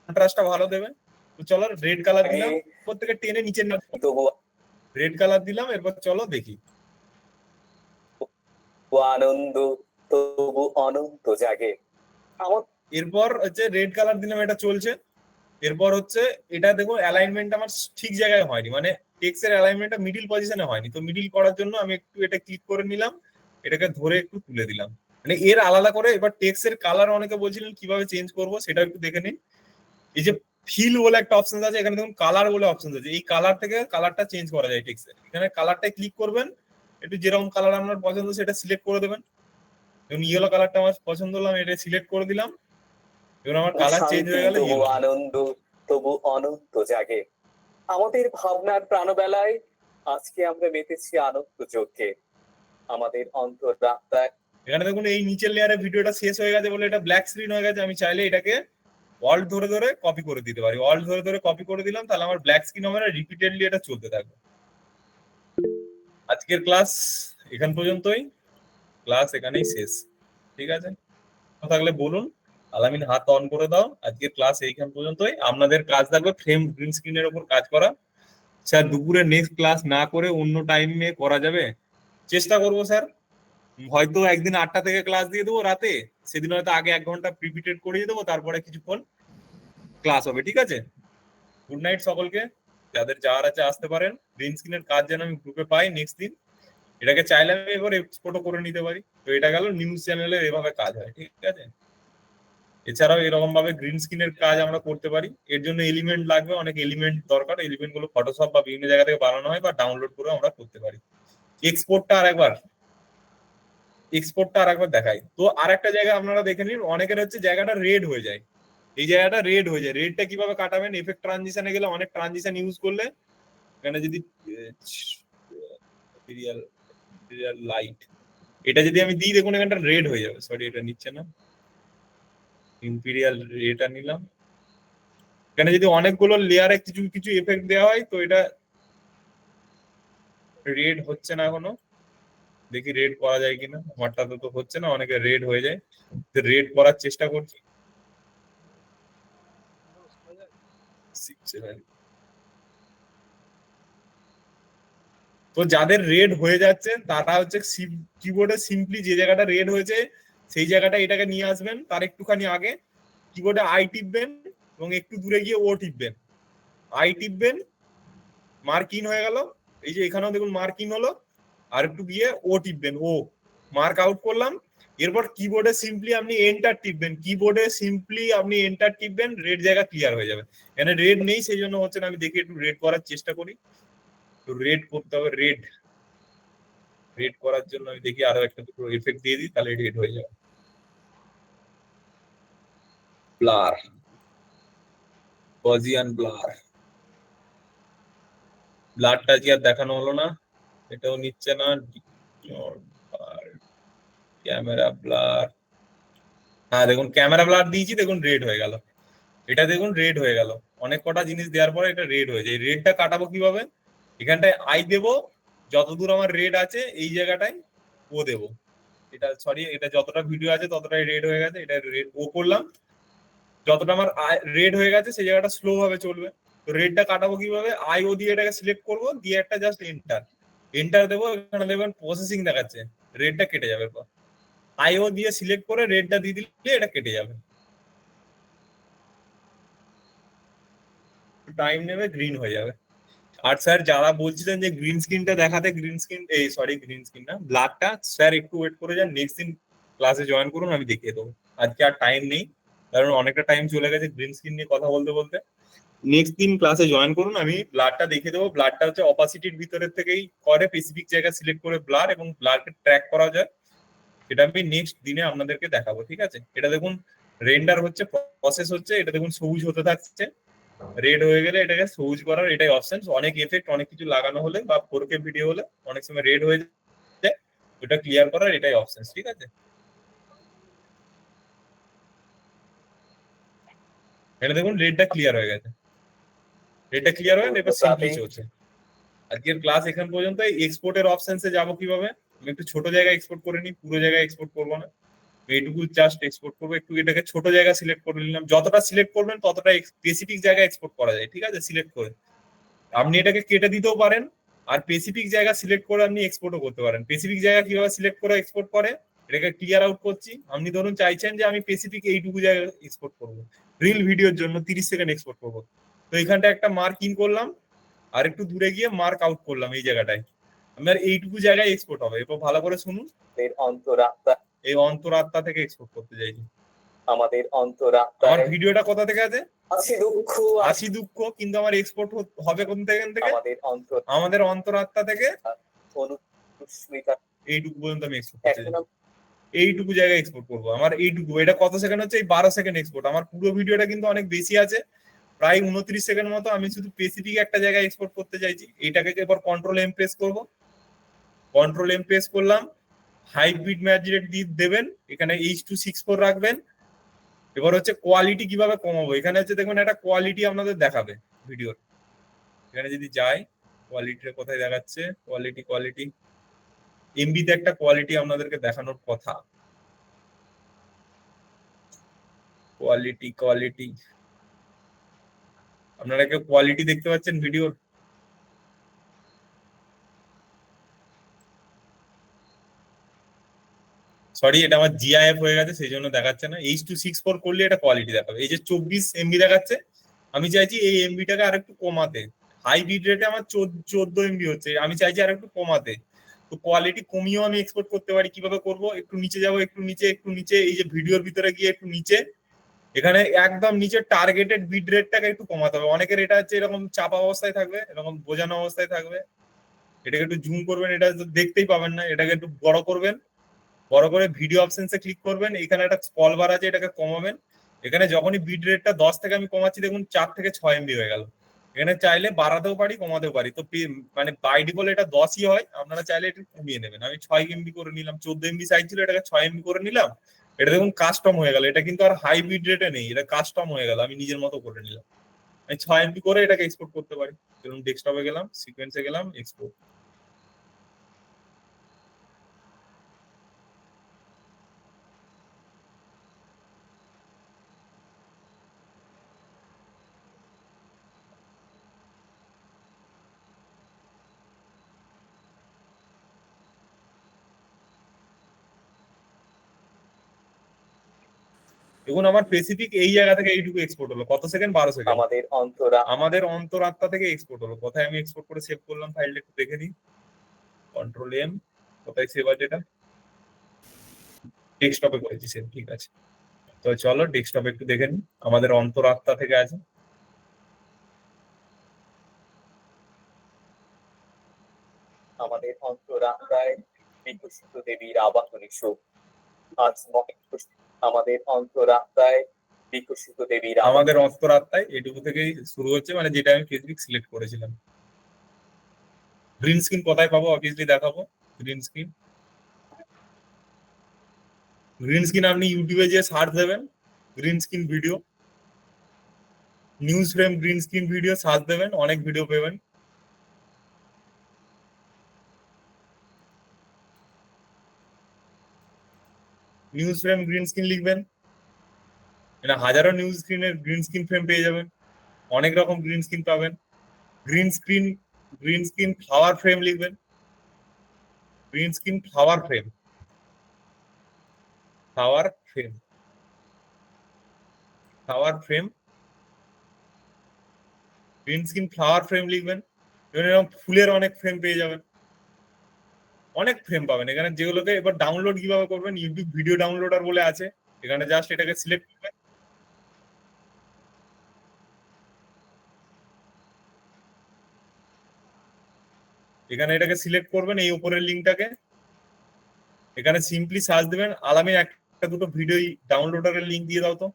কন্ট্রাস্টটা ভালো দেবে। তো চলো রেড কালার দিলাম, উপর থেকে টেনে নিচে তবু রেড কালার দিলাম। এরপর চলো দেখি, আনন্দ, তবু অনন্ত জাগে। আমার এরপর হচ্ছে রেড কালার দিলাম, এটা চলছে। এরপর হচ্ছে এটা দেখো অ্যালাইনমেন্ট আমার ঠিক জায়গায় হয়নি, মানে টেক্সটের অ্যালাইনমেন্টটা মিডিল পজিশনে হয়নি। তো মিডিল করার জন্য আমি একটু এটা ক্লিক করে নিলাম, এটাকে ধরে একটু তুলে দিলাম। মানে এর আলাদা করে এবার টেক্সট এর কালার অনেকে বলছিলেন কিভাবে চেঞ্জ করব, সেটা একটু দেখে নিন। এই যে ফিল বলে একটা অপশন আছে, এখানে দেখুন কালার বলে অপশন আছে, এই কালার থেকে কালারটা চেঞ্জ করা যায় টেক্সট এর। এখানে কালারটায় ক্লিক করবেন, একটু যেরকম কালার আপনার পছন্দ সেটা সিলেক্ট করে দেবেন। যেমন ইয়েলো কালারটা আমার পছন্দ হলাম, এটা সিলেক্ট করে দিলাম। এবার আমার কালার চেঞ্জ শান্তি হয়ে গেল তবু ইয়েলো। আনন্দ তবু অনন্ত জাগে, আমাদের ভাবনার প্রাণবেলায় আজকে আমরা মেতেছি আনন্দ যজ্ঞে, আমাদের অন্তরাত্মায়। এখানে দেখুন এই নিচের লেয়ারে ভিডিওটা শেষ হয়ে গেছে বলে এটা ব্ল্যাক স্ক্রিন হয়ে গেছে। আমি চাইলে এটাকে অল্ট ধরে ধরে কপি করে দিতে পারি, অল্ট ধরে ধরে কপি করে দিলাম, তাহলে আমার ব্ল্যাক স্ক্রিন হবে না, রিপিটেডলি এটা চলতে থাকবে। আজকের ক্লাস এখান পর্যন্তই, ক্লাস এখানেই শেষ। ঠিক আছে, কথা থাকলে বলুন। আলামিন হাত অন করে দাও। আজকের ক্লাস এইখান পর্যন্তই। আপনাদের কাজ থাকবে ফ্রেম গ্রিন স্ক্রিনের উপর কাজ করা। স্যার দুপুরে নেক্সট ক্লাস না করে অন্য টাইমে করা যাবে? চেষ্টা করবো স্যার। হয়তো একদিন 8টা থেকে ক্লাস দিয়ে দেবো রাতে, সেদিন হয়তো আগে 1 ঘন্টা প্রিপিটেড করিয়ে দেবো, তারপরে কিছুক্ষণ ক্লাস হবে। ঠিক আছে, গুড নাইট সকলকে। যাদের যাওয়ার আছে আসতে পারেন। গ্রিন স্ক্রিনের কাজ যেন আমি গ্রুপে পাই নেক্সট দিন। এটাকে চাইলে আমি এবার এক্সপোর্টও করে নিতে পারি। তো এটা গেল নিউজ চ্যানেলে এভাবে কাজ হয়। ঠিক আছে, এছাড়াও এরকম ভাবে গ্রিন স্ক্রিনের কাজ আমরা করতে পারি। এর জন্য এলিমেন্ট লাগবে, অনেক এলিমেন্ট দরকার। এলিমেন্ট গুলো ফটোশপ বা বিভিন্ন জায়গা থেকে বানানো হয় বা ডাউনলোড করে আমরা করতে পারি। এক্সপোর্টটা আরেকবার দেখাই তো। আরেকটা জায়গা আপনারা দেখে নিন, অনেকের হচ্ছে জায়গাটা রেড হয়ে যায়। এই জায়গাটা রেড হয়ে যায়, রেডটা কিভাবে কাটাবেন? এফেক্ট ট্রানজিশনে গেলে অনেক ট্রানজিশন ইউজ করলে, এখানে যদি লাইট এটা যদি আমি দিই, দেখুন এখানটা রেড হয়ে যাবে। সরি, এটা নিচ্ছে না, ইম্পিরিয়াল এটা নিলাম। এখানে যদি অনেকগুলো লেয়ারে কিছু কিছু এফেক্ট দেওয়া হয়, তো এটা রেড হচ্ছে না এখনো। দেখি রেড করা যায় কিনা। আমারটা তো হচ্ছে না, অনেকে রেড হয়ে যায়। রেড করার চেষ্টা করছি। 6, 7। তো যাদের রেড হয়ে যাচ্ছে তারা হচ্ছে কিবোর্ডে সিম্পলি যে জায়গাটা রেড হয়েছে সেই জায়গাটা এটাকে নিয়ে আসবেন, তার একটুখানি আগে কিবোর্ডে আই টিপবেন এবং একটু দূরে গিয়ে ও টিপবেন। আই টিপবেন, মার্ক ইন হয়ে গেল। এই যে এখানেও দেখুন মার্ক ইন হলো। আর একটু গিয়ে ও টিপবেন, ও মার্ক আউট করলাম। এরপর কিবোর্ডে সিম্পলি আপনি এন্টার টিপবেন, কিবোর্ডে সিম্পলি আপনি এন্টার টিপবেন, রেড জায়গা ক্লিয়ার হয়ে যাবে। এখানে রেড নেই, সেই জন্য হচ্ছে না। আমি দেখি একটু রেড করার চেষ্টা করি। তো রেড করতে হবে, রেড রেড করার জন্য আমি দেখি আরো একটা দুটো এফেক্ট দিয়ে দিই, তাহলে রেড হয়ে যাবে। Blur, গজিয়ান blur. ব্লারটা কি আর দেখানো হলো না? এটাও নিচ্ছে না। ক্যামেরা ব্লার, হ্যাঁ দেখুন ক্যামেরা ব্লার দিয়েছি, দেখুন রেড হয়ে গেল। এটা দেখুন রেড হয়ে গেল। অনেক কটা জিনিস দেওয়ার পরে এটা রেড হয়ে যায়। রেডটা কাটাবো কিভাবে? এখানটায় আই দেবো, যতদূর আমার রেড আছে এই জায়গাটায় ও দেবো। এটা সরি, এটা যতটা ভিডিও আছে ততটাই রেড হয়ে গেছে, এটা রেড ও করলাম। যতটা আমার রেড হয়ে গেছে সেই জায়গাটা স্লো ভাবে চলবে। তো রেডটা কাটাবো কিভাবে? আই ও দিয়ে এটাকে সিলেক্ট করবো, দিয়ে একটা জাস্ট এন্টার এন্টার দেবো। এখানে দেখবেন প্রসেসিং দেখাচ্ছে, রেডটা কেটে যাবে। আই ও দিয়ে সিলেক্ট করে রেডটা দিয়ে দিলে এটা কেটে যাবে। টাইম নেবে, গ্রিন হয়ে যাবে। আর স্যার যারা বলছিলেন যে গ্রিন স্ক্রিনটা দেখাতে, গ্রিন স্ক্রিন এই সরি গ্রিন স্ক্রিন না, ব্ল্যাকটা, স্যার একটু ওয়েট করে যান, নেক্সট দিন ক্লাসে জয়েন করুন, আমি দেখিয়ে দেবো। আজকে আর টাইম নেই, কারণ অনেকটা টাইম চলে গেছে গ্রিন স্ক্রিন নিয়ে কথা বলতে বলতে। নেক্সট দিন ক্লাসে জয়েন করুন, আমি ব্লারটা দেখিয়ে দেবো। ব্লারটা হচ্ছে অপাসিটির ভিতরের থেকেই করে, স্পেসিফিক জায়গা সিলেক্ট করে ব্লার এবং ব্লারকে ট্র্যাক করা যায়। এটা আমি নেক্সট দিনে আপনাদেরকে দেখাবো। ঠিক আছে, এটা দেখুন রেন্ডার হচ্ছে, প্রসেস হচ্ছে। এটা দেখুন সবুজ হতে থাকছে, রেড হয়ে গেলে এটাকে সবুজ করার এটাই অপশন। অনেক এফেক্ট অনেক কিছু লাগানো হলে বা 4K ভিডিও হলে অনেক সময় রেড হয়ে যায়, ওটা ক্লিয়ার করার এটাই অপশন। ঠিক আছে, এটা দেখুন রেডটা ক্লিয়ার হয়ে গেছে, রেডটা ক্লিয়ার হয়ে এবার সিম্পলি চলছে। আজকের ক্লাস এখান পর্যন্ত। এক্সপোর্টের অপশনসে যাবো কিভাবে? আমি একটু ছোট জায়গায় এক্সপোর্ট করে নিই, পুরো জায়গায় এক্সপোর্ট করবো না, এইটুকু জাস্ট এক্সপোর্ট করবো। একটু এটাকে ছোট জায়গা সিলেক্ট করে নিলাম। যতটা সিলেক্ট করবেন ততটা স্পেসিফিক জায়গায় এক্সপোর্ট করা যায়। ঠিক আছে, সিলেক্ট করে আপনি এটাকে কেটে দিতেও পারেন, আর স্পেসিফিক জায়গা সিলেক্ট করে আপনি এক্সপোর্টও করতে পারেন। স্পেসিফিক জায়গা কিভাবে সিলেক্ট করে এক্সপোর্ট করে, এটাকে ক্লিয়ার আউট করছি। আপনি ধরুন চাইছেন যে আমি স্পেসিফিক এইটুকু জায়গা এক্সপোর্ট করবো, রিল ভিডিওর জন্য 30 সেকেন্ড এক্সপোর্ট করবো। তো এখানটা একটা মার্ক ইন করলাম, আর একটু দূরে গিয়ে মার্ক আউট করলাম এই জায়গাটায়। আমার এইটুকু জায়গায় এক্সপোর্ট হবে, এরপর ভালো করে শুনুন। আমাদের অন্তরাত্মা, এই অন্তরাত্মা থেকে এক্সপোর্ট করতে চাইছি। আমাদের আমার অন্তরাত্মায় ভিডিওটা কোথা থেকে আছে? আছে দুঃখ, হাসি দুঃখ, কিন্তু আমার এক্সপোর্ট হবে কোন থেকে? আমাদের অন্তরাত্মা থেকে অনুস্মিতা। এইটুকু পর্যন্ত আমি এক্সপোর্ট করতে এখন চাই। এইটুকু জায়গায় এক্সপোর্ট করবো। আমার এইটুকু, এটা কত সেকেন্ড হচ্ছে? এই 12 সেকেন্ড এক্সপোর্ট। আমার পুরো ভিডিওটা কিন্তু অনেক বেশি আছে, প্রায় 29 সেকেন্ড মতো। আমি শুধু স্পেসিফিক একটা জায়গায় এক্সপোর্ট করতে চাইছি। এইটাকে এবার কন্ট্রোল এম প্রেস করবো। কন্ট্রোল এম প্রেস করলাম, হাই বিট ম্যাচ রেট দিয়ে দেবেন, এখানে H.264 রাখবেন। এবার হচ্ছে কোয়ালিটি কিভাবে কমাবো, এখানে হচ্ছে দেখবেন একটা কোয়ালিটি আপনাদের দেখাবে ভিডিওর। এখানে যদি যাই, কোয়ালিটিটা কোথায় দেখাচ্ছে? কোয়ালিটি এমবিতে একটা কোয়ালিটি আপনাদেরকে দেখানোর কথা। কোয়ালিটি আপনারা কেউ কোয়ালিটি দেখতে পাচ্ছেন ভিডিওর? সরি, এটা আমার জিআইএফ হয়ে গেছে, সেই জন্য দেখাচ্ছে না। H.264 করলে এটা কোয়ালিটি দেখাবে। এই যে 24 এমবি দেখাচ্ছে, আমি চাইছি এই এমবিটাকে আর একটু কমাতে। হাই বিট রেটে আমার 14 এমবি হচ্ছে, আমি চাইছি আর একটু কমাতে। তো কোয়ালিটি কমিয়েও আমি এক্সপোর্ট করতে পারি। কিভাবে করব? একটু নিচে যাবো, একটু নিচে, এই যে ভিডিওর ভিতরে গিয়ে একটু নিচে, এখানে একদম নিচে টার্গেটেড বিট রেটটাকে একটু কমাতে হবে। অনেকের এটা হচ্ছে এরকম চাপা অবস্থায় থাকবে, এরকম বোঝানো অবস্থায় থাকবে। এটাকে একটু জুম করবেন, এটা তো দেখতেই পাবেন না। এটাকে একটু বড় করবেন, বড় করে ভিডিও অপশনসে ক্লিক করবেন। এখানে একটা স্ক্রল বার আছে, এটাকে কমাবেন। এখানে যখনই বিট রেটটা 10 থেকে আমি কমাচ্ছি, দেখুন 4 থেকে 6 এমবি হয়ে গেল। এখানে চাইলে বাড়াতেও পারি, কমাতেও পারি। তো মানে বাই ডিফল্ট এটা 10ই হয়, আপনারা চাইলে একটু কমিয়ে নেবেন। আমি 6 এমবি করে নিলাম, 14 এমবি সাইজ ছিল, এটাকে 6 এমবি করে নিলাম। এটা দেখুন কাস্টম হয়ে গেল। এটা কিন্তু আর হাই বিট রেটে নেই, এটা কাস্টম হয়ে গেল, আমি নিজের মতো করে নিলাম। আমি 6 এমবি করে এটাকে এক্সপোর্ট করতে পারি। ধরুন ডেস্কটপে গেলাম, সিকোয়েন্সে গেলাম, এক্সপোর্ট। দেখুন আমার স্পেসিফিক এই জায়গা থেকে এইটুকু এক্সপোর্ট হলো। কত সেকেন্ড? 12 সেকেন্ড। আমাদের অন্তরাত্মা থেকে এক্সপোর্ট হলো। কোথায় আমি এক্সপোর্ট করে সেভ করলাম ফাইলটা একটু দেখে নিই। কন্ট্রোল এম, কোথায় সেভ আছে? এটা ডেস্কটপে করেছি সেভ, ঠিক আছে। তো চলো ডেস্কটপে একটু দেখে নিই। আমাদের অন্তরাত্মা থেকে আছে। আমাদের অন্তরাত্মায় বিকশিত দেবীর আবাহনী সুখ। আজ আমাদের অন্তরাত্মায় বিকশিত দেবীর আমাদের অন্তরাত্মায় এটুকু থেকেই শুরু হচ্ছে, মানে যেটা আমি ফেসবুক সিলেক্ট করেছিলাম। গ্রিন স্ক্রিন কোথায় পাবো? অবভিয়াসলি দেখাবো। গ্রিন স্ক্রিন আপনি ইউটিউবে যে সার্চ দেবেন, green screen video, news frame green screen video search দেবেন, অনেক ভিডিও পাবেন। নিউজ ফ্রেম গ্রিন স্ক্রিন লিখবেন, এটা হাজারো নিউজ স্ক্রিনের গ্রিন স্ক্রিন ফ্রেম পেয়ে যাবেন। অনেক রকম গ্রিন স্ক্রিন পাবেন। গ্রিন স্ক্রিন ফ্লাওয়ার ফ্রেম লিখবেন। Green screen flower frame, flower frame, flower frame, green screen flower frame লিখবেন। এরকম ফুলের অনেক ফ্রেম পেয়ে যাবেন, অনেক ফ্রেম পাবেন এখানে। যেগুলোকে এবার ডাউনলোড কিভাবে করবেন, ইউটিউব ভিডিও ডাউনলোডার বলে আছে, এখানে জাস্ট এটাকে সিলেক্ট করবেন। এখানে এটাকে সিলেক্ট করবেন, এই উপরের লিঙ্কটাকে। এখানে সিম্পলি সার্চ দেবেন আলামিন একটা দুটো ভিডিও ডাউনলোডারের লিঙ্ক দিয়ে দাও তো।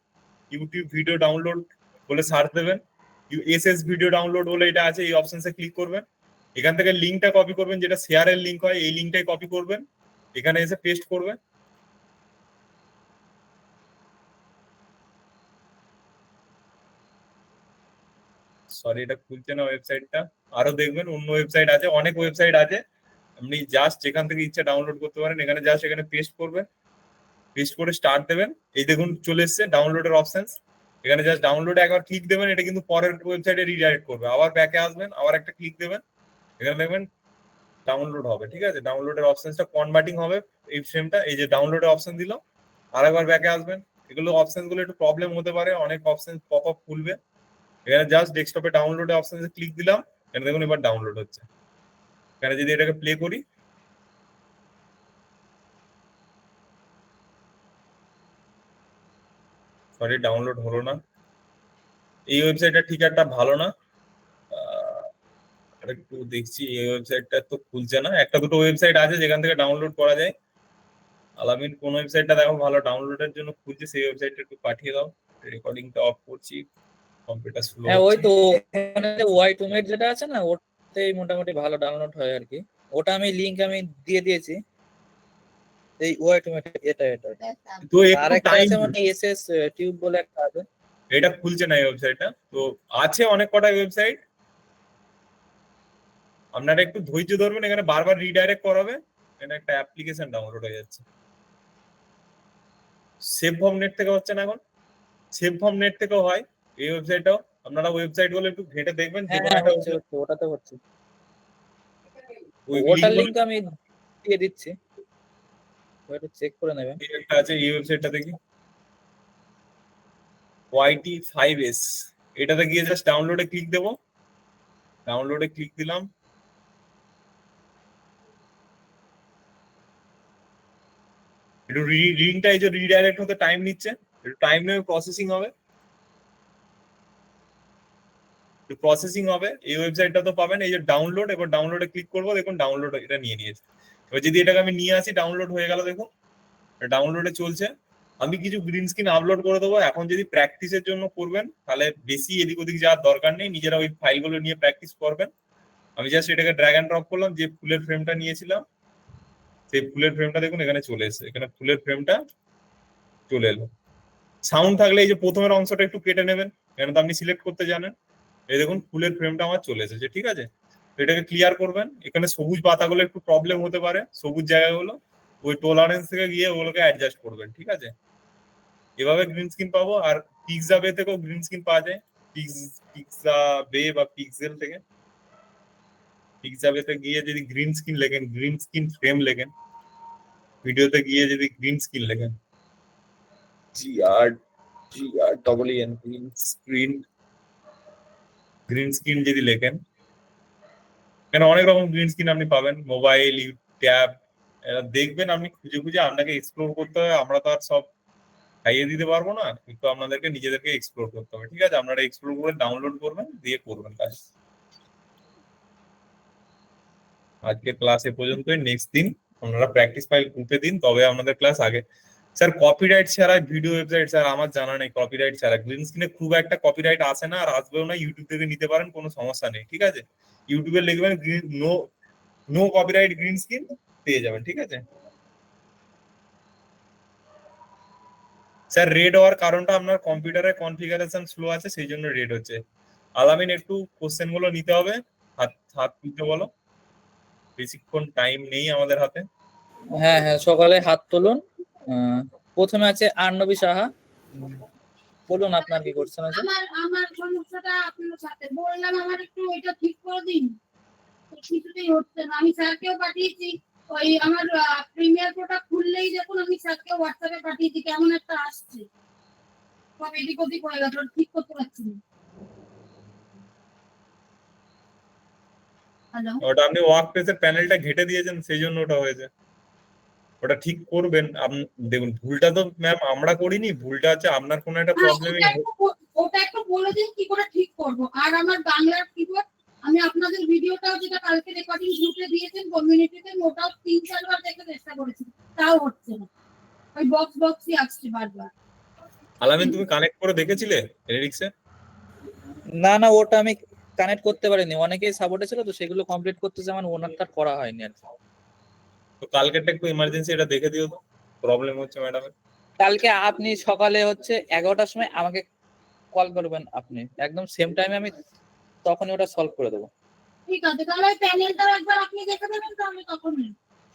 ইউটিউব ভিডিও ডাউনলোড বলে সার্চ দেবেন। এসএস ভিডিও ডাউনলোড বলে এটা আছে, এই অপশনসে ক্লিক করবেন। এখান থেকে লিঙ্কটা কপি করবেন, যেটা শেয়ারের লিঙ্ক হয়, এই লিঙ্কটাই কপি করবেন, এখানে এসে পেস্ট করবেন। সরি, এটা খুলছে না ওয়েবসাইটটা। আরো দেখবেন অন্য ওয়েবসাইট আছে, অনেক ওয়েবসাইট আছে। আপনি জাস্ট যেখান থেকে ইচ্ছা ডাউনলোড করতে পারেন। এখানে জাস্ট এখানে পেস্ট করবেন, পেস্ট করে স্টার্ট দেবেন। এই দেখুন চলে এসছে ডাউনলোডের অপশনস। এখানে জাস্ট ডাউনলোডে একবার ক্লিক দেবেন, এটা কিন্তু পরের ওয়েবসাইটে রিডাইরেক্ট করবে। আবার ব্যাকে আসবেন, আবার একটা ক্লিক দেবেন, এখানে দেখবেন ডাউনলোড হবে। ঠিক আছে, ডাউনলোডের অপশনসটা কনভার্টিং হবে এই ফ্রেমটা। এই যে ডাউনলোডের অপশন দিল, আরেকবার ব্যাকে আসবেন। এগুলো অপশন গুলো একটু প্রবলেম হতে পারে, অনেক অপশন পপ আপ খুলবে। এখানে জাস্ট ডেস্কটপে ডাউনলোডের অপশনসে ক্লিক দিলাম, এখানে দেখুন এবার ডাউনলোড হচ্ছে। এখানে যদি এটাকে প্লে করি, সরি ডাউনলোড হলো না, এই ওয়েবসাইটটা ঠিক একটা ভালো না। একটু দেখছি, এই ওয়েবসাইটটা তো খুলছে না। একটা দুটো ওয়েবসাইট আছে যেখান থেকে ডাউনলোড করা যায়। আলামিন কোন ওয়েবসাইটটা দেখো ভালো ডাউনলোডের জন্য খুলছে, সেই ওয়েবসাইটটা একটু পাঠিয়ে দাও। রেকর্ডিংটা অফ করছি, কম্পিউটার স্লো হ্যাঁ ওই হচ্ছে। তো ওখানে ওয়াই টুমেট যেটা আছে না, ওটাতেই মোটামুটি ভালো ডাউনলোড হয় আর কি। ওটা আমি লিংক আমি দিয়ে দিয়েছি, এই ওয়াই টুমেট। এটা এটা তো আর একটু একটা টাইম, আছে মানে এসএস টিউব বলে একটা আছে। এটা খুলছে না এই ওয়েবসাইটটা। তো আছে অনেক কটা ওয়েবসাইট, আপনারা একটু ধৈর্য ধরবেন, এখানে বারবার রিডাইরেক্ট করাবে। এখানে একটা অ্যাপ্লিকেশন ডাউনলোড হয়ে যাচ্ছে। সেভ হোম নেট থেকে হচ্ছে না এখন, সেভ হোম নেট থেকেও হয় এই ওয়েবসাইটটাও। আপনারা ওয়েবসাইট গুলো একটু ঘেটে দেখবেন, যে হ্যাঁ কোনো হ্যাঁ একটা হচ্ছে হচ্ছে, ওটাতে হচ্ছে। ওই ওটার লিঙ্ক লিংক আমি দিয়ে দিচ্ছি, ওটা চেক করে নেবেন। একটা আছে এই ওয়েবসাইটটা দেখি, YT5S। এটাতে গিয়ে জাস্ট ডাউনলোডে ক্লিক দেবো, ডাউনলোডে ক্লিক দিলাম। একটু লিঙ্কটা এই যে রিডাইরেক্ট হতে টাইম নিচ্ছে, একটু টাইম নেবে, প্রসেসিং হবে, একটু প্রসেসিং হবে। এই ওয়েবসাইটটা তো পাবেন, এই যে ডাউনলোড, এবার ডাউনলোডে ক্লিক করবো, দেখুন ডাউনলোড এটা নিয়ে নিয়েছে। এবার যদি এটাকে আমি নিয়ে আসি, ডাউনলোড হয়ে গেল, দেখুন ডাউনলোডে চলছে। আমি কিছু গ্রিন স্ক্রিন আপলোড করে দেবো। এখন যদি প্র্যাকটিসের জন্য করবেন, তাহলে বেশি এদিক ওদিক যাওয়ার দরকার নেই, নিজেরা ওই ফাইলগুলো নিয়ে প্র্যাকটিস করবেন। আমি জাস্ট এটাকে ড্র্যাগ অ্যান্ড ড্রপ করলাম, যে ফুলের ফ্রেমটা নিয়েছিলাম সেই ফুলের ফ্রেমটা দেখুন এখানে চলে এসেছে, এখানে ফুলের ফ্রেমটা চলে এলো। সাউন্ড থাকলে এই যে প্রথমের অংশটা একটু কেটে নেবেন, কেন তো আপনি সিলেক্ট করতে জানেন। এই দেখুন ফুলের ফ্রেমটা আমার চলে এসেছে, ঠিক আছে। তো এটাকে ক্লিয়ার করবেন। এখানে সবুজ পাতাগুলো একটু প্রবলেম হতে পারে, সবুজ জায়গাগুলো ওই টলারেন্স থেকে গিয়ে ওগুলোকে অ্যাডজাস্ট করবেন, ঠিক আছে। এভাবে গ্রিন স্ক্রিন পাবো। আর পিক্সা বে থেকেও গ্রিন স্ক্রিন পাওয়া যায়, পিক্সা বে বা পিক্সেল থেকে। পিক্সা বেতে গিয়ে যদি গ্রিন স্ক্রিন লেখেন, গ্রিন স্ক্রিন ফ্রেম লেখেন, ভিডিওতে গিয়ে যদি গ্রিন স্ক্রিন লেখেন, GR green screen, green screen যদি লেখেন, এখানে অনেক রকম গ্রিন স্ক্রিন আপনি পাবেন, মোবাইল, ট্যাব। দেখবেন আপনি খুঁজে খুঁজে, আপনাকে এক্সপ্লোর করতে হবে। আমরা তো আর সব খাইয়ে দিতে পারবো না, কিন্তু আপনাদেরকে নিজেদেরকে এক্সপ্লোর করতে হবে, ঠিক আছে। আপনারা এক্সপ্লোর করে ডাউনলোড করবেন, দিয়ে করবেন কাজ। আজকে ক্লাস এ পর্যন্তই। নেক্সট দিন আপনারা প্র্যাকটিস ফাইল গ্রুপে দিন, তবে আপনাদের ক্লাস আগে। স্যার কপিরাইট ছাড়া ভিডিও ওয়েবসাইট, স্যার আমার জানা নেই কপিরাইট ছাড়া। গ্রিন স্ক্রিনে খুব একটা কপিরাইট আসে না, আর আসবেও না। ইউটিউব থেকে নিতে পারেন, কোনো সমস্যা নেই, ঠিক আছে। ইউটিউবে লিখবেন no no copyright green screen, পেয়ে যাবেন, ঠিক আছে। স্যার রেড হওয়ার কারণটা আপনার কম্পিউটারের কনফিগারেশন স্লো আছে, সেই জন্য রেড হচ্ছে। আলামিন একটু কোশ্চেন গুলো নিতে হবে, হাত হাত তুলতে বলো, বেশিক্ষণ টাইম নেই আমাদের হাতে। হ্যাঁ হ্যাঁ, সকালে হাত তুলুন। প্রথমে আছে আর্নবী সাহা, বলুন আপনার কি করছেন আছে। আমার আমার সমস্যাটা আপনার সাথে বললাম, আমার একটু এটা ঠিক করে দিন। তো কিছুতেই হচ্ছে না। আমি স্যারকেও পাঠিয়েছি, ওই আমার প্রিমিয়ার প্রোটা খুললেই দেখুন আমি স্যারকে হোয়াটসঅ্যাপে পাঠিয়েছি, কেমন একটা আসছে, সব এদিক ওদিক হয়ে গেছে, ওটা ঠিক করতে পারছি না। হ্যালো, ওটা আপনি ওয়ার্ক প্লেসের প্যানেলটা ঘেটে দিয়েছেন, সেই জন্য ওটা হয়েছে। ওটা ঠিক করবেন। দেখুন ভুলটা তো ম্যাম আমরা করিনি, ভুলটা হচ্ছে আপনার কোনো একটা হ্যাঁ প্রবলেমে। ওটা একটু বলে দিন কি করে ঠিক করবো। আর আমার বাংলার কিবোর্ড, আমি আপনাদের ভিডিওটাও যেটা কালকে রেকর্ডিং গ্রুপে দিয়েছেন কমিউনিটিতে, ওটাও 3-4 বার দেখে চেষ্টা করেছি, তাও হচ্ছে না। ওই বক্সই আসছে বারবার। আলামিন তুমি কানেক্ট করে দেখেছিলে এরিক্সে? না না, ওটা আমি কানেক্ট করতে পারিনি, অনেকেই সাপোর্টে ছিল তো, সেগুলো কমপ্লিট করতে যেমন ওনারটা করা হয়নি আর কি। তো কালকেরটা একটু ইমার্জেন্সি এটা দেখে দিও তো, প্রবলেম হচ্ছে ম্যাডামের। কালকে আপনি সকালে হচ্ছে 11টার সময় আমাকে কল করবেন, আপনি একদম সেম টাইমে, আমি তখনই ওটা সলভ করে দেবো। ঠিক আছে, তাহলে প্যানেলটাও একবার আপনি দেখে দেবেন, তাহলে তখন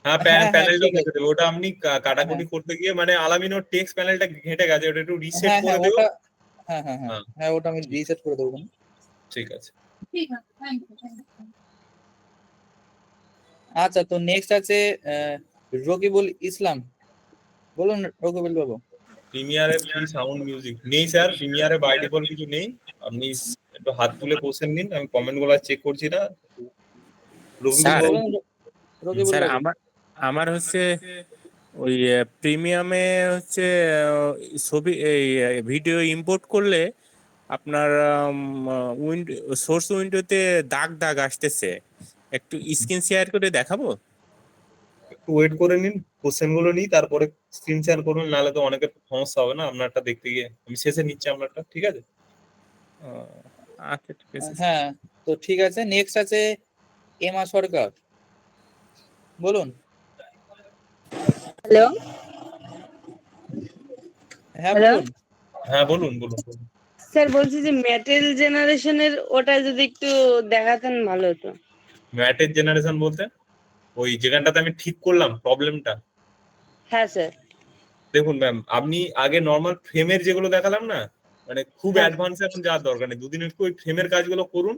হ্যাঁ হ্যাঁ, প্যানেলটা ঠিক দেখে আছে। দেবে। ওটা আপনি কাটাকুটি করতে গিয়ে মানে আলামিন ওর টেক্সট প্যানেলটা ঘেটে গেছে, ওটা একটু রিসেট হ্যাঁ করে হ্যাঁ দিও। ওটা, হ্যাঁ হ্যাঁ হ্যাঁ হ্যাঁ হ্যাঁ, ওটা আমি রিসেট করে দেবো। ঠিক আছে। ঠিক আছে, থ্যাংক ইউ। আচ্ছা, তো নেক্সট আছে রকিবুল ইসলাম, বলুন রকিবুল বাবু। প্রিমিয়ারে ফ্রি সাউন্ড মিউজিক নেই স্যার, প্রিমিয়ারে বাই ডিফল্ট কিছু নেই। আপনি একটু হাত তুলে কোশ্চেন নিন, আমি কমেন্ট গুলো চেক করছি না, রবিউল স্যার, বাবু, রকিবুল স্যার বাবু। আমার হচ্ছে ওই প্রিমিয়ামে হচ্ছে ছবি এই ভিডিও ইম্পোর্ট করলে আপনার সোর্স উইন্ডোতে দাগ দাগ আসতেছে, একটু স্ক্রিন শেয়ার করে দেখাবো? একটু ওয়েট করে নিন, কোশ্চেন গুলো নিই, তারপরে স্ক্রিন শেয়ার করুন, নাহলে তো অনেকের সমস্যা হবে না আপনারটা দেখতে গিয়ে। আমি শেষে নিচ্ছি আপনারটা, ঠিক আছে? আচ্ছা ঠিক আছে। হ্যাঁ, তো ঠিক আছে। নেক্সট আছে এমা সরকার, বলুন। হ্যালো হ্যাঁ হ্যালো বলুন। হ্যাঁ বলুন বলুন বলুন। স্যার, বলছি যে মেটেল জেনারেশনের ওটা যদি একটু দেখাতেন ভালো হতো। ম্যাটের জেনারেশন বলতে ওই যেখানটাতে আমি ঠিক করলাম প্রবলেমটা? হ্যাঁ স্যার। দেখুন ম্যাম, আপনি আগে নর্মাল ফ্রেমের যেগুলো দেখালাম না, মানে খুব হ্যাঁ। অ্যাডভান্স এখন যাওয়ার দরকার নেই, দুদিন একটু ওই ফ্রেমের কাজগুলো করুন,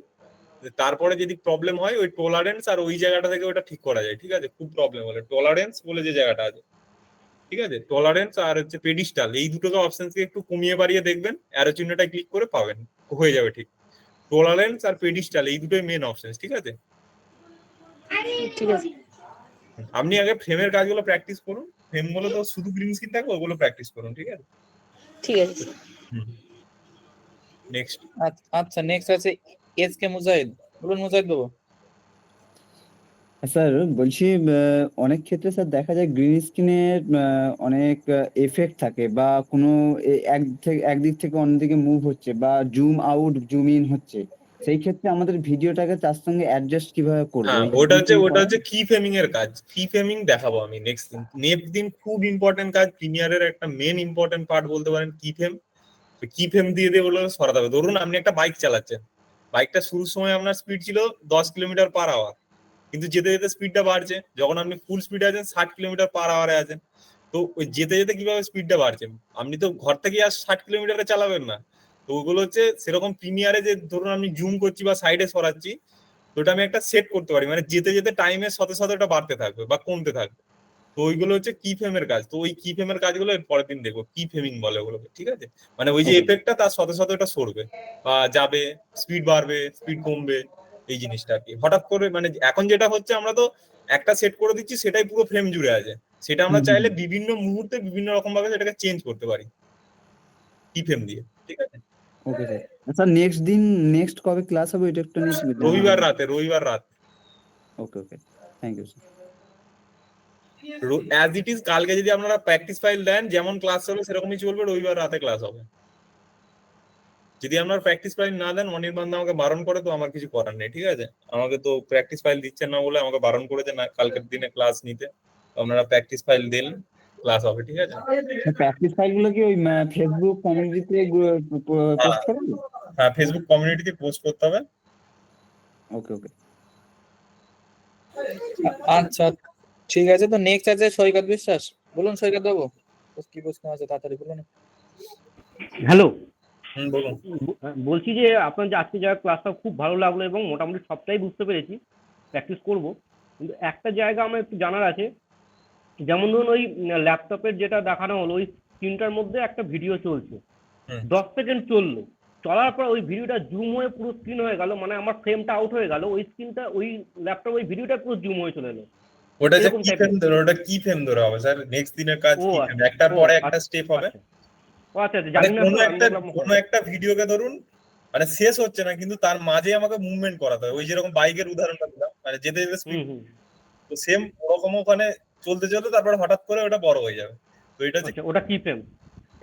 তারপরে যদি প্রবলেম হয় ওই টলারেন্স আর ওই জায়গাটা থেকে ওটা ঠিক করা যায়, ঠিক আছে? খুব প্রবলেম হলে টলারেন্স বলে যে জায়গাটা আছে, ঠিক আছে, টলারেন্স আর হচ্ছে পেডিস্টাল, এই দুটোকে অপশনকে একটু কমিয়ে বাড়িয়ে দেখবেন, অ্যারো চিহ্নটা ক্লিক করে পাবেন, হয়ে যাবে ঠিক। টলারেন্স আর পেডিস্টাল এই দুটোই মেন অপশন, ঠিক আছে? ঠিক আছে। আপনি আগে ফ্রেমের কাজগুলো প্র্যাকটিস করুন, ফ্রেম গুলো তো শুধু গ্রিন স্ক্রিন থাকবে, ওগুলো প্র্যাকটিস করুন, ঠিক আছে? ঠিক আছে। নেক্সট। আচ্ছা, নেক্সট আছে এস কে মুজাহিদ, বলুন মুজাহিদ বাবু। স্যার বলছি, অনেক ক্ষেত্রে স্যার দেখা যায় গ্রিন স্ক্রিনের অনেক এফেক্ট থাকে, বা কোনো একদিক থেকে অন্যদিকে মুভ হচ্ছে, বা জুম আউট জুম ইন হচ্ছে, সেই ক্ষেত্রে আমাদের ভিডিওটাকে তার সঙ্গে অ্যাডজাস্ট কিভাবে করবো? হ্যাঁ, ওটা হচ্ছে কি ফ্রেমিং এর কাজ। কি ফ্রেমিং দেখাবো আমি নেক্সট দিন। নেক্সট দিন খুব ইম্পর্টেন্ট কাজ, প্রিমিয়ারের একটা মেন ইম্পর্টেন্ট পার্ট বলতে পারেন কি ফ্রেম। কি ফ্রেম দিয়ে ওগুলো সরাতে হবে। ধরুন আপনি একটা বাইক চালাচ্ছেন, বাইকটা শুরুর সময় আপনার স্পিড ছিল 10 কিলোমিটার/আওয়ার, কিন্তু যেতে যেতে স্পিডটা বাড়ছে, যখন আপনি ফুল স্পিডে আছেন 60 কিলোমিটার/আওয়ারে আছেন, তো ওই যেতে যেতে কিভাবে স্পিডটা বাড়ছে? আপনি তো ঘর থেকে আর 60 কিলোমিটারে চালাবেন না। তো ওগুলো হচ্ছে সেরকম প্রিমিয়ারে, যে ধরুন আমি জুম করছি বা সাইডে সরাচ্ছি, তো ওটা আমি একটা সেট করতে পারি, মানে যেতে যেতে টাইমের সাথে সাথে ওটা বাড়তে থাকবে বা কমতে থাকবে। তো ওইগুলো হচ্ছে কি ফ্রেমের কাজ। তো ওই কি ফ্রেমের কাজগুলো এর পরের দিন দেখবো, কি ফ্রেমিং বলে ওগুলোকে, ঠিক আছে? মানে ওই যে এফেক্টটা তার সাথে সাথে ওটা সরবে বা যাবে, স্পিড বাড়বে, স্পিড কমবে, এই জিনিসটা আর কি। হঠাৎ করে মানে এখন যেটা হচ্ছে, আমরা তো একটা সেট করে দিচ্ছি, সেটাই পুরো ফ্রেম জুড়ে আছে। সেটা আমরা চাইলে বিভিন্ন মুহূর্তে বিভিন্ন রকম ভাবে সেটাকে চেঞ্জ করতে পারি কি ফ্রেম দিয়ে, ঠিক আছে? Okay sir. স্যার নেক্সট কবে ক্লাস হবে এটা একটু নিয়ে রবিবার রাত। Okay okay, thank you sir. As it is কালকে যদি আপনারা প্র্যাকটিস ফাইল দেন, যেমন ক্লাস হবে সেরকমই চলবে, রবিবার রাতে ক্লাস হবে। যদি আপনার প্র্যাকটিস ফাইল না দেন, অনির্বাণ দা আমাকে বারণ করে, তো আমার কিছু করার নেই, ঠিক আছে? আমাকে তো প্র্যাকটিস ফাইল দিচ্ছেন না বলে আমাকে বারণ করেছে না কালকের দিনে ক্লাস নিতে। তো আপনারা প্র্যাকটিস ফাইল দিন, ক্লাস হবে, ঠিক আছে? প্র্যাকটিস ফাইলগুলো কি ওই ফেসবুক কমিউনিটিতে পোস্ট করবেন? হ্যাঁ, ফেসবুক কমিউনিটিতে পোস্ট করতে হবে। ওকে ওকে। আচ্ছা ঠিক আছে, তো নেক্সট আছে সৈকত বিশ্বাস, বলুন সৈকত বাবু, কি প্রশ্ন আছে তাড়াতাড়ি বলুন। হ্যালো, বলুন। বলছি যে আপনার যে আজকে যাওয়ার ক্লাসটা খুব ভালো লাগলো এবং মোটামুটি সবটাই বুঝতে পেরেছি, প্র্যাকটিস করব। কিন্তু একটা জায়গা আমার একটু জানার আছে, যেমন ধরুন ওই ল্যাপটপের যেটা দেখানো হলো, ওই স্ক্রিনটার মধ্যে একটা ভিডিও চলছে, 10 সেকেন্ড চললো, চলার পর ওই ভিডিওটা জুম হয়ে পুরো স্ক্রিন হয়ে গেল, মানে আমার ফ্রেমটা আউট হয়ে গেল, ওই স্ক্রিনটা ওই ল্যাপটপ ওই ভিডিওটা পুরো জুম হয়ে চলে এলো। ওটা যে এরকম কি type ফ্রেম এর। ধরে, ওটা কি ফ্রেম ধরে হবে স্যার? নেক্সট দিনের কাজ ও কি ফ্রেম, একটার পরে একটা স্টেপ হবে। ও আচ্ছা, মানে জানি না তো, আমি বললাম কোনো একটা ভিডিওকে ধরুন, মানে শেষ হচ্ছে না, কিন্তু তার মাঝে আমাকে মুভমেন্ট করাতে হবে। ওই যেরকম বাইকের উদাহরণটা দিলাম, মানে যেতে যেতে স্পিড, তো সেম ওরকম ওখানে চলতে চলতে তারপরে হঠাৎ করে ওটা বড় হয়ে যাবে। তো এটা আচ্ছা, ওটা কি ফ্রেম?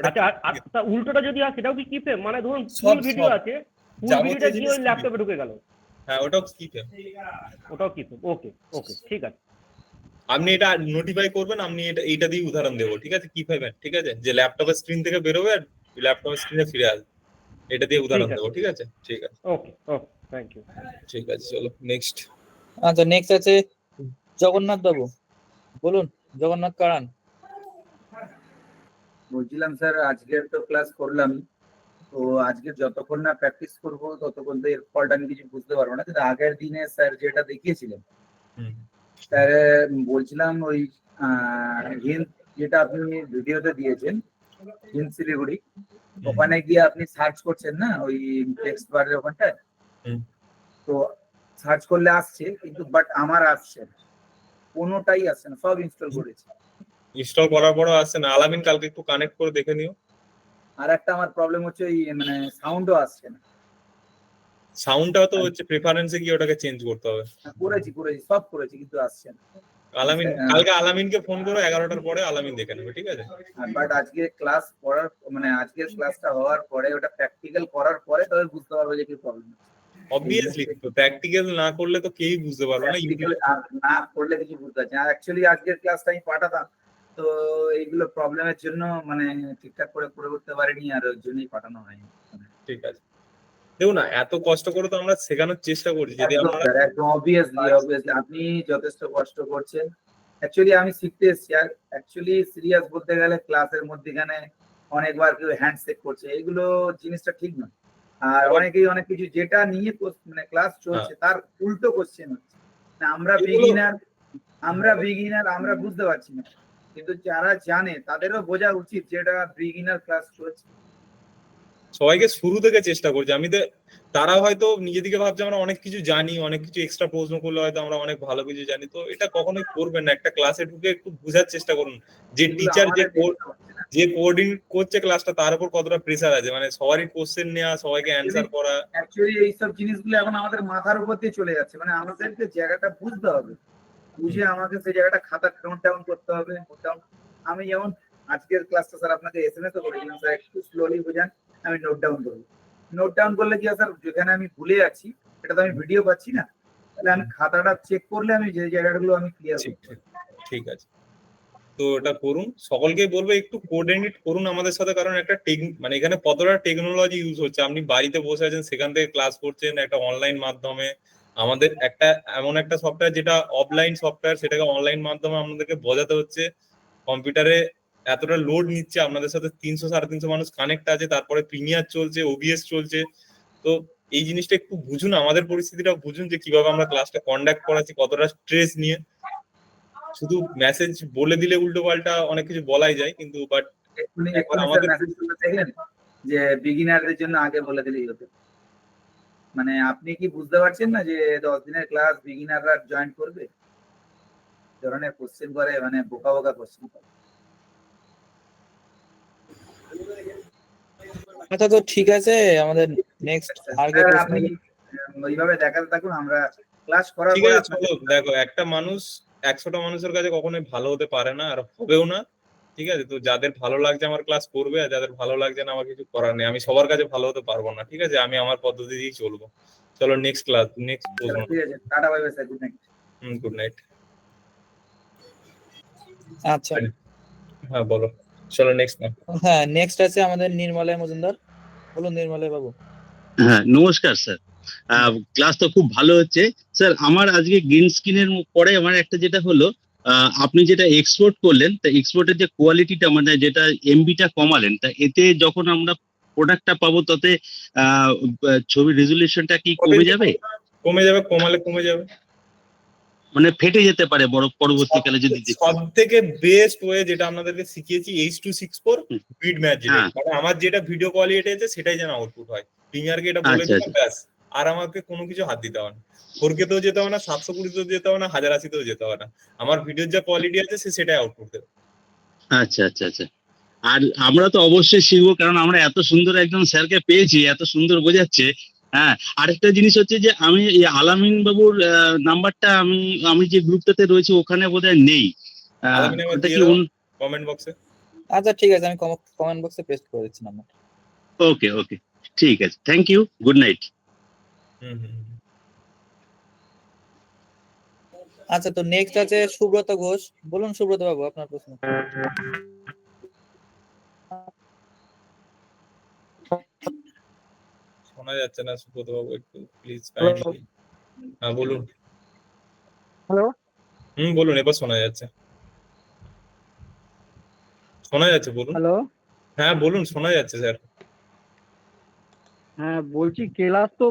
আচ্ছা, আর তার উল্টোটা যদি হয় সেটাও কি ফ্রেম? মানে ধরুন সব ফুল ভিডিও আছে, ফুল যাবতীয় ভিডিওটা গিয়ে জিনিস ওই ল্যাপটপে ঢুকে গেল, হ্যাঁ ওটাও কি ফ্রেম। ওটাও কি ফ্রেম? ওকে ওকে, ঠিক আছে। আপনি এটা নোটিফাই করবেন, আপনি এইটা দিয়ে উদাহরণ দেবো, ঠিক আছে? কি পাইবেন, ঠিক আছে? যে ল্যাপটপের স্ক্রিন থেকে বেরোবে আর ল্যাপটপের স্ক্রিনে ফিরে আসবে, এটা দিয়ে উদাহরণ দেবো, ঠিক আছে? ঠিক আছে, ওকে ওকে, থ্যাংক ইউ। ঠিক আছে, চলো নেক্সট। আচ্ছা, নেক্সট আছে জগন্নাথ বাবু, বলুন জগন্নাথ কারান। বলছিলাম স্যার, আজকের তো ক্লাস করলাম, তো আজকে যতক্ষণ না প্র্যাকটিস করবো ততক্ষণ তো এর ফলটা আমি কিছু বুঝতে পারবো না। কিন্তু আগের দিনে স্যার যেটা দেখিয়েছিলেন, স্যার বলছিলাম ওই হিন্দ যেটা আপনি ভিডিওতে দিয়েছেন, হিন্দ শিলিগুড়ি, ওখানে গিয়ে আপনি সার্চ করছেন না ওই টেক্সট বারের ওখানটায়, তো সার্চ করলে আসছে, কিন্তু বাট আমার আসছে না, কোনোটাই আসছে না, সব ইনস্টল করেছি। ইনস্টল করার পরও আসছে না। আলামিন কালকে একটু কানেক্ট করে দেখে নিও। আর একটা আমার প্রবলেম হচ্ছে ওই মানে সাউন্ডও আসছে না। সাউন্ডটাও তো হচ্ছে প্রেফারেন্সে গিয়ে ওটাকে চেঞ্জ করতে হবে। করেছি সব করেছি, কিন্তু আসছে না। আলামিন কালকে আলামিনকে ফোন করো 11টার পরে, আলামিন দেখে নেবে, ঠিক আছে? বাট আজকে ক্লাস করার মানে আজকের ক্লাসটা হওয়ার পরে ওটা প্র্যাকটিক্যাল করার পরে তবে বুঝতে পারবো যে কি প্রবলেম। অবভিয়াসলি প্র্যাকটিক্যাল না করলে তো কেউই বুঝতে পারবে না। না করলে কিছু বুঝতে পারছি না। অ্যাকচুয়ালি আজকের ক্লাসটা আমি পাঠাতাম, তো এইগুলো প্রবলেমের জন্য মানে ঠিকঠাক করে করতে পারিনি, আর ওর জন্যই পাঠানো হয়নি। ঠিক আছে, দেখো না, এত কষ্ট করে তো আমরা শেখানোর চেষ্টা করছি। যদি একদম আমরা স্যার, একদম অবভিয়াসলি আপনি যথেষ্ট কষ্ট করছেন। অ্যাকচুয়ালি আমি শিখতে এসেছি, আর অ্যাকচুয়ালি সিরিয়াস বলতে গেলে ক্লাসের মধ্যেখানে অনেকবার কেউ হ্যান্ডশেক করছে, এগুলো জিনিসটা ঠিক নয়। আর অনেকেই অনেক কিছু যেটা নিয়ে মানে ক্লাস চলছে তার উল্টো কোশ্চেন হচ্ছে। না, আমরা বিগিনার আমরা বুঝতে পারছি না, কিন্তু যারা জানে তাদেরও বোঝা উচিত যে এটা বিগিনার ক্লাস চলছে। সবাইকে শুরু থেকে চেষ্টা করছি আমি তো। তারা হয়তো নিজে থেকে ভাবছে আমরা অনেক কিছু জানি, অনেক কিছু এক্সট্রা প্রশ্ন করলে হয়তো আমরা অনেক ভালো কিছু জানি। তো এটা কখনোই করবেন না। একটা ক্লাসে ঢুকে একটু বোঝার চেষ্টা করুন যে টিচার যে কোঅর্ডিনেট করছে ক্লাসটা তার উপর কতটা প্রেসার আছে, মানে সবারই কোশ্চেন নেওয়া, সবাইকে অ্যান্সার করা। অ্যাকচুয়ালি এইসব জিনিসগুলো এখন আমাদের মাথার উপর দিয়ে চলে যাচ্ছে, মানে আমাদেরকে জায়গাটা বুঝতে হবে, বুঝে আমাকে সেই জায়গাটা খাতা নোট ডাউন করতে হবে। আমি যেমন আজকের ক্লাসটা স্যার আপনাকে এসএমএস করেছিলাম, স্যার একটু স্লোলি বোঝান, আমি নোট ডাউন করবো। নোট ডাউন করলে কি স্যার, যেখানে আমি ভুলে যাচ্ছি এটা তো আমি ভিডিও পাচ্ছি না, তাহলে আমি খাতাটা চেক করলে আমি যে জায়গাগুলো আমি ক্লিয়ার করতে পারি। ঠিক আছে, তো এটা করুন। সকলকে বলবো একটু কোঅর্ডিনেট করুন আমাদের সাথে, কারণ একটা মানে এখানে কতটা টেকনোলজি ইউজ হচ্ছে। আপনি বাড়িতে বসে আছেন, সেখান থেকে ক্লাস করছেন একটা অনলাইন মাধ্যমে। আমাদের একটা এমন একটা সফটওয়্যার যেটা অফলাইন সফটওয়্যার, সেটাকে অনলাইন মাধ্যমে আপনাদেরকে বোঝাতে হচ্ছে। কম্পিউটারে এতটা লোড নিচ্ছে, আপনাদের সাথে 300-350 মানুষ কানেক্ট আছে, তারপরে প্রিমিয়ার চলছে, ওবিএস চলছে। তো এই জিনিসটা একটু বুঝুন, আমাদের পরিস্থিতিটা বুঝুন যে কিভাবে আমরা ক্লাসটা কন্ডাক্ট করাচ্ছি, কতটা স্ট্রেস নিয়ে। শুধু মেসেজ বলে দিলে উল্টো পাল্টা অনেক কিছু বলাই যায়, কিন্তু বাট আমাদের মেসেজগুলো দেখলেন যে বিগিনারদের জন্য আগে বলে দিলেই হতো। মানে আপনি কি বুঝতে পারছেন না যে 10 দিনের ক্লাস বিগিনাররা জয়েন করবে? ধরনের কোশ্চেন করে, মানে বোকা বোকা কোশ্চেন করে। আচ্ছা, তো ঠিক আছে, আমাদের নেক্সট আর কি প্রশ্ন? আপনি ওইভাবে দেখাতে থাকুন, আমরা ক্লাস করার ঠিক পরে আছে। চলো, দেখো, একটা মানুষ 100টা মানুষের কাছে কখনোই ভালো হতে পারে না, আর হবেও না। ঠিক আছে, তো যাদের ভালো লাগছে আমার ক্লাস করবে, আর যাদের ভালো লাগছে না আমার কিছু করার নেই। আমি সবার কাছে ভালো হতে পারবো না, ঠিক আছে? আমি আমার পদ্ধতি দিয়েই চলবো। চলো নেক্সট ক্লাস, নেক্সট প্রশ্ন। ঠিক আছে, tata, bye bye sir, good night. Good night. আচ্ছা, হ্যাঁ বলো, চলো নেক্সট না। হ্যাঁ, নেক্সট আছে আমাদের নির্মলয় মজুমদার। বলুন নির্মলয় বাবু। হ্যাঁ, নমস্কার স্যার। ক্লাস তো খুব ভালো হচ্ছে স্যার। আমার আজকে গ্রিন স্ক্রিনের পরে আমার একটা যেটা হলো, আপনি যেটা এক্সপোর্ট করলেন, তা এক্সপোর্টের যে কোয়ালিটিটা মানে যেটা এমবিটা কমালেন, তা এতে যখন আমরা প্রোডাক্টটা পাবো তাতে ছবির রেজুলেশনটা কি কমে যাবে? কমে যাবে, কমালে কমে যাবে। মানে ফেটে যেতে পারে পরবর্তীকালে যদি সব থেকে বেস্ট ওয়ে যেটা আপনাদেরকে শিখিয়েছি H264 বিট ম্যাচ, যেটা মানে আমার যেটা ভিডিও কোয়ালিটি আছে সেটাই যেন আউটপুট হয়। প্রিমিয়ারকে এটা বলে দিলাম, ব্যাস। আর আমাকে কোনো কিছু হাত দিতে হবে না। 4K তেও যেতে হবে না, 720তেও যেতে হবে না, 1080তেও যেতে হবে না। আমার ভিডিওর যা কোয়ালিটি আছে সেটাই আউটপুট দেবে। আচ্ছা আচ্ছা আচ্ছা। আর আমরা তো অবশ্যই শিখবো, কারণ আমরা এত সুন্দর একজন স্যারকে পেয়েছি, এত সুন্দর বোঝাচ্ছে। হ্যাঁ, আরেকটা জিনিস হচ্ছে যে আমি এই আলামিন বাবুর নাম্বারটা আমি যে গ্রুপটাতে রয়েছে ওখানে বোধহয় নেই। ওটা কি কমেন্ট বক্সে? আচ্ছা ঠিক আছে, আমি কমেন্ট বক্সে পেস্ট করে দিচ্ছি নাম্বার। ওকে ওকে, ঠিক আছে, থ্যাংক ইউ, গুড নাইট। আচ্ছা, তো নেক্সট আছে সুব্রত ঘোষ। বলুন সুব্রত বাবু, আপনার প্রশ্ন। শোনা যাচ্ছে না সুব্রত বাবু, একটু প্লিজ কাইন্ডলি। হ্যাঁ বলুন। হ্যালো। বলুন, এবার শোনা যাচ্ছে। শোনা যাচ্ছে, বলুন। হ্যালো। হ্যাঁ বলুন, শোনা যাচ্ছে স্যার। হ্যাঁ বলছি, ক্লাস তো